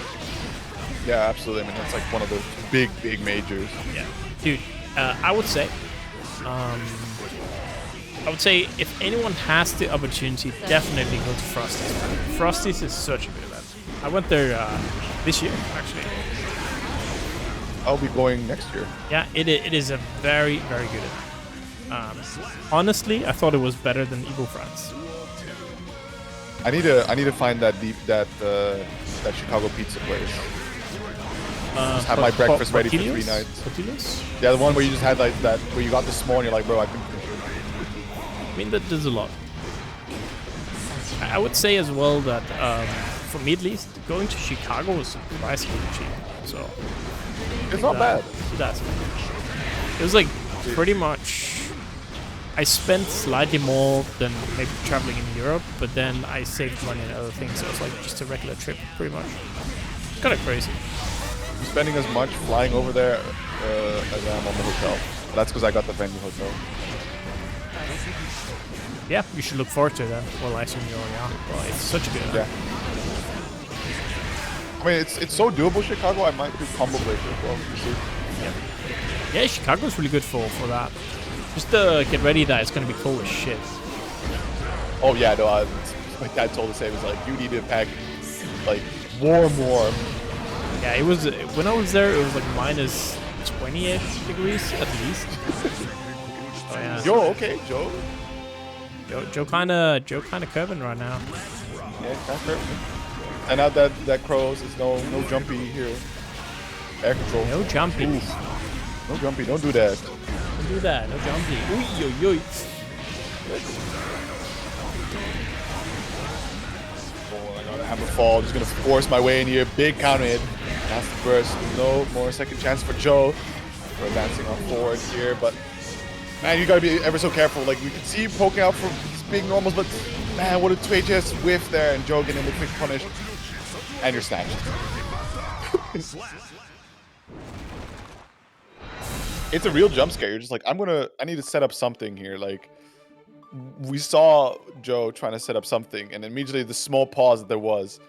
Yeah, absolutely. I mean, that's like one of those big majors. Yeah, dude. I would say if anyone has the opportunity, definitely go to Frosties. Frosties is such a good event. I went there this year, actually. I'll be going next year. Yeah, it is a very good event. Honestly, I thought it was better than EVO France. I need to find that Chicago pizza place. Just have my breakfast ready for 3 nights. Portillo's? Yeah, the one where you just had like that, where you got this small and you're like, bro, I can finish it. I mean, there's a lot. I would say as well that, for me at least, going to Chicago was surprisingly cheap. So it's not bad. That's it was like pretty much. I spent slightly more than maybe traveling in Europe, but then I saved money on other things. So it was like just a regular trip, pretty much. It's kind of crazy. I'm spending as much flying over there as I am on the hotel. That's because I got the venue hotel. Yeah, you should look forward to that. Well, I assume you already are. Well, it's such a good event. Yeah. I mean, it's so doable, Chicago. I might do combo breaker as well. You see? Yeah, Chicago's really good for that. Just get ready that it's gonna be cold as shit. Oh yeah, no. My dad told the same. He's like, you need to pack like warm. Yeah, it was when I was there. It was like minus 20-ish degrees at least. Oh yeah. Yo, okay, Joe. Joe kind of curving right now. Yeah, kind of curving. And now that crows, it's no jumpy here. Air control. No jumpy. Ooh. No jumpy. Don't do that. Don't do that. No jumpy. Ooh, yo. Oh, I got a hammer fall. Just gonna force my way in here. Big counter hit. That's the first. No more second chance for Joe. We're advancing on forward here, but man, you gotta be ever so careful. Like we can see you poking out for these big normals, but man, what a 2HS whiff there, and Joe getting the quick punish. And you're snatched. It's a real jump scare. You're just like, I need to set up something here. Like, we saw Joe trying to set up something, and immediately the small pause that there was.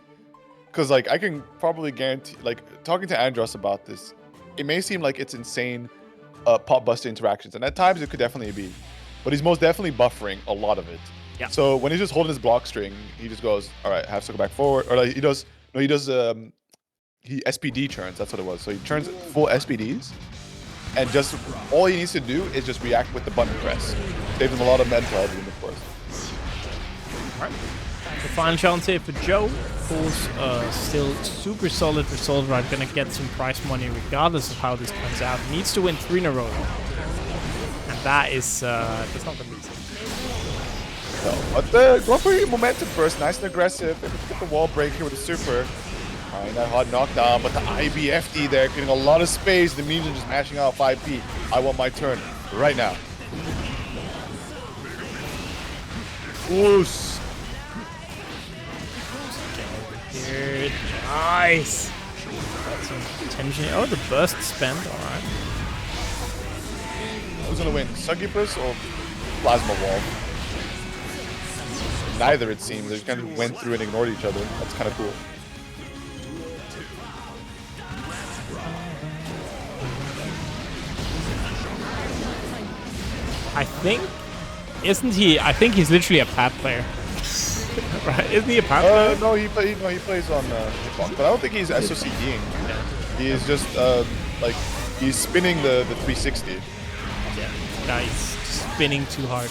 Because, like, I can probably guarantee, like, talking to Andros about this, it may seem like it's insane pop buster interactions, and at times it could definitely be. But he's most definitely buffering a lot of it. Yeah. So when he's just holding his block string, he just goes, all right, have to go back forward. Or like he SPD turns, that's what it was. So he turns full SPDs, and just all he needs to do is just react with the button press. Saves him a lot of mental headroom, of course. Alright. The final challenge here for Joe. Of course, still super solid result, right? Gonna get some prize money regardless of how this turns out. Needs to win 3 in a row. And that is, that's not gonna be easy. No, but the going for momentum first, nice and aggressive. Able to get the wall break here with the super. Alright, that hard knockdown, but the IBFD there, getting a lot of space. The Minion just mashing out 5P. I want my turn right now. Loose. Here, nice. Got some tension. Oh, the burst spent. Alright. Who's gonna win, Succubus or Plasma Wall? Neither, it seems. They just kind of went through and ignored each other. That's kind of cool. I think, isn't he? I think he's literally a pad player. Right? Isn't he a pad player? No, he plays on Hitbox, but I don't think he's SOCDing. He is just like he's spinning the 360. Yeah, guys, spinning too hard.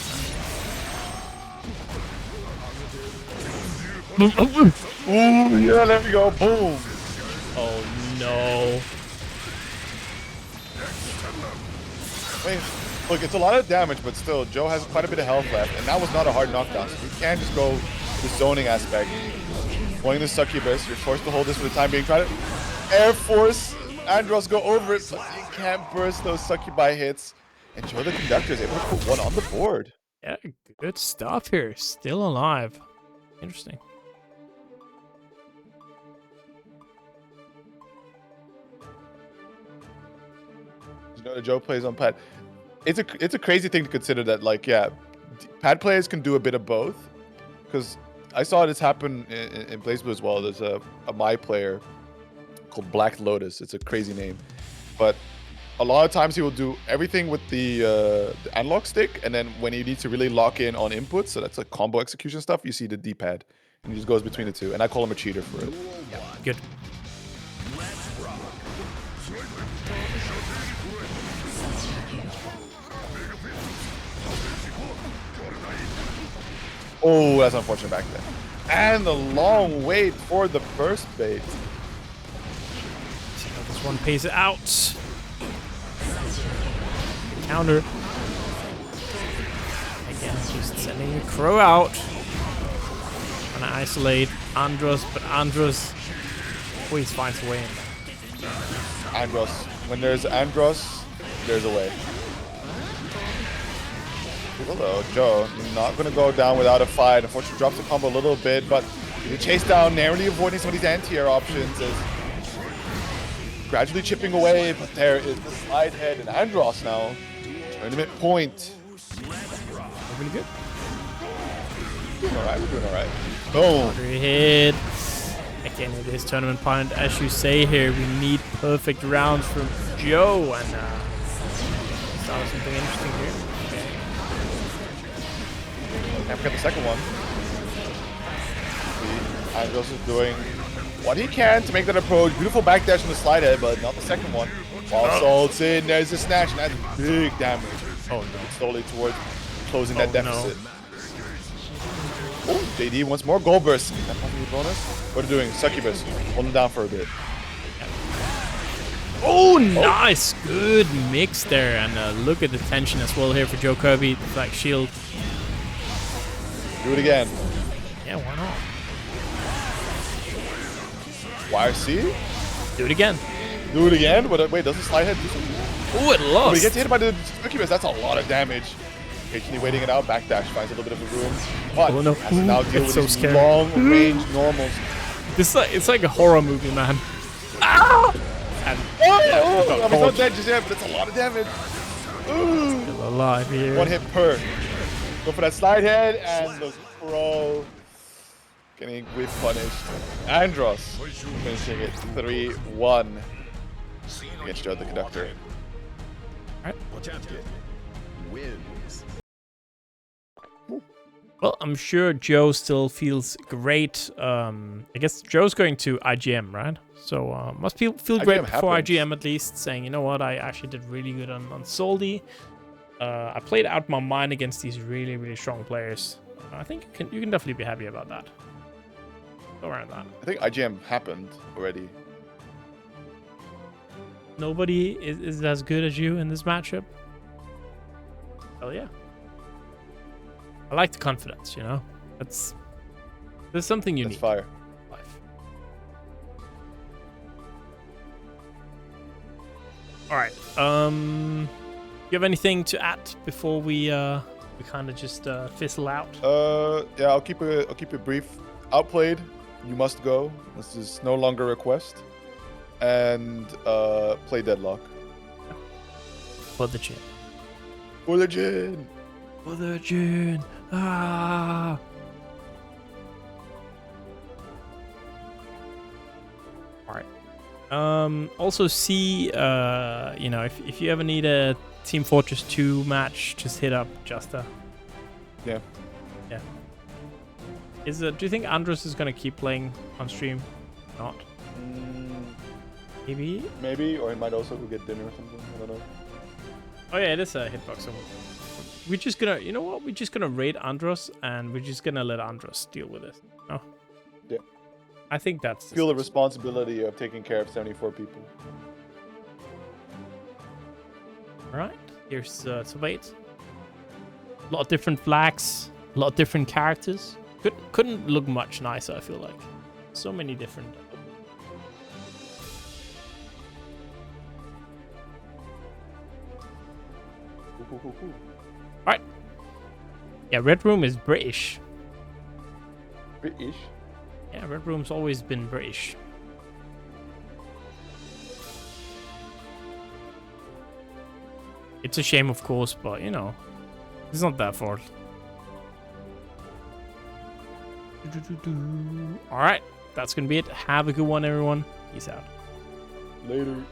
Ooh, yeah, there we go. Boom. Oh no. Wait, look, it's a lot of damage, but still, Joe has quite a bit of health left, and that was not a hard knockdown. So you can't just go the zoning aspect. Playing the Succubus, you're forced to hold this for the time being. Try to Air Force Andros go over it, but you can't burst those Succubi hits. And JoTheConductor is able to put one on the board. Yeah, good stuff here. Still alive. Interesting. You know, Joe plays on pad. It's a crazy thing to consider that, like, yeah, pad players can do a bit of both. Because I saw this happen in BlazBlue as well. There's a My player called Black Lotus. It's a crazy name. But a lot of times he will do everything with the analog stick. And then when he needs to really lock in on inputs, so that's like combo execution stuff, you see the D-pad. And he just goes between the two. And I call him a cheater for it. Yeah, good. Oh, that's unfortunate back there. And the long wait for the burst bait. See how this one pays it out. Counter. Again, just sending the crow out. Trying to isolate Andros, but Andros always finds a way in. Andros. When there's Andros, there's a way. Hello, Joe. Not going to go down without a fight. Unfortunately, drops the combo a little bit, but the chase down, narrowly avoiding some of these anti-air options is gradually chipping away, but there is the slide head and Andros now. Tournament point. Really good. We're doing alright, we're doing alright. Boom. Hit. Again, it is tournament point. As you say here, we need perfect rounds from Joe, and saw something interesting here. Can't forget the second one. Andros is doing what he can to make that approach. Beautiful backdash from the slide head, but not the second one. While Salt's in, there's the snatch, and that's big damage. Oh no. Slowly towards closing that deficit. Oh, JD wants more gold burst. That possibly bonus. What are they doing? Succubus holding down for a bit. Oh, nice. Good mix there. And look at the tension as well here for Joe Kirby. The Black Shield. Do it again. Yeah, why not? YRC? Do it again. Do it again? But wait, doesn't slide head do something? Oh, it lost. When he gets hit by the Succubus, that's a lot of damage. Patiently waiting it out. Backdash finds a little bit of a room. But Oh, no. has to now deal with so these scary. long range normals. It's like a horror movie, man. And Oh, he's not dead just yet, but it's a lot of damage. Ooh. still alive here. One hit per. Go for that slide head and the crow getting whip punished. Andros finishing it 3-1 against JoTheConductor. Potemkin wins. Well, I'm sure Joe still feels great. I guess Joe's going to IGM, right? So must feel great for happens. IGM at least, saying, you know what, I actually did really good on Salty. I played out my mind against these really, really strong players. I think you can definitely be happy about that. Go around that. I think IGM happened already. Nobody is as good as you in this matchup. Hell yeah. I like the confidence, you know? There's something unique. That's fire. in life. Alright. You have anything to add before we kind of just fizzle out? Yeah, I'll keep it brief. Outplayed, you must go. This is no longer a quest. And play Deadlock. For the gin. For the gin! For the gin. Ah. Alright. Also see, you know, if you ever need a Team Fortress 2 match, just hit up Justa. Yeah. Yeah. Do you think Andros is gonna keep playing on stream? Not. Maybe. Maybe, or he might also go get dinner or something. I don't know. Oh yeah, it is a hitbox. So we're just gonna, you know what? We're just gonna raid Andros, and we're just gonna let Andros deal with it. No. Yeah. I think that's. Feel the responsibility of taking care of 74 people. All right. Here's so wait. A lot of different flags, a lot of different characters. Couldn't look much nicer. I feel like so many different. Alright. Yeah, Red Room is British. British? Yeah, Red Room's always been British. It's a shame, of course, but you know, it's not that fault. Alright, that's gonna be it. Have a good one, everyone. Peace out. Later.